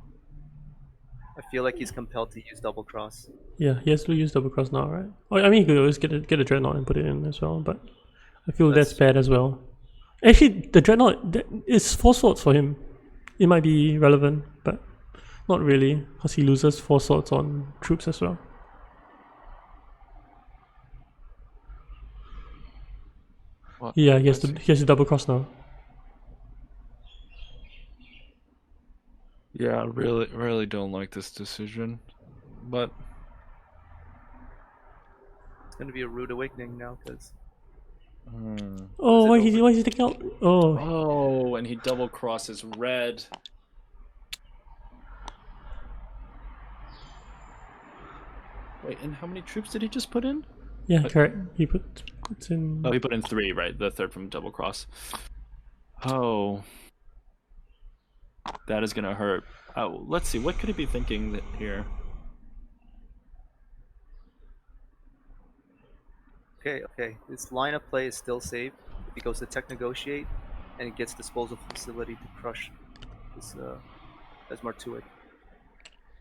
I feel like he's compelled to use double cross. Yeah, he has to use double cross now, right? Oh, I mean, he could always get a dreadnought and put it in as well, but I feel that's bad as well. Actually, the dreadnought is 4 swords for him. It might be relevant, but not really, because he loses 4 swords on troops as well. What? Yeah, he has to double cross now. Yeah, I really don't like this decision, but It's going to be a rude awakening now because. Oh, why is he taking out? Oh, oh, and he double crosses red. Wait, and how many troops did he just put in? yeah, correct. He puts in. Oh, he put in 3, right? The third from double cross. Oh, that is gonna hurt. Let's see. What could he be thinking here? Okay. This line of play is still safe. If he goes to tech negotiate, and he gets disposal facility to crush this, there's more to it.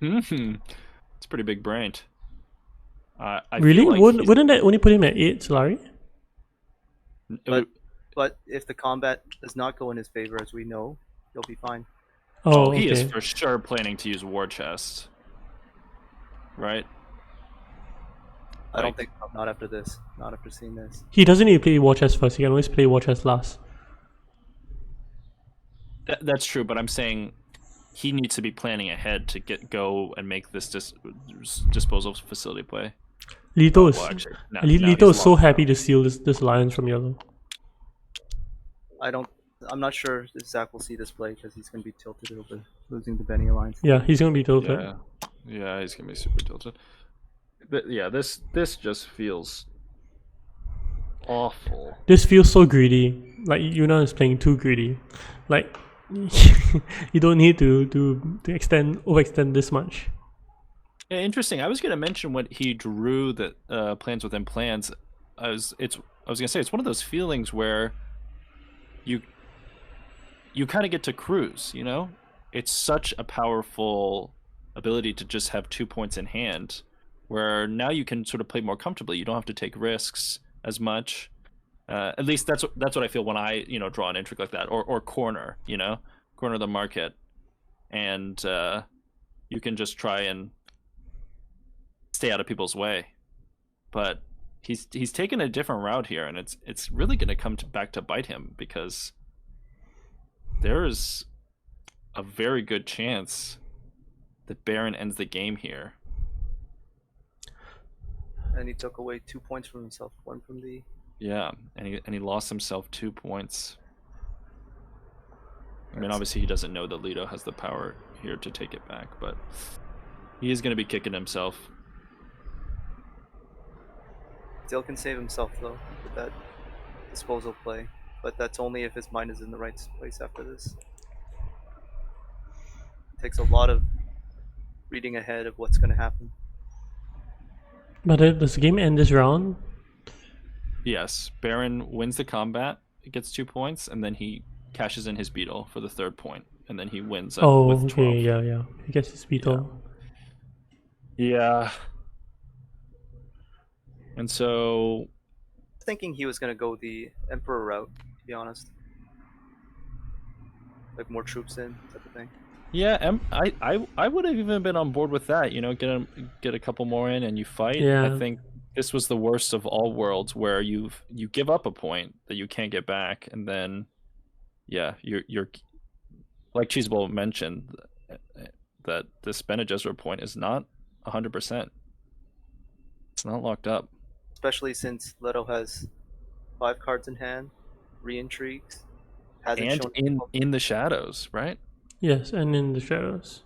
It's pretty big brained. I Really? feel like Wouldn't that only put him at 8, Solari? But if the combat does not go in his favor, as we know, he'll be fine. Oh, he is okay. for sure planning to use war chest, right? I don't think so. Not after this. Not after seeing this. He doesn't need to play war chest first. He can always play war chest last. That's true, but I'm saying he needs to be planning ahead to go and make this disposal facility play. Lito Lito is so happy to steal this alliance from yellow. I'm not sure if Zach will see this play because he's going to be tilted over losing the Benny alliance. Yeah, he's gonna be tilted. Yeah, he's gonna be super tilted. But yeah, this just feels awful. This feels so greedy. Like Yuna is playing too greedy. Like you don't need to overextend this much. Yeah, interesting. I was gonna mention when he drew the plans within plans. I was gonna say it's one of those feelings where you kind of get to cruise. You know, it's such a powerful ability to just have 2 points in hand, where now you can sort of play more comfortably. You don't have to take risks as much. At least that's what I feel when I draw an intrigue like that, or corner the market, and you can just try and stay out of people's way. But he's taken a different route here, and it's really going to come back to bite him, because there is a very good chance that Baron ends the game here. and he took away 2 points from himself, one from the. Yeah, and he lost himself 2 points. I mean, That's- obviously he doesn't know that Leto has the power here to take it back, but he is going to be kicking himself. Still can save himself though with that disposal play, but that's only if his mind is in the right place after this. It takes a lot of reading ahead of what's going to happen. But does the game end this round? Yes, Baron wins the combat, gets 2 points, and then he cashes in his beetle for the 3rd point, and then he wins with 12. Okay, yeah. He gets his beetle. Yeah. And so Thinking he was going to go the Emperor route, to be honest. Like more troops in, type of thing. yeah, I would have even been on board with that. You know, get a couple more in and you fight. Yeah. I think this was the worst of all worlds, where you give up a point that you can't get back, and then yeah, you're like Cheeseball mentioned that this Bene Gesserit point is not 100%. It's not locked up. Especially since Leto has 5 cards in hand, re-intrigues, hasn't And shown in the shadows, right? Yes, and in the shadows.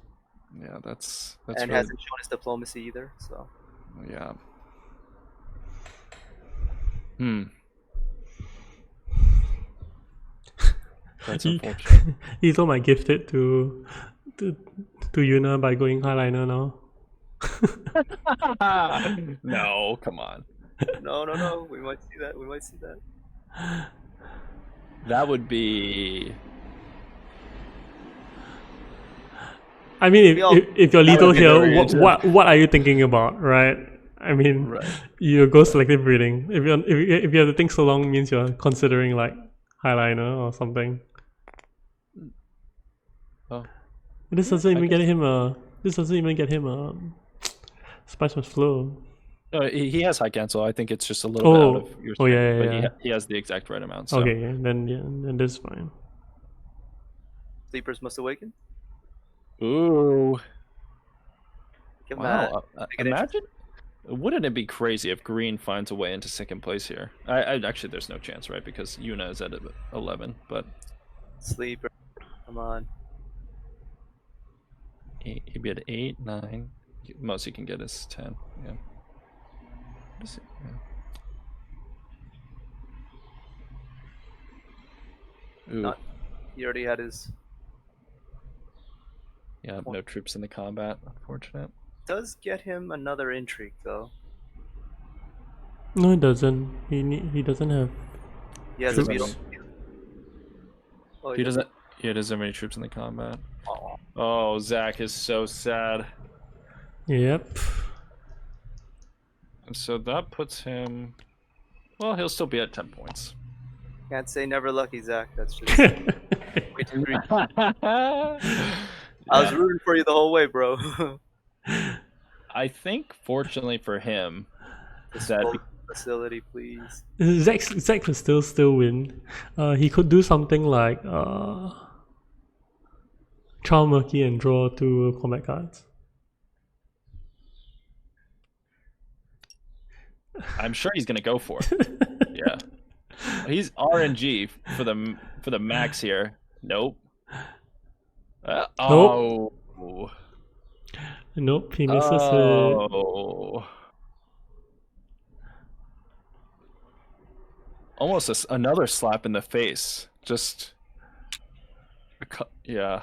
Yeah, that's and really, hasn't shown his diplomacy either. So yeah. That's unfortunate. Ito might gift it to Yuna by going highliner now. No, come on. no, we might see that. We might see that. That would be. I mean, if you're Leto would be very here, interesting. what are you thinking about, right? I mean, Right. you go selective breeding. If you have to think so long, it means you're considering like highliner or something. Oh. This doesn't even get him a. This doesn't even get him a. Spice must flow. No, he has high cancel. I think it's just a little bit out of your strength, yeah, but yeah. he has the exact right amount. So. Okay, then this is fine. Sleepers must awaken. Ooh. Give him Wow. make it Imagine. Wouldn't it be crazy if Green finds a way into 2nd place here? I actually, there's no chance, right? Because Yuna is at 11, but Sleeper. Come on. he'd be at 8, 9. Most he can get is 10. Yeah. What is it? Yeah. Ooh. He already had his. Yeah, no troops in the combat. Unfortunate. Does get him another intrigue though. No, it doesn't. He doesn't have. He has a Troops. beetle. Oh, He doesn't. He doesn't have any troops in the combat. Aw. Oh, Zach is so sad. Yep. And so that puts him. Well, he'll still be at 10 points. Can't say never lucky, Zach. That's just way too greedy. I was rooting for you the whole way, bro. I think, fortunately for him, that Facility, please. Zach could still win. He could do something like Charm Murky and draw 2 combat cards. I'm sure he's gonna go for it. Yeah, he's RNG for the max here. Nope. Oh. Nope, he misses it. Oh. Almost another slap in the face. Just. Yeah.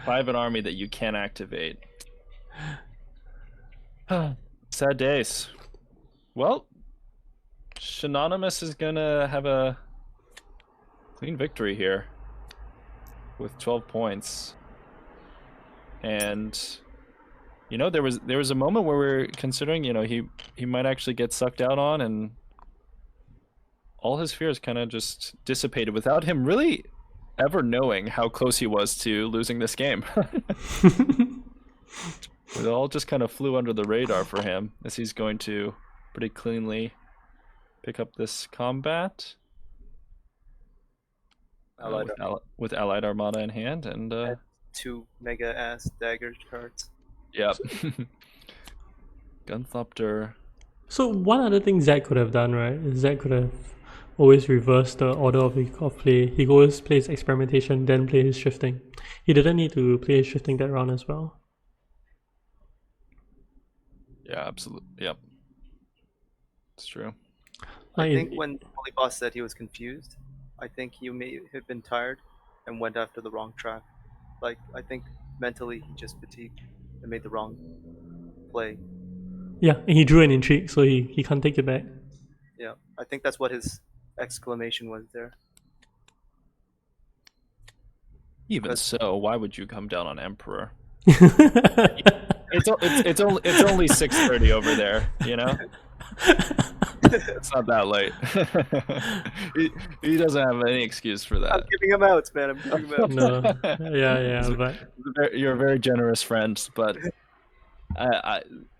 5 an army that you can't activate. Sad days. Well, Shinonymous is gonna have a clean victory here with 12 points. And you know, there was a moment where we were considering, you know, he might actually get sucked out on, and all his fears kind of just dissipated without him really ever knowing how close he was to losing this game. It all just kind of flew under the radar for him, as he's going to pretty cleanly pick up this combat with Allied Armada in hand, and 2 mega ass dagger cards. yep. Gunthopter So one other thing Zach could have done, right? Is Zach could have always reversed the order of play. He always plays experimentation, then play his shifting. He didn't need to play his shifting that round as well. Yeah, absolutely. Yep. It's true. I think when Holy Boss said he was confused, I think he may have been tired and went after the wrong track. Like, I think mentally he just fatigued and made the wrong play. Yeah, and he drew an intrigue, so he can't take it back. Yeah, I think that's what his exclamation was there. Even so, why would you come down on Emperor? It's only 6:30 over there, you know. It's not that late. he doesn't have any excuse for that. I'm giving him outs, man. I'm giving him outs. No, yeah, but You're a very generous friend, but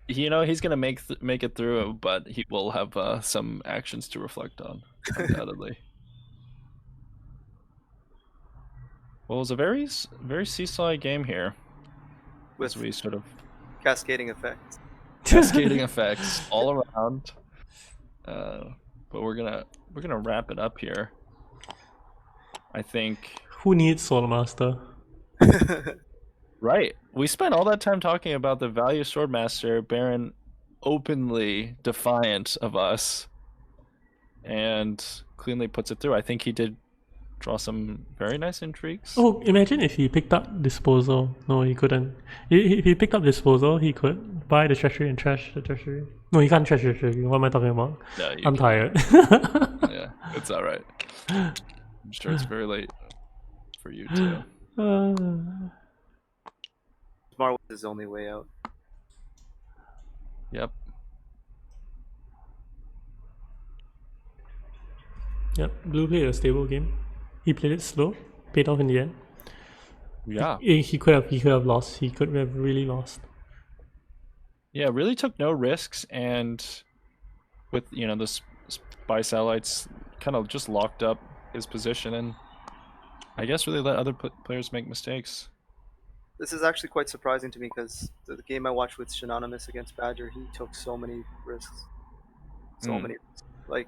he's gonna make it through, but he will have some actions to reflect on, undoubtedly. Well, it was a very seesaw game here, with we sort of cascading effects. Cascading effects all around. But we're gonna wrap it up here. I think. Who needs Swordmaster? Right. We spent all that time talking about the value Swordmaster, Baron openly defiant of us, and cleanly puts it through. I think he did draw some very nice intrigues. Oh, imagine if he picked up Disposal. No, he couldn't. If he picked up Disposal, he could buy the Treasury and trash the Treasury. No, he can't trash the Treasury. What am I talking about? No, I'm tired. Yeah, it's alright. I'm sure it's very late for you too. Tomorrow was his only way out. Yep. Yep, Blue played a stable game. He played it slow, paid off in the end. Yeah. He could have lost. He could have really lost. Yeah, really took no risks, and with the spy satellites, kind of just locked up his position, and I guess really let other players make mistakes. This is actually quite surprising to me because the game I watched with Shinonymous against Badger, he took so many risks. Many risks. Like,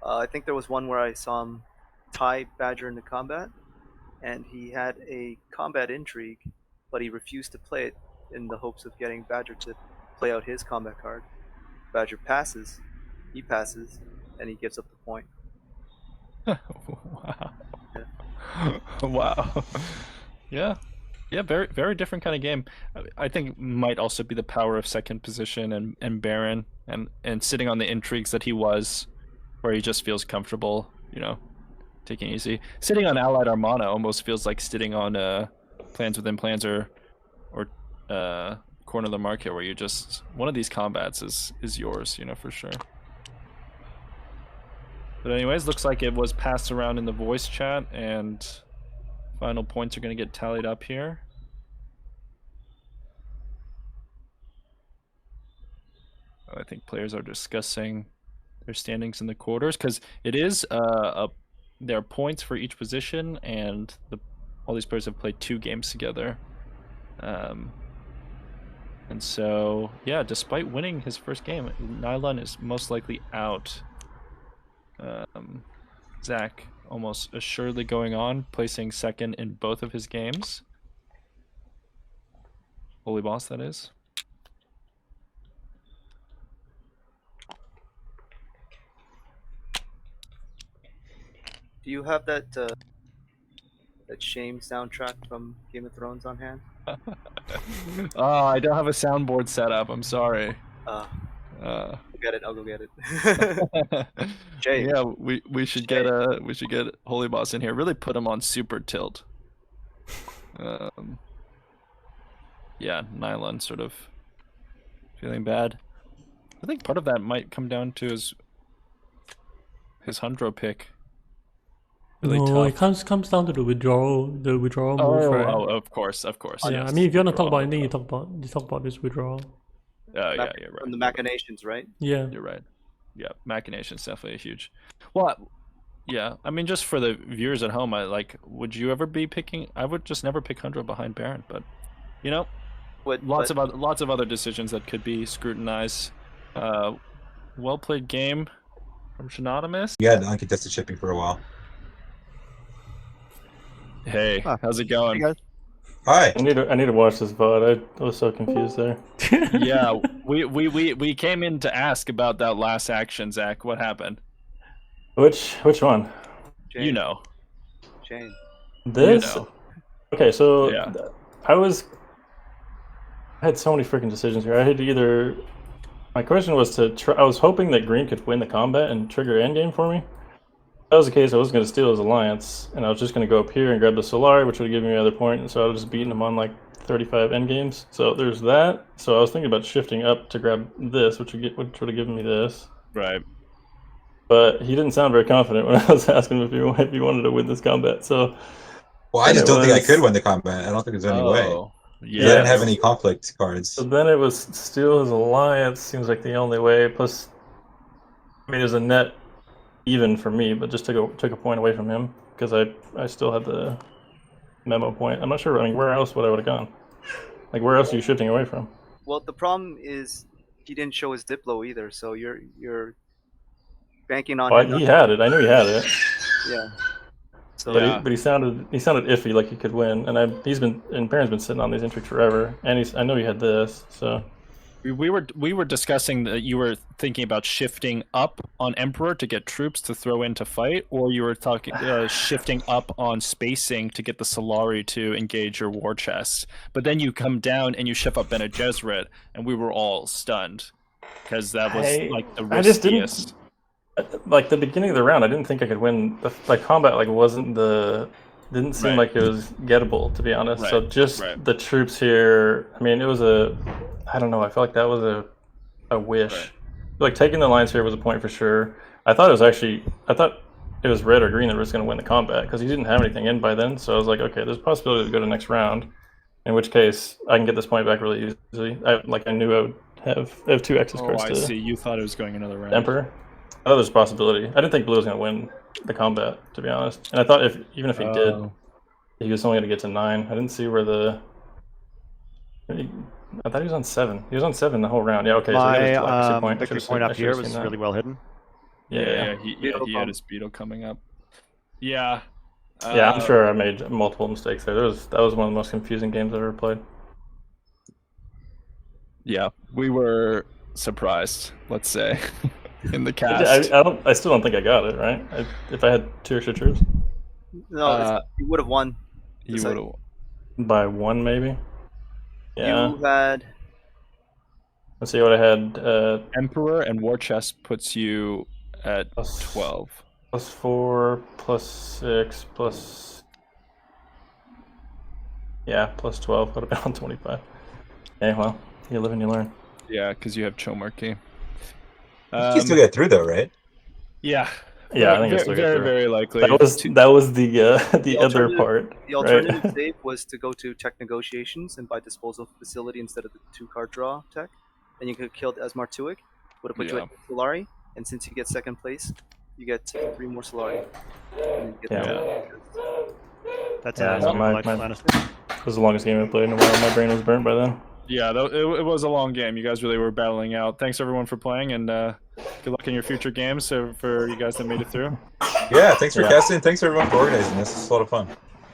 I think there was one where I saw him tie Badger into combat, and he had a combat intrigue, but he refused to play it in the hopes of getting Badger to play out his combat card. Badger passes, he passes, and he gives up the point. Wow. Yeah. Wow. Yeah. Yeah, very very different kind of game. I think might also be the power of second position and Baron and sitting on the intrigues that he was, where he just feels comfortable, taking it easy. Sitting on Allied Armana almost feels like sitting on plans within plans or corner of the market, where you just one of these combats is yours, for sure. But anyways, looks like it was passed around in the voice chat, and final points are going to get tallied up here. I think players are discussing their standings in the quarters, because it is there are points for each position, and all these players have played 2 games together. And so, yeah, despite winning his first game, Nylon is most likely out. Zach almost assuredly going on, placing second in both of his games. Holy Boss, that is. Do you have that Shame soundtrack from Game of Thrones on hand? Oh, I don't have a soundboard set up. I'm sorry. I'll get it. I'll go get it. Jay. Yeah, we should get Holy Boss in here. Really put him on super tilt. Yeah, Nylon sort of feeling bad. I think part of that might come down to his Hundro pick. Really no, tough. it comes down to the withdrawal move, right? Oh, of course. Yeah, Yes, I mean, if you want to talk about anything, you talk about this withdrawal. Yeah, you're right. From the machinations, right? Yeah, you're right. Yeah, machinations definitely huge. Well, yeah, I mean, just for the viewers at home, would you ever be picking? I would just never pick Hundro behind Baron, but lots of other decisions that could be scrutinized. well played game from Shinonimus. You had uncontested shipping for a while. Hey, Huh. how's it going? Hey, guys. Hi. I need to watch this VOD. I was so confused there. Yeah, we came in to ask about that last action, Zach. What happened? Which one? Jane. You know. Jane. This? You know. Okay, so Yeah. I had so many freaking decisions here. I had to either. My question was to try. I was hoping that Green could win the combat and trigger endgame for me. If that was the case, I was going to steal his alliance, and I was just going to go up here and grab the Solari, which would give me another point, and so I was just beating him on like 35 endgames. So there's that. So I was thinking about shifting up to grab this, which would have given me this. Right. But he didn't sound very confident when I was asking him if he wanted to win this combat. So Well, I just don't think I could win the combat. I don't think there's any way. Yeah. I didn't have any conflict cards. So then it was steal his alliance. Seems like the only way. Plus, I mean, there's a net even for me, but just took a point away from him because I still had the memo point. I'm not sure. I mean, where else would I have gone? Like, where else are you shifting away from? Well, the problem is he didn't show his Diplo either, so you're banking on him. He had it. I knew he had it. Yeah. So Yeah. But he sounded iffy, like he could win. And Perrin's been sitting on these intrigues forever, and I know he had this. So We were discussing that you were thinking about shifting up on Emperor to get troops to throw in to fight, or you were talking shifting up on spacing to get the Solari to engage your war chest. But then you come down and you shift up Bene Gesserit, and we were all stunned because that was like the I just didn't- riskiest. like the beginning of the round, I didn't think I could win. The combat didn't seem Right. like it was gettable, to be honest. So Right, just right. the troops here. I mean, it was I don't know. I felt like that was a wish. Right. Like taking the lines here was a point for sure. I thought it was red or green that was going to win the combat because he didn't have anything in by then. So I was like, okay, there's a possibility to go to the next round. In which case, I can get this point back really easily. I knew I would have two X's Oh, cards I to see. You thought it was going another round. Emperor. I thought there's a possibility. I didn't think Blue was going to win the combat, to be honest. And I thought even if he did, he was only going to get to 9. I didn't see where I thought he was on 7. He was on 7 the whole round. Yeah, okay. My so he got his point. victory I point up should've here seen was that. really well hidden. Yeah. He had his beetle coming up. Yeah. Yeah, I'm sure I made multiple mistakes there. That was one of the most confusing games I've ever played. Yeah, we were surprised, let's say, in the cast. I still don't think I got it, right? If I had 2 extra troops. no, you would have won. You would have. By 1, maybe? Yeah. You had Let's see what I had. Emperor and War Chest puts you at Plus- 12. Plus 4, plus 6, plus... Yeah, plus 12 would have been on 25. Okay, well, you live and you learn. Yeah, because you have Chomarchy. You can still get through though, right? Yeah. Yeah, I think it's very, still very, very likely. That was the other alternative- part. the alternative save was to go to tech negotiations and buy disposal facility instead of the 2-card draw tech. Then you could have killed Asmar Tuik, would have put you Yeah. at Solari, and since you get second place, you get 3 more Solari. And you get Yeah. the- That's Yeah, a no, my- Lannister. It was the longest game I played in a while. My brain was burnt by then. Yeah, it was a long game. You guys really were battling out. Thanks everyone for playing, and good luck in your future games for you guys that made it through. Yeah, thanks for casting. Thanks everyone for organizing this. It's a lot of fun.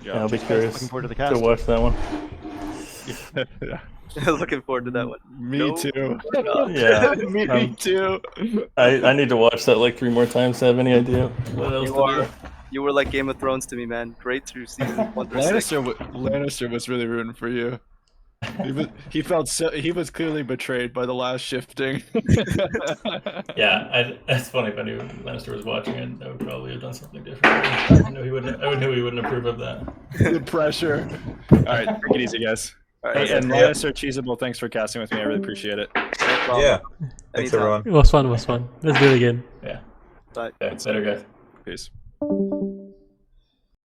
Yeah, I'll be curious Looking forward to the to cast. watch that one. Yeah. Looking forward to that one. Me No. too. Yeah, Me too. I need to watch that like 3 more times to have any idea what else You were like Game of Thrones to me, man. Great through season 1 through 6. Lannister was really rooting for you. He was clearly betrayed by the last shifting. Yeah, it's funny if I knew Lannister was watching it, I would probably have done something different. I knew he wouldn't approve of that. The pressure. All right, take it easy, guys. All right, Hey, and Yeah. Lannister Cheesable, thanks for casting with me. I really appreciate it. no problem. Yeah. Thanks Anytime. everyone. It was fun. Let's do it again. Bye. Yeah, it's better, guys. Peace.